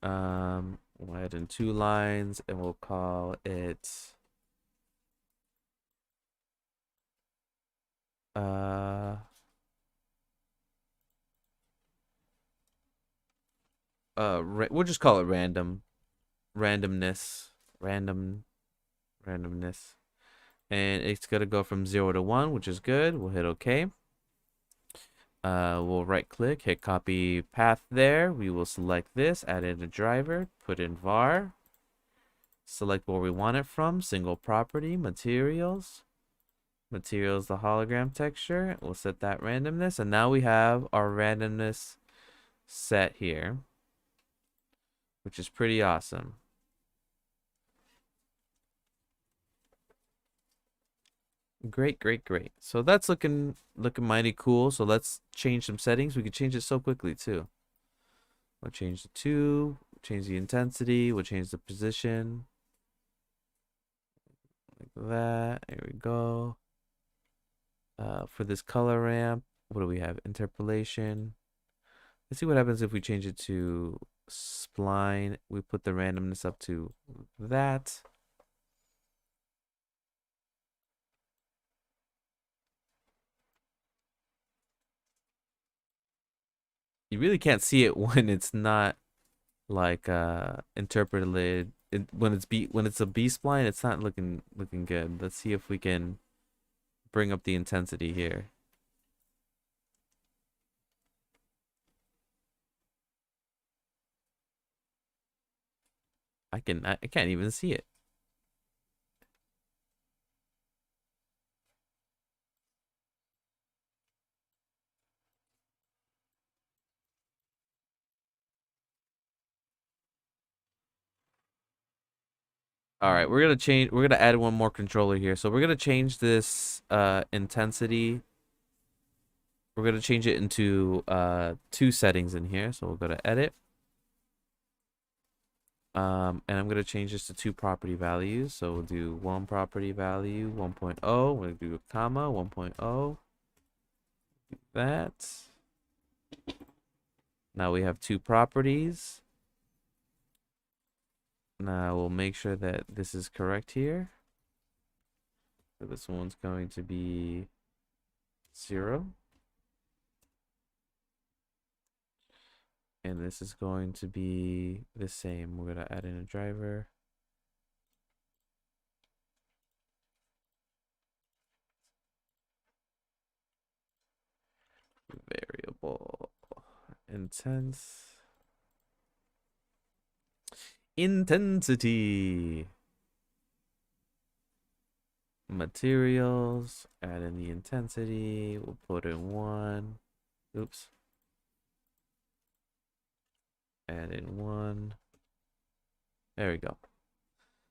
Speaker 1: We'll add in 2 lines, and we'll call it we'll just call it randomness, randomness, and it's gonna go from 0 to 1, which is good. We'll hit OK. We'll right click, hit copy path there. We will select this, add in a driver, put in var, select where we want it from, single property, materials, the hologram texture. We'll set that randomness, and now we have our randomness set here, which is pretty awesome. Great, great, great. So that's looking mighty cool. So let's change some settings. We can change it so quickly too. We'll change the 2, change the intensity, we'll change the position. Like that. There we go. For this color ramp, what do we have? Interpolation. Let's see what happens if we change it to spline. We put the randomness up to that. You really can't see it when it's not like interpreted. When it's a B spline, it's not looking good. Let's see if we can bring up the intensity here. I can't even see it. All right, we're gonna change. We're gonna add one more controller here. So we're gonna change this intensity. We're gonna change it into two settings in here. So we'll go to edit. And I'm gonna change this to two property values. So we'll do one property value 1.0. We're gonna do a comma 1.0. That. Now we have two properties. Now we'll make sure that this is correct here. So this one's going to be 0. And this is going to be the same. We're going to add in a driver. Variable. Intense. Intensity. Materials. Add in the intensity. We'll put in 1. Oops. Add in 1. There we go.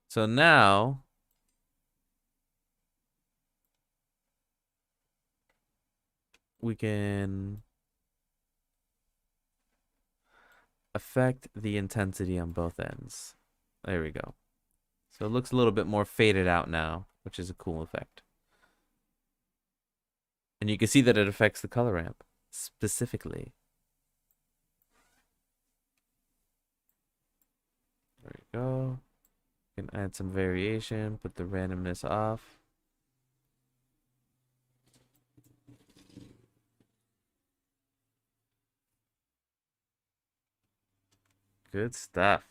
Speaker 1: So now we can affect the intensity on both ends. There we go. So it looks a little bit more faded out now, which is a cool effect. And you can see that it affects the color ramp specifically. There we go. You can add some variation, put the randomness off. Good stuff.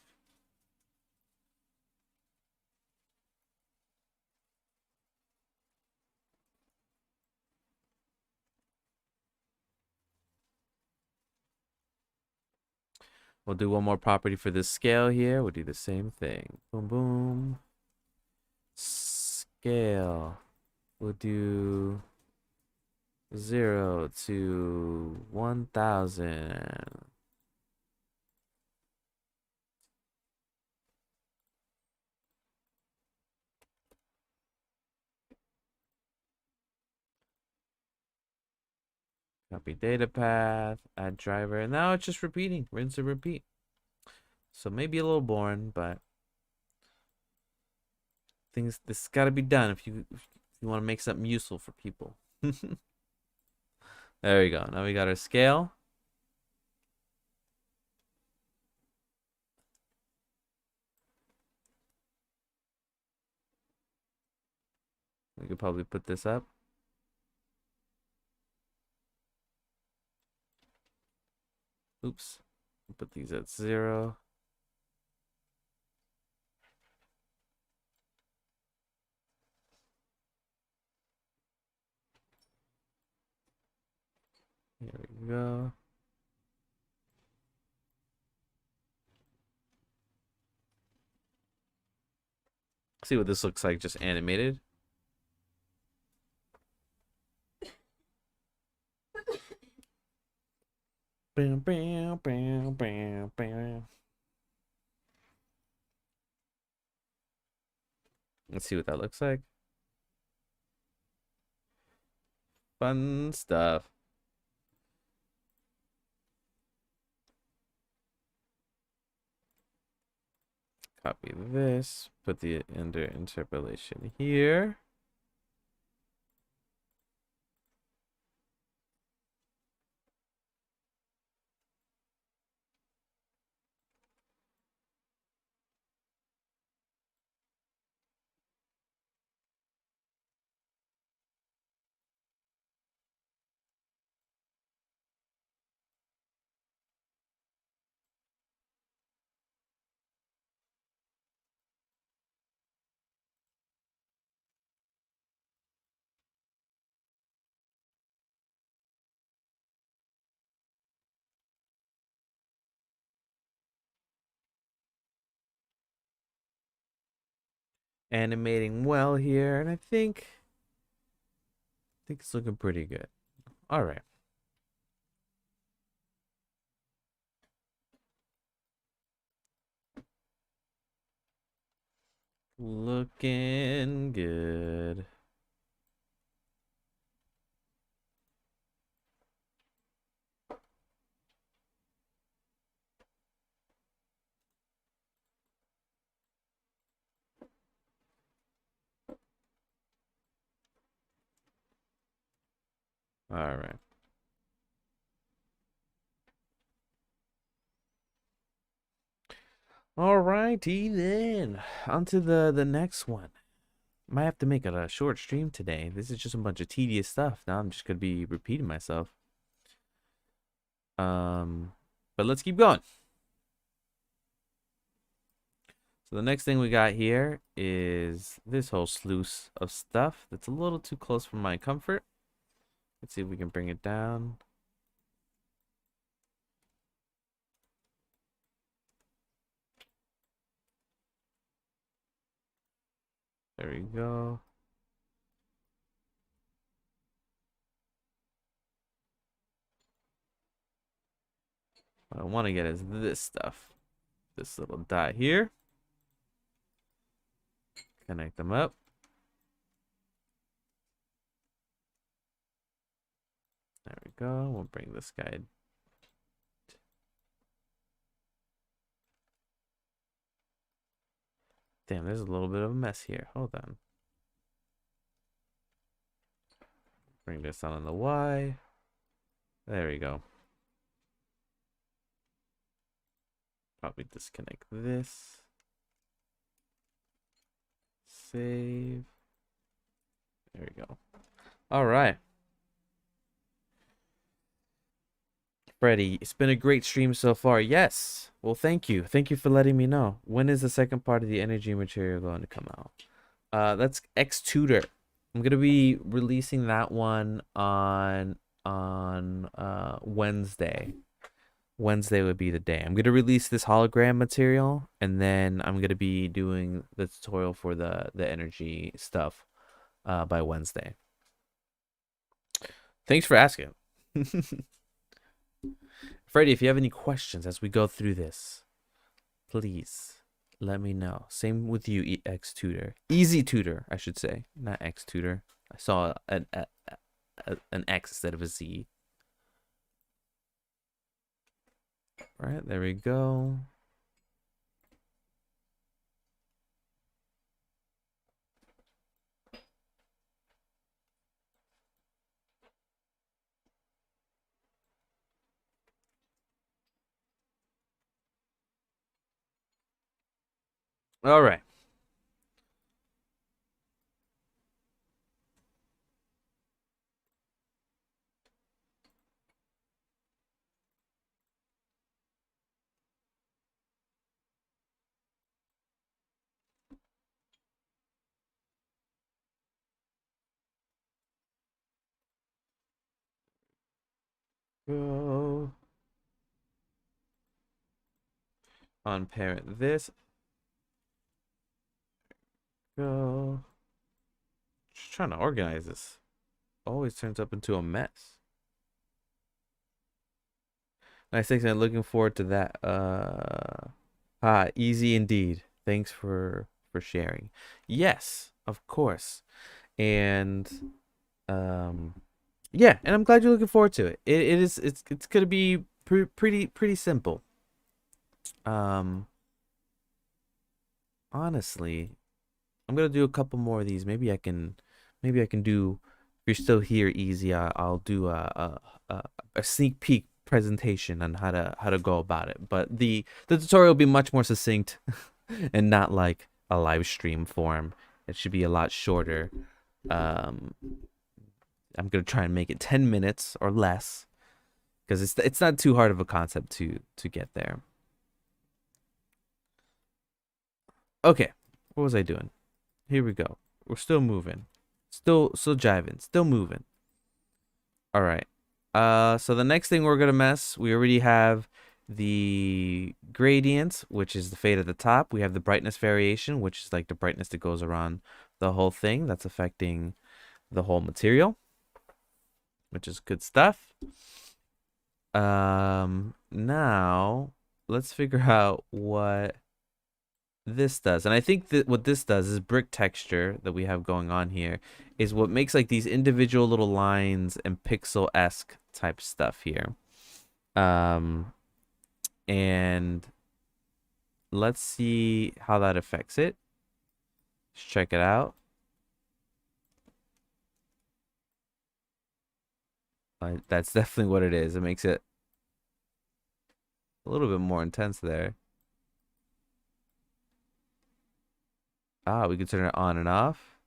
Speaker 1: We'll do one more property for this scale here. We'll do the same thing. Boom, boom. Scale. We'll do 0 to 1000. Copy data path, add driver, and now it's just repeating, rinse and repeat. So maybe a little boring, but this got to be done if you want to make something useful for people. There we go. Now we got our scale. We could probably put this up. Oops. Put these at 0. Here we go. See what this looks like just animated. Bam, bam, bam, bam, bam. Let's see what that looks like. Fun stuff. Copy this, put the under interpolation here. Animating well here, and I think it's looking pretty good. All right. Looking good. All right. All righty then. On to the next one. Might have to make it a short stream today. This is just a bunch of tedious stuff. Now I'm just gonna be repeating myself. But let's keep going. So the next thing we got here is this whole sluice of stuff that's a little too close for my comfort. Let's see if we can bring it down. There we go. What I want to get is this stuff. This little dot here. Connect them up. There we go. We'll bring this guy. Damn, there's a little bit of a mess here. Hold on. Bring this on the Y. There we go. Probably disconnect this. Save. There we go. All right. Freddie, it's been a great stream so far. Yes. Well, thank you. Thank you for letting me know. When is the second part of the energy material going to come out? That's X Tutor. I'm gonna be releasing that one on Wednesday. Wednesday would be the day. I'm gonna release this hologram material, and then I'm gonna be doing the tutorial for the energy stuff by Wednesday. Thanks for asking. Freddie, if you have any questions as we go through this, please let me know. Same with you, X Tutor. Easy Tutor, I should say, not X Tutor. I saw an X instead of a Z. All right, there we go. All right. Go. Unparent this. Go. Just trying to organize this. Always turns up into a mess. Nice, thanks. I'm looking forward to that. Easy indeed. Thanks for sharing. Yes, of course. And yeah, and I'm glad you're looking forward to it. It's gonna be pretty simple. Honestly, I'm gonna do a couple more of these. Maybe I can do. If you're still here, easy. I'll do a sneak peek presentation on how to go about it. But the tutorial will be much more succinct and not like a live stream form. It should be a lot shorter. I'm gonna try and make it 10 minutes or less because it's not too hard of a concept to get there. Okay, what was I doing? Here we go. We're still moving. Still jiving. Still moving. All right. So the next thing we're gonna mess, we already have the gradient, which is the fade at the top. We have the brightness variation, which is like the brightness that goes around the whole thing. That's affecting the whole material, which is good stuff. Now let's figure out what this does. And I think that what this does is brick texture that we have going on here is what makes like these individual little lines and pixel-esque type stuff here. Um, and let's see how that affects it. Let's check it out. That's definitely what it is. It makes it a little bit more intense there. Ah, we can turn it on and off.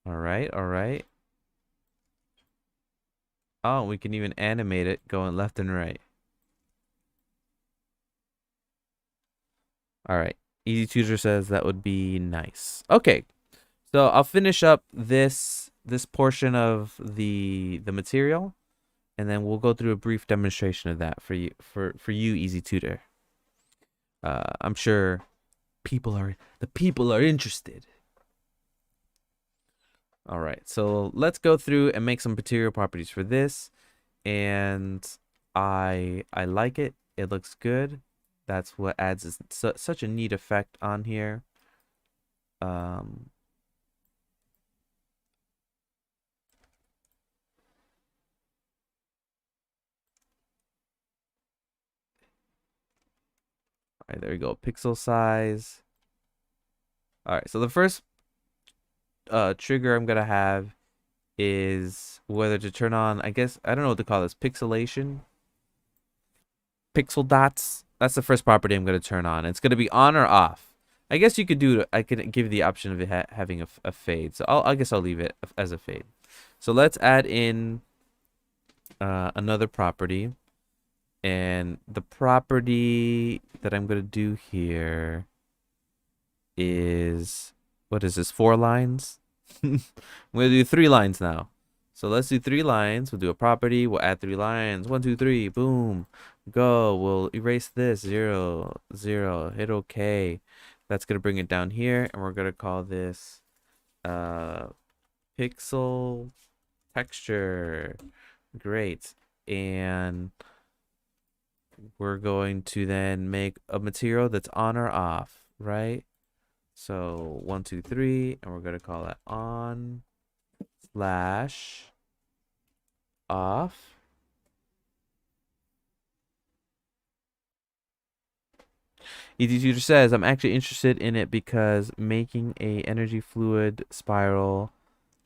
Speaker 1: All right, all right. Oh, we can even animate it going left and right. All right. Easy Tutor says that would be nice. Okay. So I'll finish up this portion of the material, and then we'll go through a brief demonstration of that for you, Easy Tutor. I'm sure the people are interested. All right, so let's go through and make some material properties for this, and I like it. It looks good. That's what adds such a neat effect on here. Um, all right, there we go. Pixel size. All right, so the first trigger I'm gonna have is whether to turn on, I guess, I don't know what to call this, pixelation, pixel dots. That's the first property I'm gonna turn on. It's gonna be on or off. I guess you could do, I could give the option of it having a fade. So I guess I'll leave it as a fade. So let's add in another property. And the property that I'm gonna do here is, what is this, 4 lines? I'm gonna do 3 lines now. So let's do 3 lines. We'll do a property. We'll add 3 lines. 1, 2, 3. Boom. Go. We'll erase this. 0, 0. Hit OK. That's gonna bring it down here, and we're gonna call this pixel texture. Great. And we're going to then make a material that's on or off, right? So 1, 2, 3, and we're gonna call it on slash off. Easy Tutor says, I'm actually interested in it because making a energy fluid spiral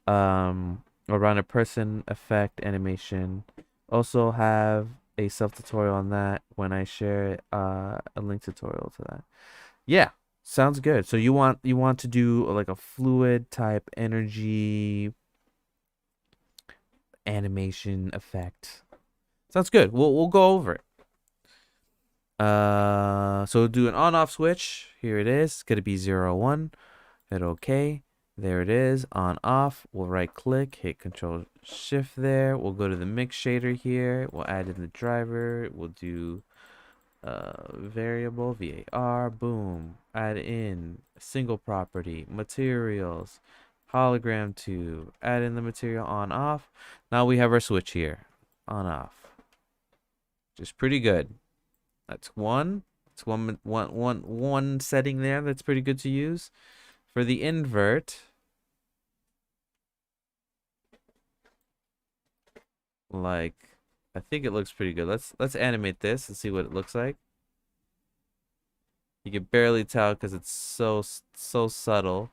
Speaker 1: around a person effect animation. Also have a self tutorial on that when I share a link tutorial to that. Yeah, sounds good. So you want to do like a fluid type energy animation effect. Sounds good. We'll go over it. So do an on-off switch. Here it is. It's gonna be 0, 1. Hit OK. There it is. On off. We'll right click, hit Control Shift there. We'll go to the mix shader here. We'll add in the driver. We'll do variable var. Boom. Add in a single property, materials, hologram 2. Add in the material on off. Now we have our switch here. On off. Just pretty good. That's one. It's one setting there that's pretty good to use. For the invert, like, I think it looks pretty good. Let's animate this and see what it looks like. You can barely tell because it's so subtle.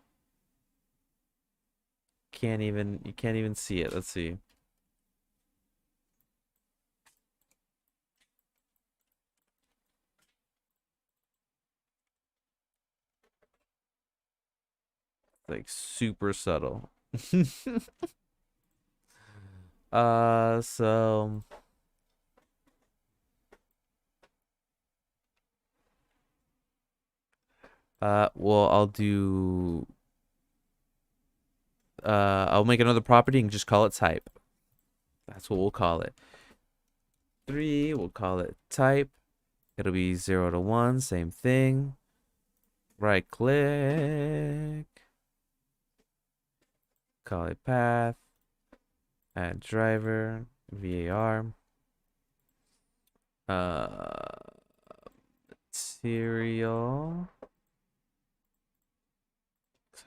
Speaker 1: You can't even see it. Let's see. Like super subtle. So well, I'll make another property and just call it type. That's what we'll call it. 3, we'll call it type. It'll be 0 to 1, same thing. Right click. Call it path. Add driver. VAR. Material.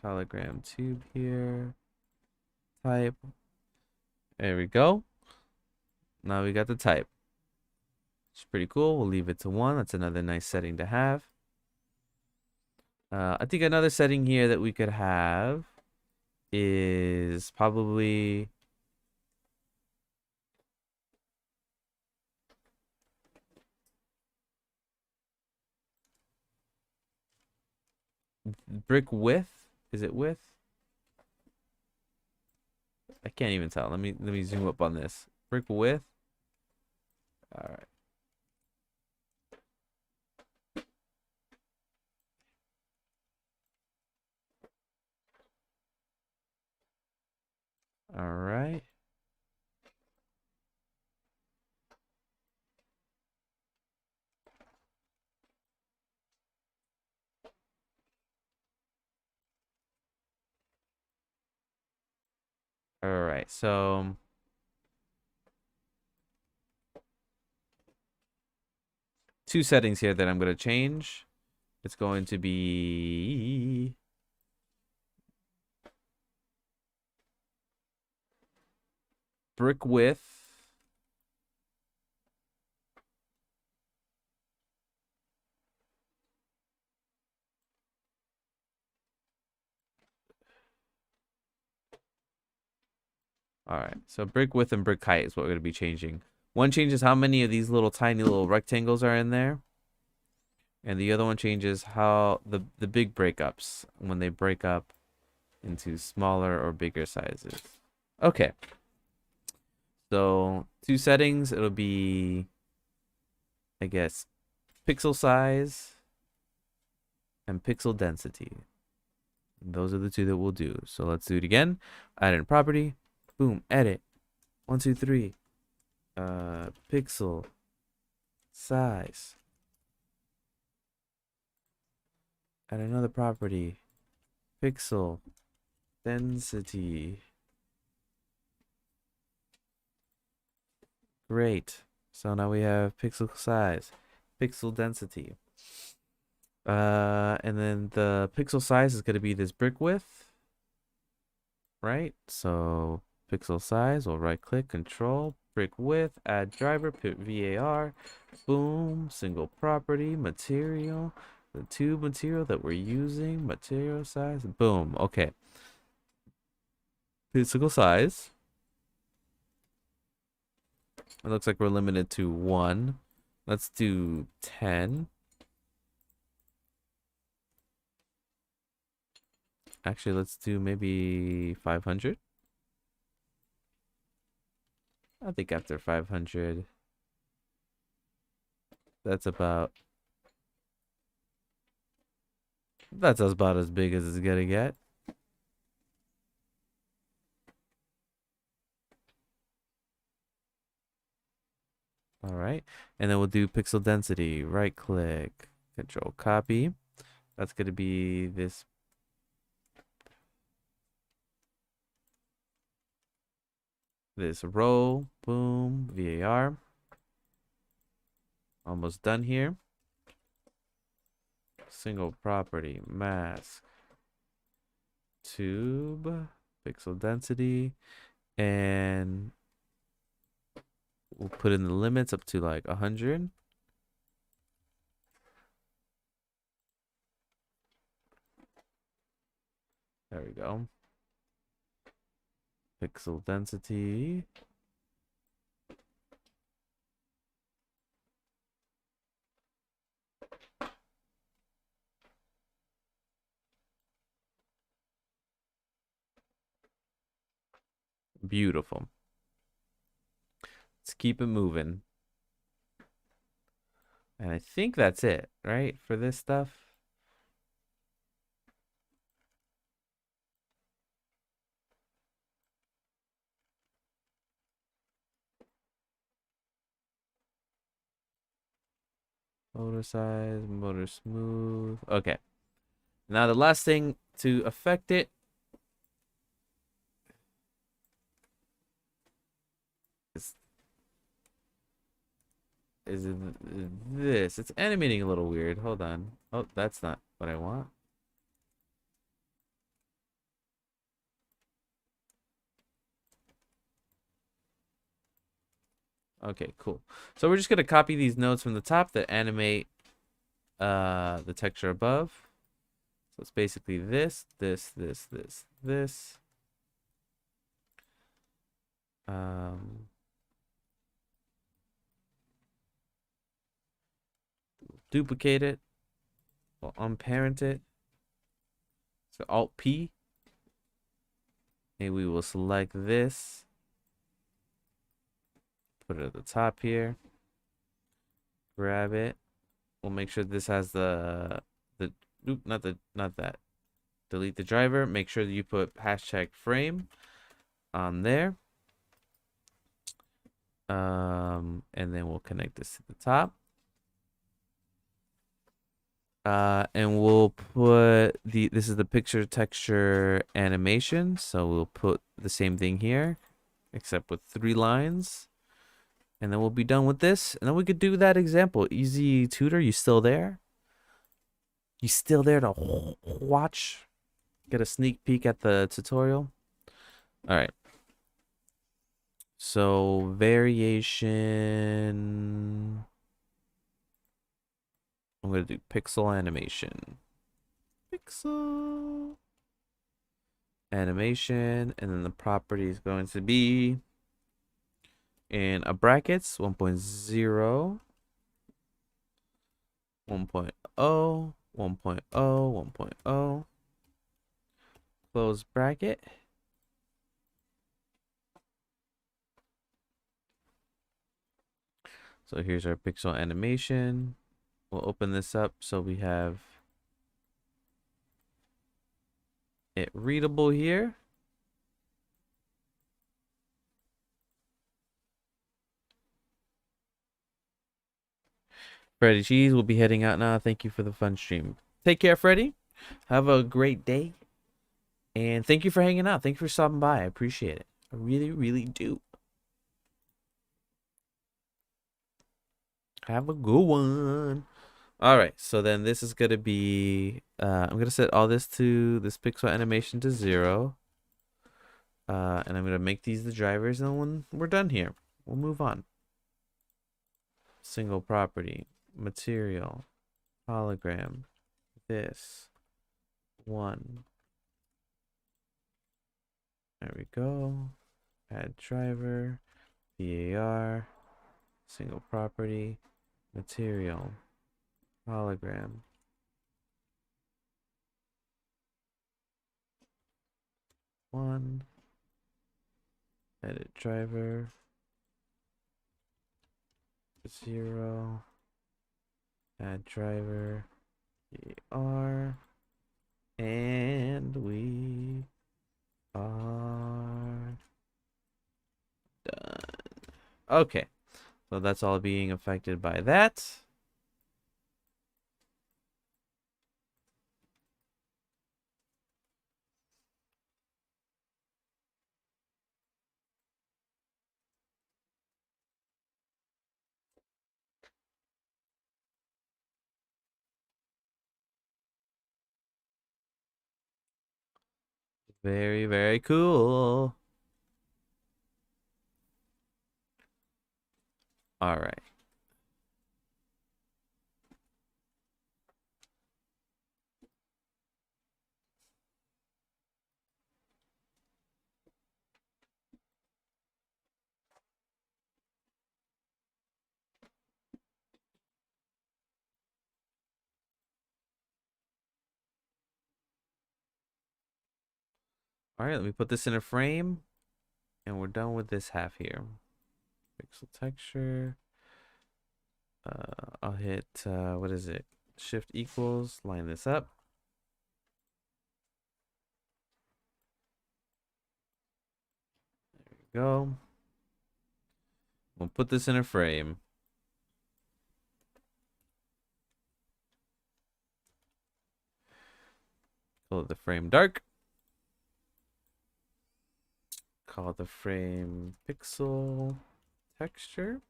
Speaker 1: Hologram tube here. Type. There we go. Now we got the type. It's pretty cool. We'll leave it to 1. That's another nice setting to have. I think another setting here that we could have is probably brick width. Is it width? I can't even tell. Let me zoom up on this. Brick width. All right. All right. All right. So two settings here that I'm going to change. It's going to be brick width. All right, so brick width and brick height is what we're going to be changing. One changes how many of these little tiny little rectangles are in there. And the other one changes how the big breakups when they break up into smaller or bigger sizes. Okay. So two settings, it'll be, I guess, pixel size and pixel density. Those are the two that we'll do. So let's do it again. Add in property. Boom. Edit. 1, 2, 3. Pixel size. Add another property. Pixel density. Great. So now we have pixel size, pixel density. And then the pixel size is going to be this brick width, right? So pixel size, we'll right click, control, brick width, add driver, put VAR, boom, single property, material, the tube material that we're using, material size, boom. Okay. Physical size. It looks like we're limited to 1. Let's do 10. Actually, let's do maybe 500. I think after 500, that's about as big as it's gonna get. All right, and then we'll do pixel density. Right click, control copy. That's gonna be this. This row, boom, VAR. Almost done here. Single property, mask, tube, pixel density, and we'll put in the limits up to like 100. There we go. Pixel density. Beautiful. Let's keep it moving. And I think that's it, right? For this stuff. Motor size, motor smooth. Okay. Now the last thing to affect it is is this. It's animating a little weird. Hold on. Oh, that's not what I want. Okay, cool. So we're just gonna copy these nodes from the top that animate the texture above. So it's basically this. Um, duplicate it. We'll unparent it. So Alt P. And we will select this. Put it at the top here. Grab it. We'll make sure this has the oop, not that. Delete the driver. Make sure that you put hashtag frame on there. And then we'll connect this to the top. And we'll put this is the picture texture animation. So we'll put the same thing here, except with 3 lines. And then we'll be done with this. And then we could do that example. Easy Tutor, you still there? You still there to watch? Get a sneak peek at the tutorial? All right. So variation. I'm going to do pixel animation. Pixel animation. And then the property is going to be in a brackets 1.0, 1.0, 1.0, 1.0. Close bracket. So here's our pixel animation. We'll open this up so we have it readable here. Freddy Cheese will be heading out now. Thank you for the fun stream. Take care, Freddy. Have a great day. And thank you for hanging out. Thank you for stopping by. I appreciate it. I really, really do. Have a good one. All right. So then this is going to be, I'm going to set all this pixel animation to 0. And I'm going to make these the drivers. And when we're done here, we'll move on. Single property, material, hologram, this, 1. There we go. Add driver, VAR, single property, material, hologram. 1. Edit driver. 0. Add driver. VAR. And we are done. Okay. So that's all being affected by that. Very, very cool. All right. All right, let me put this in a frame. And we're done with this half here. Pixel texture. I'll hit, what is it? Shift equals, line this up. There we go. We'll put this in a frame. Call it the frame dark. Call the frame pixel texture.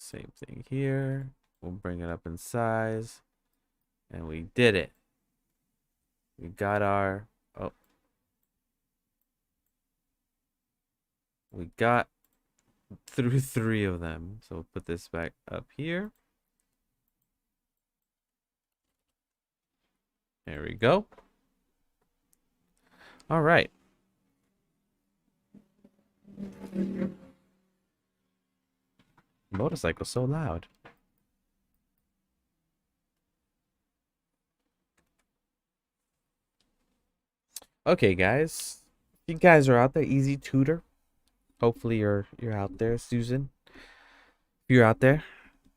Speaker 1: Same thing here. We'll bring it up in size. And we did it. We got our... Oh. We got through 3 of them. So we'll put this back up here. There we go. All right. Motorcycle so loud. Okay, guys. If you guys are out there, easy tutor. Hopefully you're out there, Susan. If you're out there,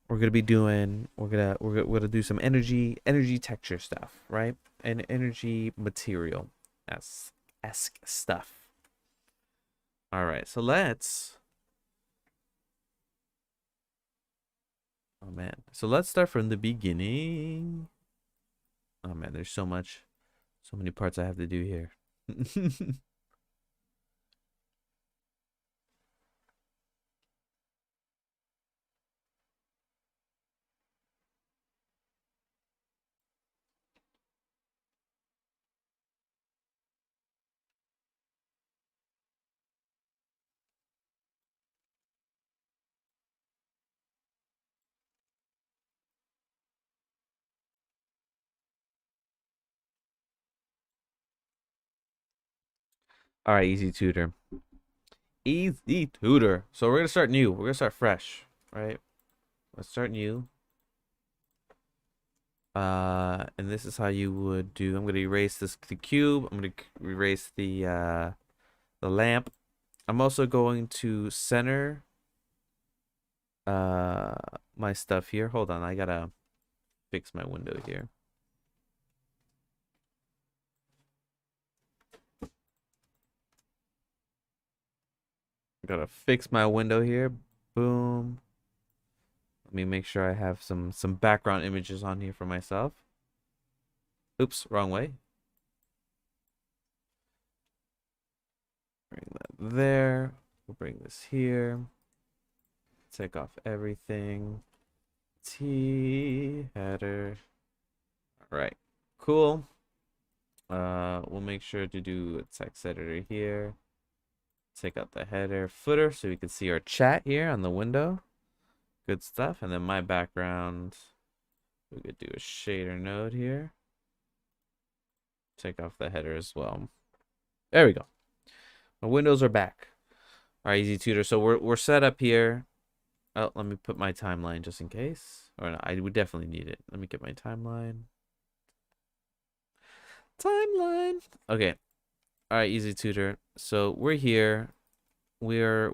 Speaker 1: we're gonna be doing we're gonna do some energy texture stuff, right? And energy material esque stuff. All right, so let's. Oh man, so let's start from the beginning. Oh man, there's so many parts I have to do here. All right, easy tutor. Easy tutor. So we're gonna start new. We're gonna start fresh, right? Let's start new. And this is how you would do. I'm gonna erase the cube. I'm gonna erase the lamp. I'm also going to center my stuff here. Hold on, I gotta fix my window here. Gotta fix my window here. Boom. Let me make sure I have some background images on here for myself. Oops, wrong way. Bring that there. We'll bring this here. Take off everything. T header. All right, cool. We'll make sure to do a text editor here. Take out the header footer so we can see our chat here on the window. Good stuff. And then my background, we could do a shader node here. Take off the header as well. There we go. The windows are back. All right, easy tutor. So we're set up here. Oh, let me put my timeline just in case. Or no, I would definitely need it. Let me get my timeline. Okay. All right, easy tutor. So we're here. We're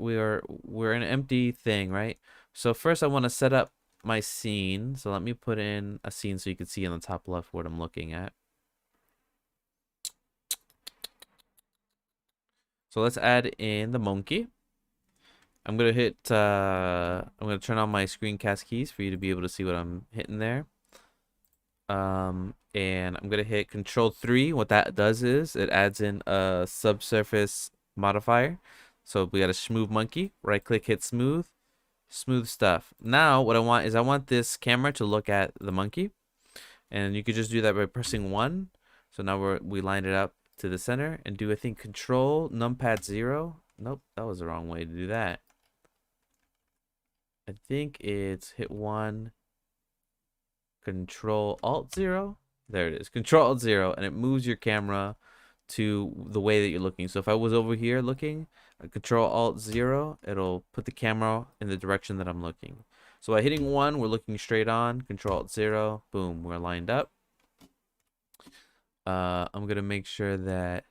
Speaker 1: an empty thing, right? So first I want to set up my scene. So let me put in a scene so you can see on the top left what I'm looking at. So let's add in the monkey. I'm gonna turn on my screencast keys for you to be able to see what I'm hitting there. And I'm gonna hit Control-3. What that does is it adds in a subsurface modifier. So we got a smooth monkey. Right click, hit smooth stuff. Now what I want this camera to look at the monkey, and you could just do that by pressing 1. So now we lined it up to the center and do, I think, Control numpad 0. Nope, that was the wrong way to do that. I think it's hit 1, Control Alt 0. There it is, Control Alt 0, and it moves your camera to the way that you're looking. So if I was over here looking, Control Alt 0, it'll put the camera in the direction that I'm looking. So by hitting 1, we're looking straight on. Control Alt 0, boom, we're lined up. I'm gonna make sure that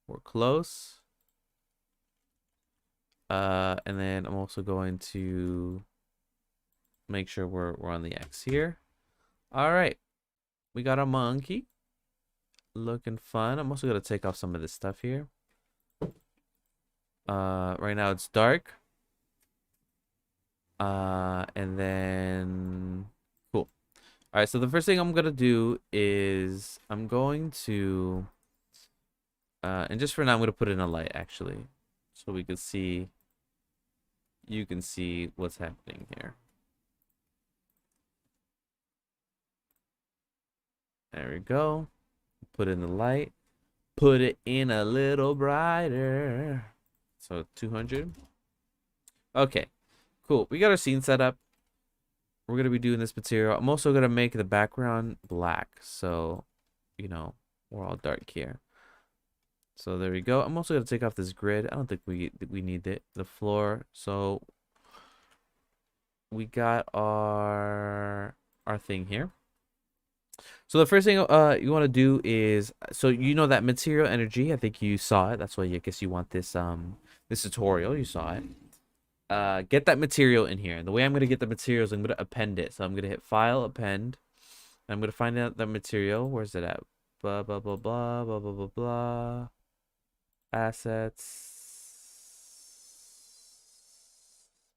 Speaker 1: we're close. And then I'm also going to make sure we're on the X here. All right, we got a monkey. Looking fun. I'm also gonna take off some of this stuff here. Right now it's dark. And then cool. All right, so the first thing I'm gonna do is I'm going to and just for now I'm gonna put in a light actually, so we can see you can see what's happening here. There we go. Put in the light. Put it in a little brighter. So 200. Okay, cool. We got our scene set up. We're going to be doing this material. I'm also going to make the background black. So, you know, we're all dark here. So there we go. I'm also going to take off this grid. I don't think we need it. The floor. So we got our thing here. So the first thing you want to do is, so you know that material energy, I think you saw it. That's why I guess you want this this tutorial. You saw it. Get that material in here. And the way I'm going to get the materials, I'm going to append it. So I'm going to hit file, append. I'm going to find out the material. Where's it at? Blah, blah, blah, blah, blah, blah, blah, blah. Assets.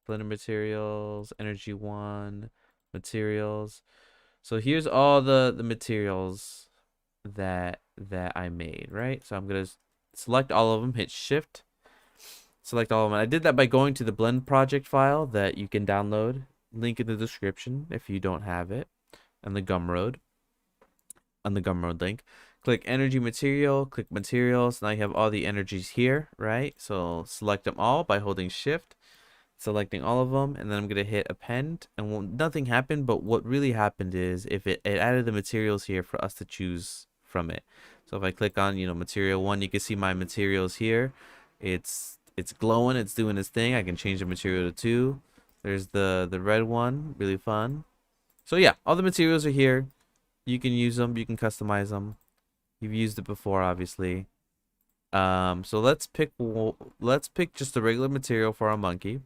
Speaker 1: Blender materials, energy 1, materials. So here's all the materials that I made, right? So I'm going to select all of them, hit shift. Select all of them. I did that by going to the blend project file that you can download. Link in the description if you don't have it. And the Gumroad. On the Gumroad link. Click energy material. Click materials. Now you have all the energies here, right? So select them all by holding shift. Selecting all of them. And then I'm going to hit append. And nothing happened. But what really happened is if it added the materials here for us to choose from it. So if I click on, material 1, you can see my materials here. It's glowing, it's doing its thing. I can change the material to 2. There's the red one, really fun. So yeah, all the materials are here. You can use them, you can customize them. You've used it before, obviously. So let's pick just the regular material for our monkey.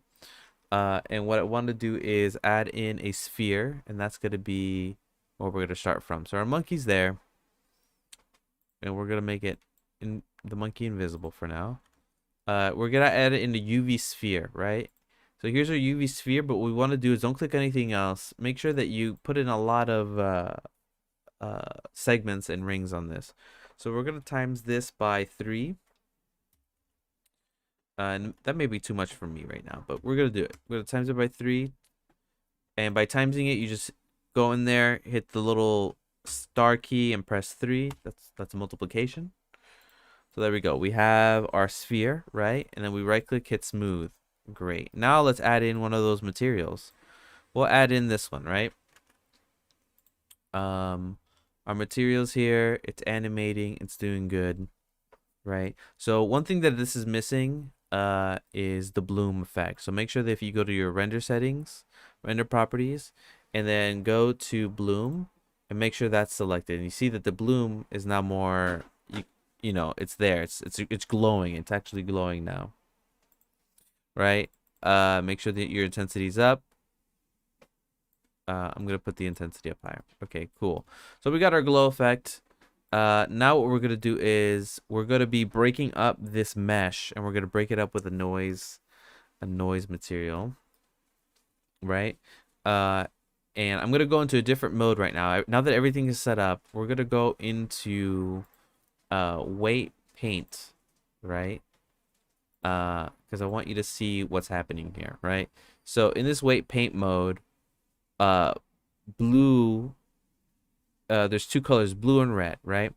Speaker 1: And what I want to do is add in a sphere, and that's going to be where we're going to start from. So our monkey's there, and we're going to make it the monkey invisible for now. We're gonna add it in the UV sphere, right? So here's our UV sphere, but what we want to do is don't click anything else. Make sure that you put in a lot of segments and rings on this. So we're gonna times this by 3. And that may be too much for me right now, but we're gonna do it. We're gonna times it by 3. And by timesing it, you just go in there, hit the little star key and press 3. That's a multiplication. So there we go. We have our sphere, right? And then we right click, hit smooth. Great. Now let's add in one of those materials. We'll add in this one, right? Our materials here, it's animating, it's doing good, right? So one thing that this is missing is the bloom effect. So make sure that if you go to your render settings, render properties, and then go to bloom and make sure that's selected. And you see that the bloom is now more, it's there. It's glowing. It's actually glowing now. Right? Make sure that your intensity's up. I'm gonna put the intensity up higher. Okay, cool. So we got our glow effect. Now what we're gonna do is we're gonna be breaking up this mesh, and we're gonna break it up with a noise material. Right? And I'm gonna go into a different mode right now. Now that everything is set up, we're gonna go into weight paint, right? Because I want you to see what's happening here, right? So in this weight paint mode, blue, there's 2 colors, blue and red, right?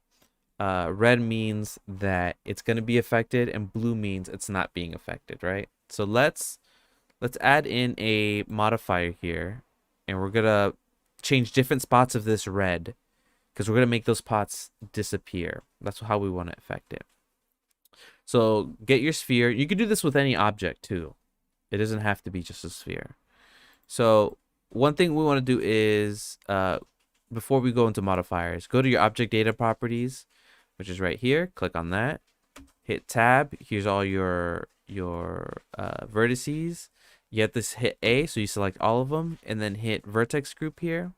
Speaker 1: Red means that it's going to be affected, and blue means it's not being affected, right? So let's add in a modifier here, and we're gonna change different spots of this red, because we're gonna make those spots disappear. That's how we want to affect it. So get your sphere. You can do this with any object too. It doesn't have to be just a sphere. So one thing we want to do is, before we go into modifiers, go to your object data properties, which is right here. Click on that. Hit tab. Here's all your vertices. You have to hit A, so you select all of them, and then hit vertex group here.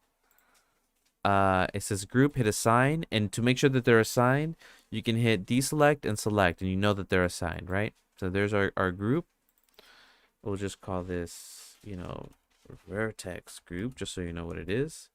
Speaker 1: It says group, hit assign, and to make sure that they're assigned, you can hit deselect and select, and you know that they're assigned, right? So there's our group. We'll just call this, vertex group, just so you know what it is.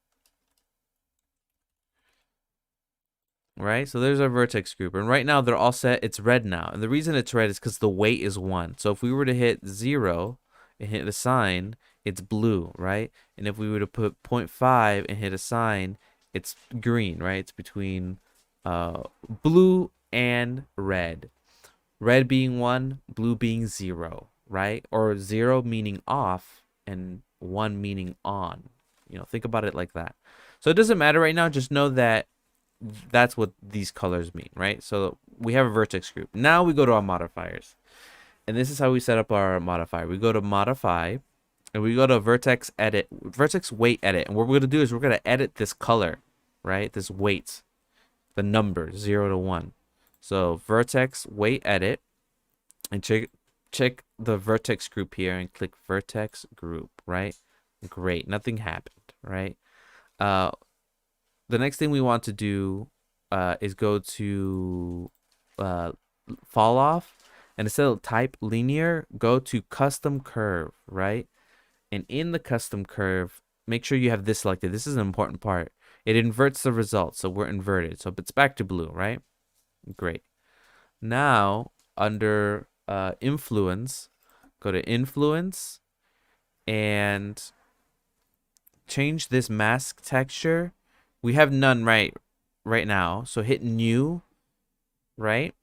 Speaker 1: Right, so there's our vertex group, and right now they're all set. It's red now, and the reason it's red is because the weight is 1. So if we were to hit 0, and hit a sign, it's blue, right? And if we were to put 0.5 and hit a sign, it's green, right? It's between blue and red. Red being 1, blue being 0, right? Or 0 meaning off and 1 meaning on. Think about it like that. So it doesn't matter right now. Just know that that's what these colors mean, right? So we have a vertex group. Now we go to our modifiers. And this is how we set up our modifier. We go to modify and we go to vertex edit, vertex weight edit. And what we're going to do is we're going to edit this color, right? This weight, the number 0 to 1. So vertex weight edit, and check the vertex group here and click vertex group, right? Great. Nothing happened, right? The next thing we want to do is go to fall off, and instead of type linear, go to custom curve, right? And in the custom curve, make sure you have this selected. This is an important part. It inverts the results, so we're inverted. So it's back to blue, right? Great. Now, under influence, go to influence and change this mask texture. We have none right now, so hit new, right?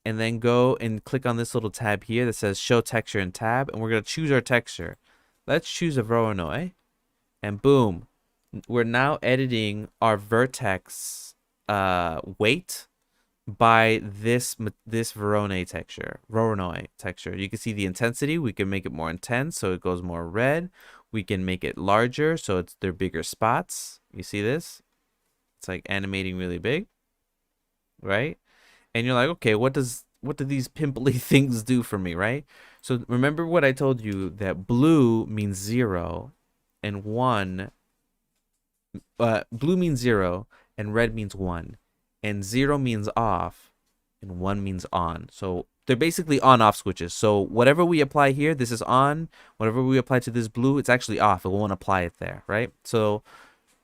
Speaker 1: And then go and click on this little tab here that says show texture and tab, and we're going to choose our texture. Let's choose a Voronoi, and boom, we're now editing our vertex weight by this Voronoi texture. You can see the intensity. We can make it more intense so it goes more red. We can make it larger so they're bigger spots. You see this? It's like animating really big, right? And you're like, okay, what do these pimply things do for me, right? So remember what I told you, that blue means 0 and 1. Blue means 0 and red means 1. And 0 means off and 1 means on. So they're basically on-off switches. So whatever we apply here, this is on. Whatever we apply to this blue, it's actually off. It won't apply it there, right? So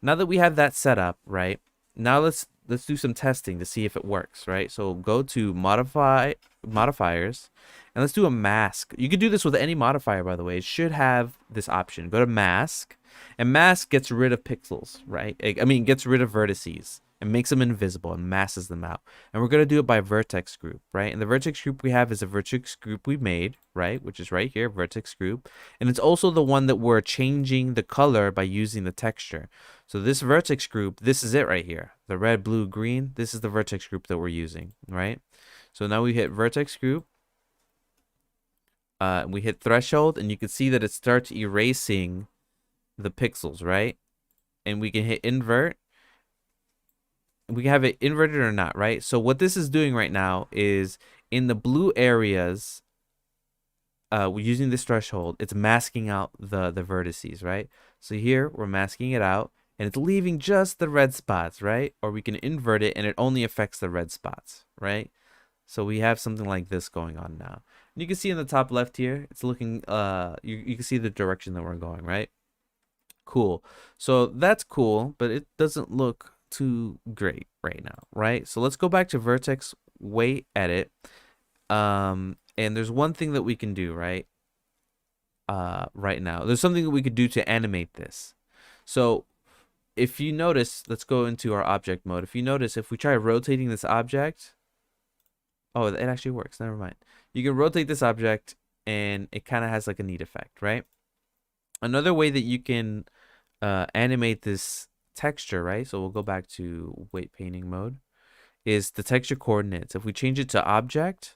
Speaker 1: now that we have that set up, right? Now let's do some testing to see if it works, right? So go to modifiers, and let's do a mask. You could do this with any modifier, by the way. It should have this option. Go to mask, and mask gets rid of pixels, right? I mean, gets rid of vertices and makes them invisible and masses them out. And we're going to do it by vertex group, right? And the vertex group we have is a vertex group we made, right? Which is right here, vertex group. And it's also the one that we're changing the color by using the texture. So this vertex group, this is it right here. The red, blue, green, this is the vertex group that we're using, right? So now we hit vertex group. We hit threshold, and you can see that it starts erasing the pixels, right? And we can hit invert. We can have it inverted or not, right? So what this is doing right now is in the blue areas, we're using this threshold, it's masking out the vertices, right? So here we're masking it out, and it's leaving just the red spots, right? Or we can invert it and it only affects the red spots, right? So we have something like this going on now. And you can see in the top left here, it's looking, you can see the direction that we're going, right? Cool. So that's cool, but it doesn't look too great right now, right? So let's go back to vertex weight edit. And there's one thing that we can do, right? Right now, there's something that we could do to animate this. So if you notice, let's go into our object mode. If you notice, if we try rotating this object, oh, it actually works. Never mind. You can rotate this object and it kind of has like a neat effect, right? Another way that you can animate this texture, right? So we'll go back to weight painting mode, is the texture coordinates. If we change it to object,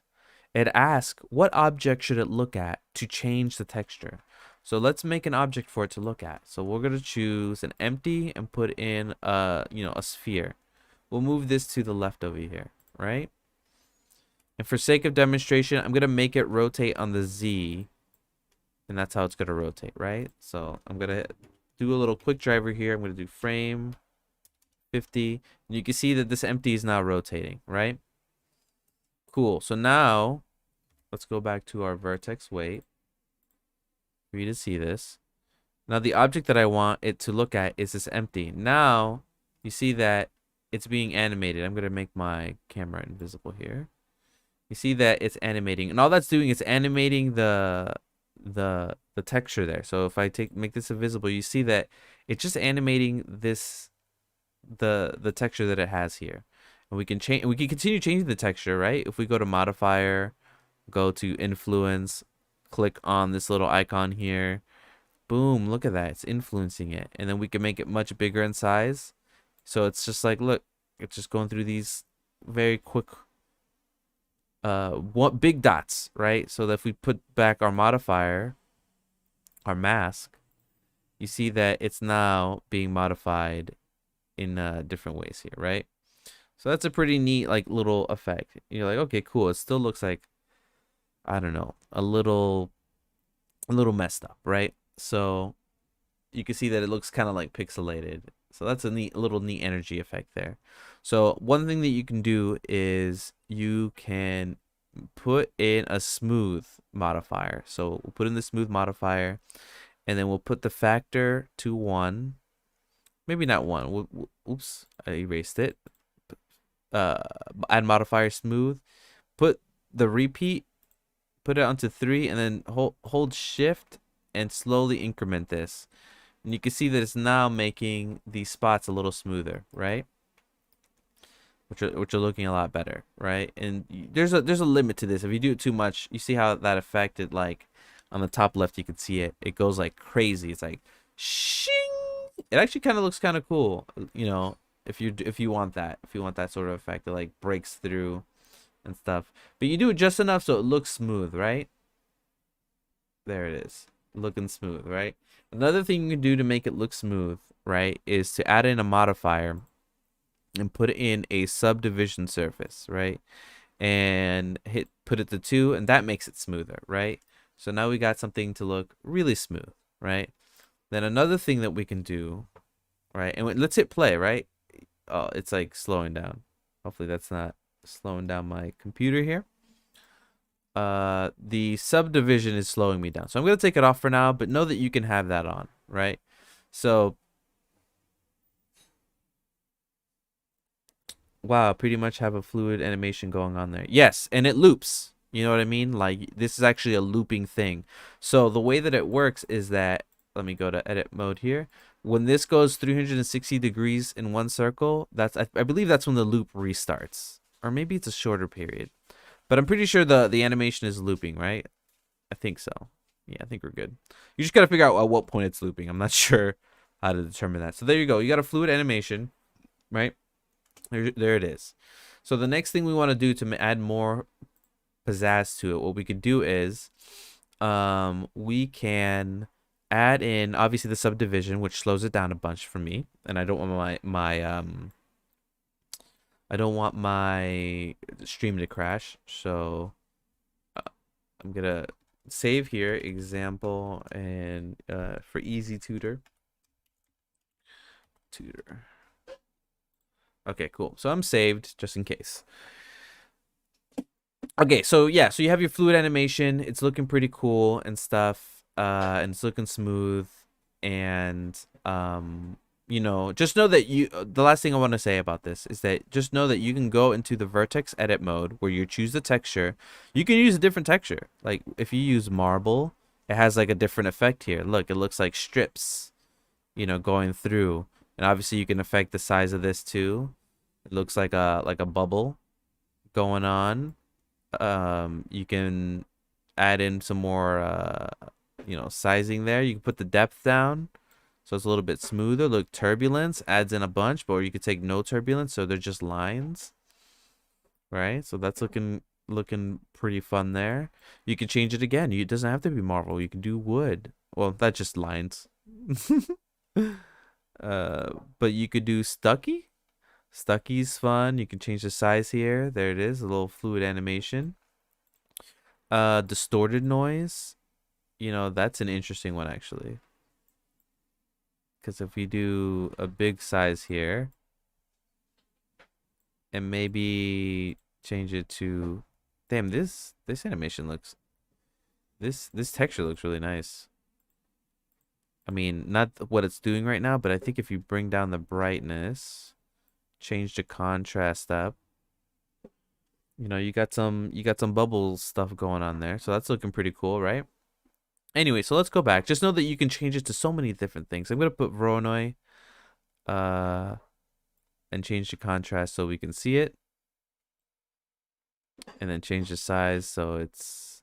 Speaker 1: it asks what object should it look at to change the texture. So let's make an object for it to look at. So we're going to choose an empty and put in a sphere. We'll move this to the left over here, right? And for sake of demonstration, I'm going to make it rotate on the Z, and that's how it's going to rotate, right? So I'm going to do a little quick driver here. I'm going to do frame 50. And you can see that this empty is now rotating, right? Cool. So now let's go back to our vertex weight for you to see this. Now the object that I want it to look at is this empty. Now you see that it's being animated. I'm going to make my camera invisible here. You see that it's animating, and all that's doing is animating the the texture there. So if I make this invisible, you see that it's just animating this the texture that it has here. And we can continue changing the texture, right? If we go to modifier, go to influence, click on this little icon here. Boom, look at that. It's influencing it. And then we can make it much bigger in size. So it's just like, look, it's just going through these very quick what big dots, right? So that if we put back our modifier, our mask, you see that it's now being modified in different ways here, right? So that's a pretty neat like little effect. You're like, okay, cool. It still looks like, I don't know, a little messed up, right? So you can see that it looks kind of like pixelated. So that's a little neat energy effect there. So one thing that you can do is you can put in a smooth modifier. So we'll put in the smooth modifier, and then we'll put the factor to 1. Maybe not 1. Oops, I erased it. Uh, Add modifier smooth. Put the repeat, put it onto 3, and then hold shift and slowly increment this. And you can see that it's now making these spots a little smoother, right? Which are looking a lot better, right? And there's a limit to this. If you do it too much, you see how that affected, like on the top left, you can see it. It goes like crazy. It's like shing. It actually kind of looks kind of cool, you know, if you want that, sort of effect that like breaks through and stuff. But you do it just enough so it looks smooth, right? There it is, looking smooth, right? Another thing you can do to make it look smooth, right, is to add in a modifier and put in a subdivision surface, right? And put it to 2, and that makes it smoother, right? So now we got something to look really smooth, right? Then another thing that we can do, right? And let's hit play, right? Oh, it's like slowing down. Hopefully that's not slowing down my computer here. The subdivision is slowing me down. So I'm going to take it off for now, but know that you can have that on, right? So, wow, I pretty much have a fluid animation going on there. Yes, and it loops. You know what I mean? Like, this is actually a looping thing. So the way that it works is that, let me go to edit mode here. When this goes 360 degrees in one circle, I believe that's when the loop restarts. Or maybe it's a shorter period. But I'm pretty sure the animation is looping, right? I think so. Yeah, I think we're good. You just got to figure out at what point it's looping. I'm not sure how to determine that. So there you go. You got a fluid animation, right? There it is. So the next thing we want to do to add more pizzazz to it, what we could do is we can add in obviously the subdivision, which slows it down a bunch for me, and I don't want my stream to crash. So I'm gonna save here example, and for easy tutor. Okay, cool. So I'm saved just in case. Okay, so yeah, so you have your fluid animation. It's looking pretty cool and stuff. And it's looking smooth. And you know, just know that the last thing I want to say about this is that just know that you can go into the vertex edit mode where you choose the texture. You can use a different texture. Like if you use marble, it has like a different effect here. Look, it looks like strips, you know, going through. And obviously you can affect the size of this too. It looks like a bubble going on. You can add in some more you know, sizing there. You can put the depth down so it's a little bit smoother. Look, turbulence adds in a bunch, but or you could take no turbulence, so they're just lines, right? So that's looking pretty fun there. You can change it again. It doesn't have to be marble. You can do wood. Well, that's just lines. But you could do Stucky. Stucky's fun. You can change the size here. There it is, a little fluid animation. Distorted noise. You know, that's an interesting one actually. Because if we do a big size here and maybe change it to, damn, this animation looks, this texture looks really nice. I mean, not what it's doing right now, but I think if you bring down the brightness, change the contrast up, you know, you got some bubble stuff going on there. So that's looking pretty cool, right? Anyway, so let's go back. Just know that you can change it to so many different things. I'm gonna put Voronoi, uh, and change the contrast so we can see it, and then change the size so it's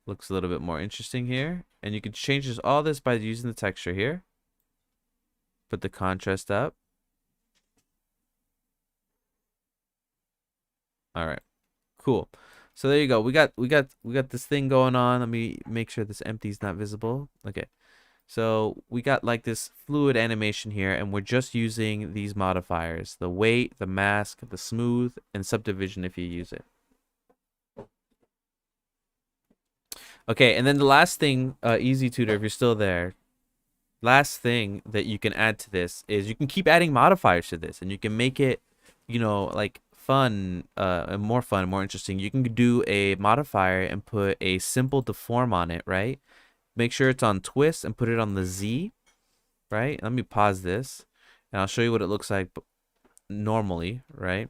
Speaker 1: looks a little bit more interesting here. And you can change all this by using the texture here. Put the contrast up. All right, cool. So there you go. We got this thing going on. Let me make sure this empty is not visible. Okay. So we got like this fluid animation here, and we're just using these modifiers: the weight, the mask, the smooth, and subdivision if you use it. Okay, and then the last thing, Easy Tutor, if you're still there, last thing that you can add to this is you can keep adding modifiers to this, and you can make it, like fun, and more fun, more interesting. You can do a modifier and put a simple deform on it, right? Make sure it's on twist and put it on the Z, right? Let me pause this, and I'll show you what it looks like normally, right?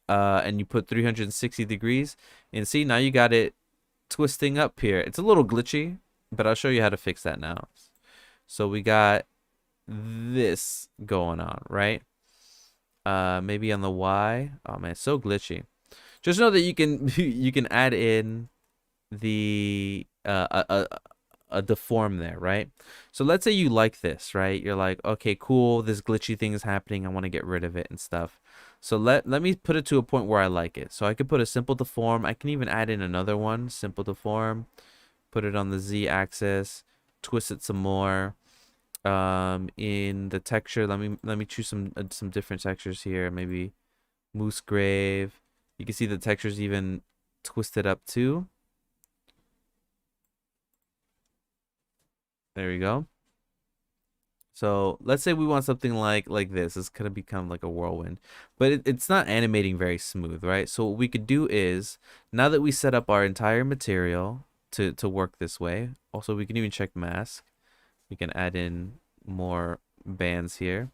Speaker 1: And you put 360 degrees, and see, now you got it twisting up here. It's a little glitchy, but I'll show you how to fix that now. So we got this going on, right? Maybe on the Y. Oh man, it's so glitchy. Just know that you can you can add in the a deform there, right? So let's say you like this, right? You're like, okay, cool, this glitchy thing is happening, I want to get rid of it and stuff. So let me put it to a point where I like it. So I could put a simple deform. I can even add in another one, simple deform, put it on the Z axis, twist it some more. In the texture, let me choose some different textures here, maybe moose grave. You can see the textures even twisted up too. There we go. So let's say we want something like this. It's gonna become like a whirlwind, but it's not animating very smooth, right? So what we could do is, now that we set up our entire material to work this way, also we can even check mask. We can add in more bands here.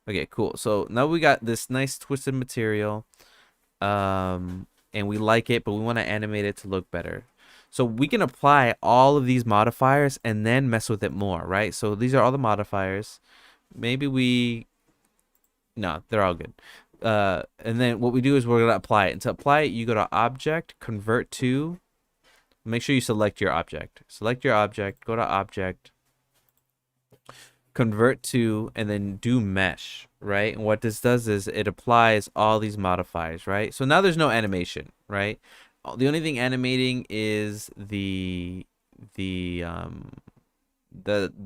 Speaker 1: Okay, cool. So now we got this nice twisted material, and we like it, but we want to animate it to look better. So we can apply all of these modifiers and then mess with it more, right? So these are all the modifiers. Maybe no, they're all good. And then what we do is we're gonna apply it. And to apply it, you go to Object, Convert to. Make sure you select your object. Select your object. Go to Object, Convert to, and then do Mesh, right? And what this does is it applies all these modifiers, right? So now there's no animation, right? The only thing animating is the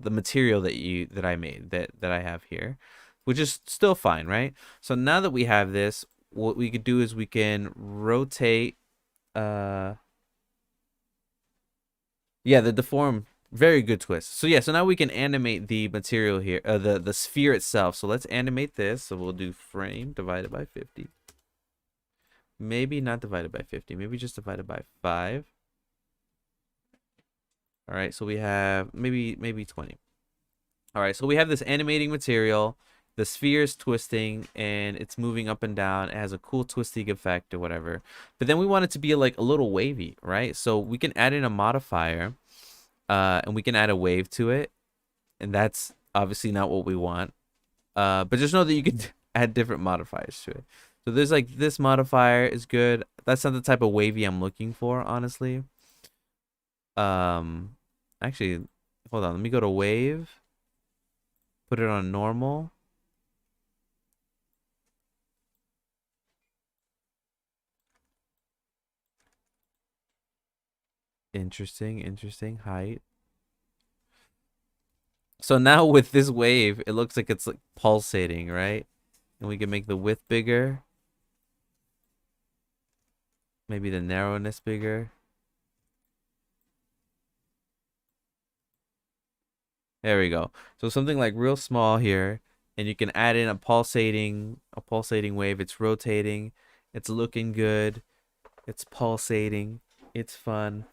Speaker 1: material that I made that I have here, which is still fine, right? So now that we have this, what we could do is we can rotate yeah, the deform, very good twist. So yeah, so now we can animate the material here, the sphere itself. So let's animate this. So we'll do frame divided by 50. Maybe not divided by 50. Maybe just divided by 5. All right, so we have maybe 20. All right, so we have this animating material. The sphere is twisting and it's moving up and down. It has a cool twisting effect or whatever. But then we want it to be like a little wavy, right? So we can add in a modifier, and we can add a wave to it. And that's obviously not what we want. But just know that you can add different modifiers to it. So there's like this modifier is good. That's not the type of wavy I'm looking for, honestly. Actually, hold on. Let me go to wave. Put it on normal. Interesting. Height. So now with this wave, it looks like it's like pulsating, right? And we can make the width bigger. Maybe the narrowness bigger. There we go. So something like real small here, and you can add in a pulsating wave. It's rotating. It's looking good. It's pulsating. It's fun.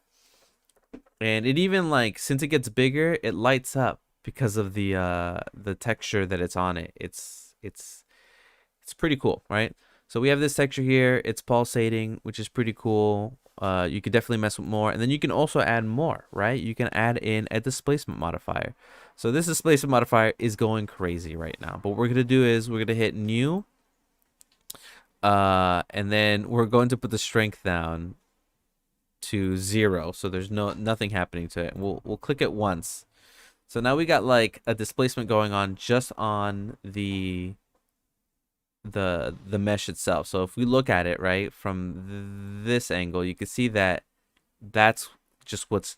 Speaker 1: And it even, like, since it gets bigger, it lights up because of the texture that it's on it. It's pretty cool, right? So we have this texture here. It's pulsating, which is pretty cool. You could definitely mess with more, and then you can also add more, right? You can add in a displacement modifier. So this displacement modifier is going crazy right now. But what we're gonna do is we're gonna hit new, and then we're going to put the strength down to 0, so there's nothing happening to it. We'll click it once. So now we got like a displacement going on just on the mesh itself. So if we look at it right from this angle, you can see that that's just what's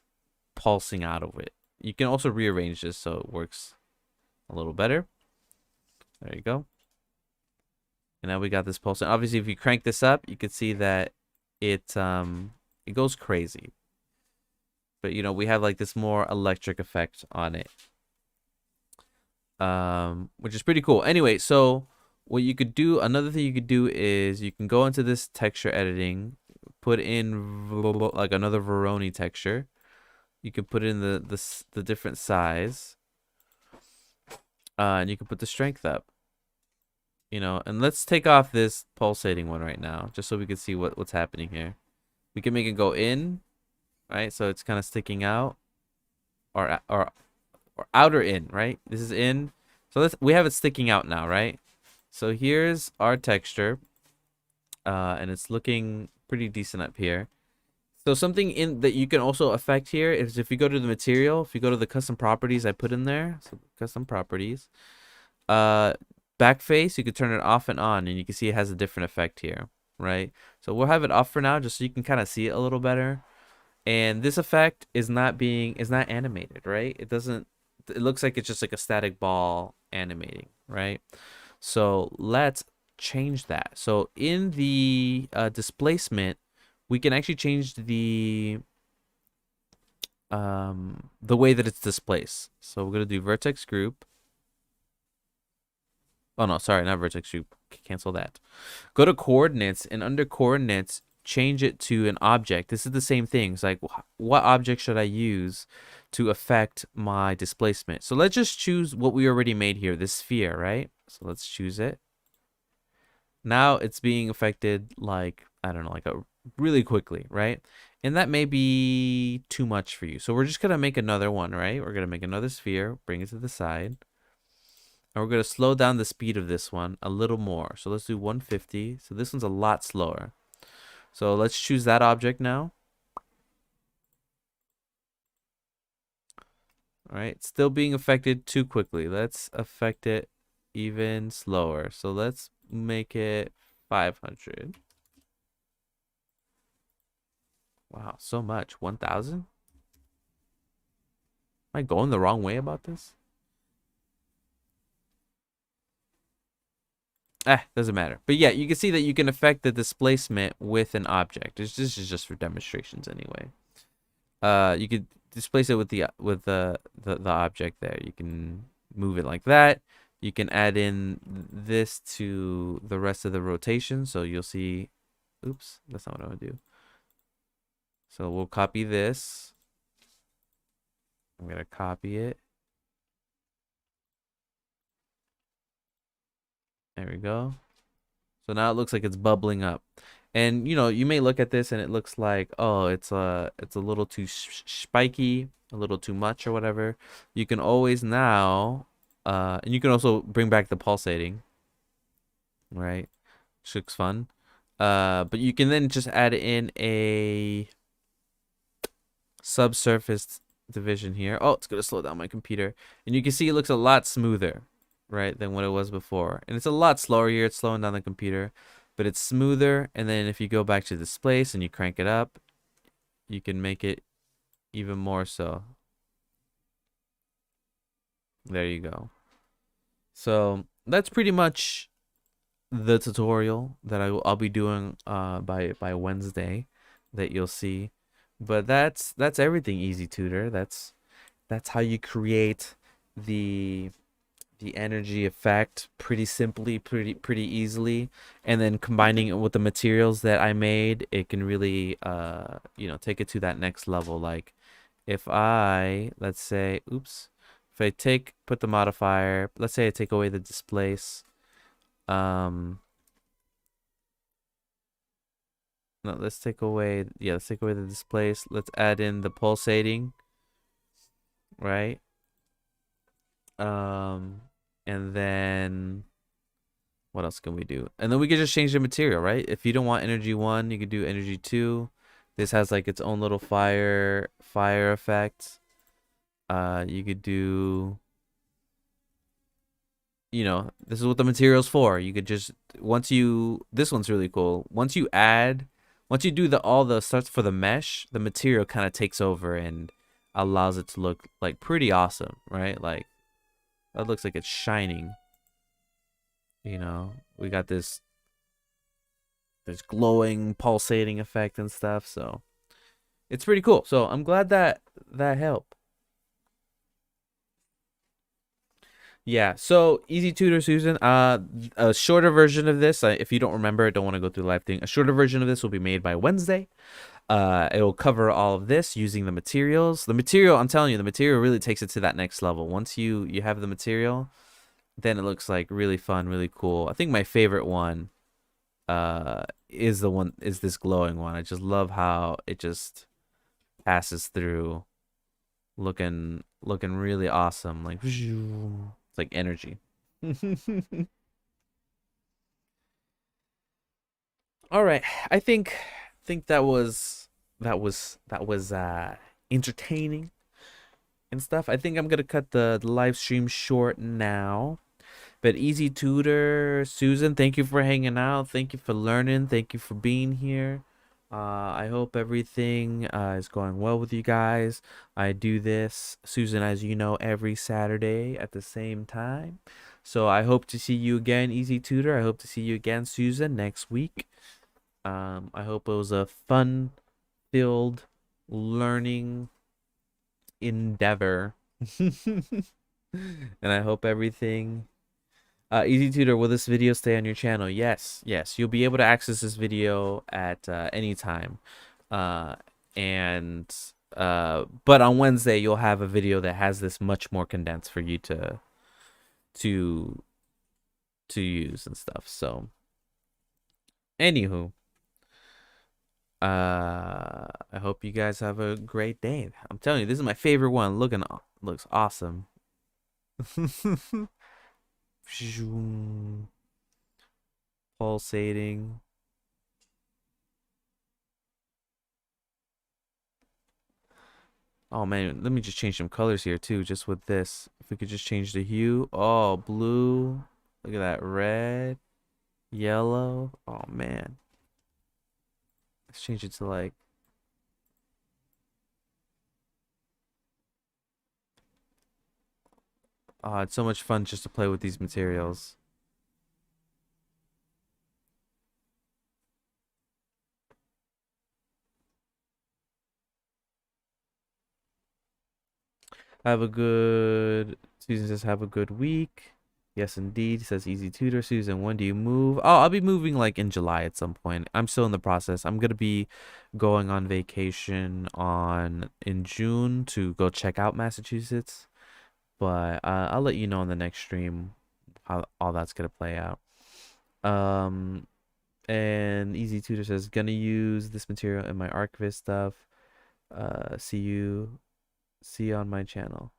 Speaker 1: pulsing out of it. You can also rearrange this so it works a little better. There you go. And now we got this pulsing. Obviously, if you crank this up, you can see that it goes crazy. But you know, we have like this more electric effect on it, which is pretty cool. Anyway, so what you could do, another thing you could do is you can go into this texture editing, put in like another Veroni texture. You can put in the different size, and you can put the strength up. You know, and let's take off this pulsating one right now, just so we can see what's happening here. We can make it go in, right? So it's kind of sticking out, or outer in, right? This is in. So we have it sticking out now, right? So here's our texture, and it's looking pretty decent up here. So something in that you can also affect here is if you go to the material, if you go to the custom properties I put in there, so custom properties, back face, you can turn it off and on, and you can see it has a different effect here, right? So we'll have it off for now, just so you can kind of see it a little better. And this effect is not animated, right? It looks like it's just like a static ball animating, right? So let's change that. So in the displacement, we can actually change the way that it's displaced. So we're gonna do vertex group. Oh no, sorry, not vertex group. Cancel that. Go to coordinates, and under coordinates, change it to an object. This is the same thing. It's like, what object should I use to affect my displacement? So let's just choose what we already made here, this sphere, right? So let's choose it. Now it's being affected like, I don't know, like really quickly, right? And that may be too much for you. So we're just going to make another one, right? We're going to make another sphere, bring it to the side. And we're going to slow down the speed of this one a little more. So let's do 150. So this one's a lot slower. So let's choose that object now. All right, still being affected too quickly. Let's affect it even slower. So let's make it 500. Wow, so much. 1,000? Am I going the wrong way about this? Doesn't matter. But yeah, you can see that you can affect the displacement with an object. This is just for demonstrations anyway. You could displace it with the object there. You can move it like that. You can add in this to the rest of the rotation. So you'll see, oops, that's not what I want to do. So we'll copy this. I'm going to copy it. There we go. So now it looks like it's bubbling up. And you know, you may look at this and it looks like, oh, it's a little too spiky, a little too much or whatever. You can always now and you can also bring back the pulsating, right? Which looks fun. But you can then just add in a subsurface division here. Oh, it's gonna slow down my computer. And you can see it looks a lot smoother, right, than what it was before. And it's a lot slower here. It's slowing down the computer, but it's smoother. And then if you go back to displace and you crank it up, you can make it even more so. There you go. So that's pretty much the tutorial that I'll be doing by Wednesday that you'll see. But that's everything, Easy Tutor. That's how you create the energy effect pretty simply, pretty easily, and then combining it with the materials that I made, it can really you know, take it to that next level. Like if let's say, oops, if I put the modifier, let's say I take away the displace, No, let's take away. Yeah, let's take away the displace. Let's add in the pulsating, right? Um, and then what else can we do? And then we could just change the material, right? If you don't want energy 1, you could do energy 2. This has like its own little fire effect. You could do, you know, this is what the material's for. You could just this one's really cool. Once you do the all the starts for the mesh, the material kind of takes over and allows it to look like pretty awesome, right? Like that looks like it's shining. You know, we got this glowing, pulsating effect and stuff. So it's pretty cool. So I'm glad that helped. Yeah. So Easy Tutor Susan. A shorter version of this. If you don't remember, don't want to go through the live thing. A shorter version of this will be made by Wednesday. It will cover all of this using the materials. The material, I'm telling you, the material really takes it to that next level. Once you have the material, then it looks like really fun, really cool. I think my favorite one is this glowing one. I just love how it just passes through looking really awesome. Like it's like energy. All right. I think that was entertaining and stuff. I think I'm gonna cut the live stream short now. But Easy Tutor, Susan, thank you for hanging out. Thank you for learning. Thank you for being here. I hope everything is going well with you guys. I do this, Susan, as you know, every Saturday at the same time. So I hope to see you again, Easy Tutor. I hope to see you again, Susan, next week. I hope it was a fun-filled learning endeavor. And I hope everything Easy Tutor, will this video stay on your channel? Yes, yes. You'll be able to access this video at any time. Uh, and but on Wednesday you'll have a video that has this much more condensed for you to use and stuff. So, anywho, I hope you guys have a great day. I'm telling you, this is my favorite one. Looks awesome. Pulsating. Oh man, let me just change some colors here too, just with this. If we could just change the hue. Oh, blue. Look at that. Red, yellow. Oh man. Let's change it to like, oh, it's so much fun just to play with these materials. Have a good, Susan says, have a good week. Yes, indeed, says Easy Tutor. Susan, when do you move? Oh, I'll be moving like in July at some point. I'm still in the process. I'm gonna be going on vacation in June to go check out Massachusetts. But I'll let you know in the next stream how all that's gonna play out. Um, and Easy Tutor says, gonna use this material in my archivist stuff. See you on my channel.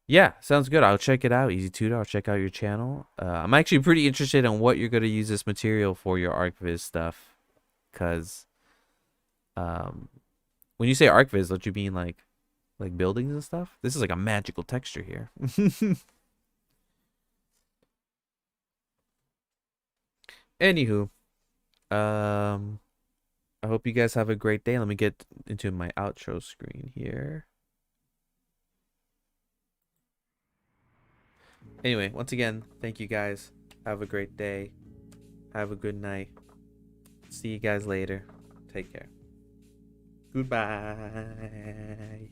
Speaker 1: Yeah, sounds good. I'll check it out, Easy Tutor. I'll check out your channel. I'm actually pretty interested in what you're gonna use this material for your archivist stuff, cause when you say archivist, don't you mean like buildings and stuff? This is like a magical texture here. Anywho, um, I hope you guys have a great day. Let me get into my outro screen here. Anyway, once again, thank you guys. Have a great day. Have a good night. See you guys later. Take care. Goodbye.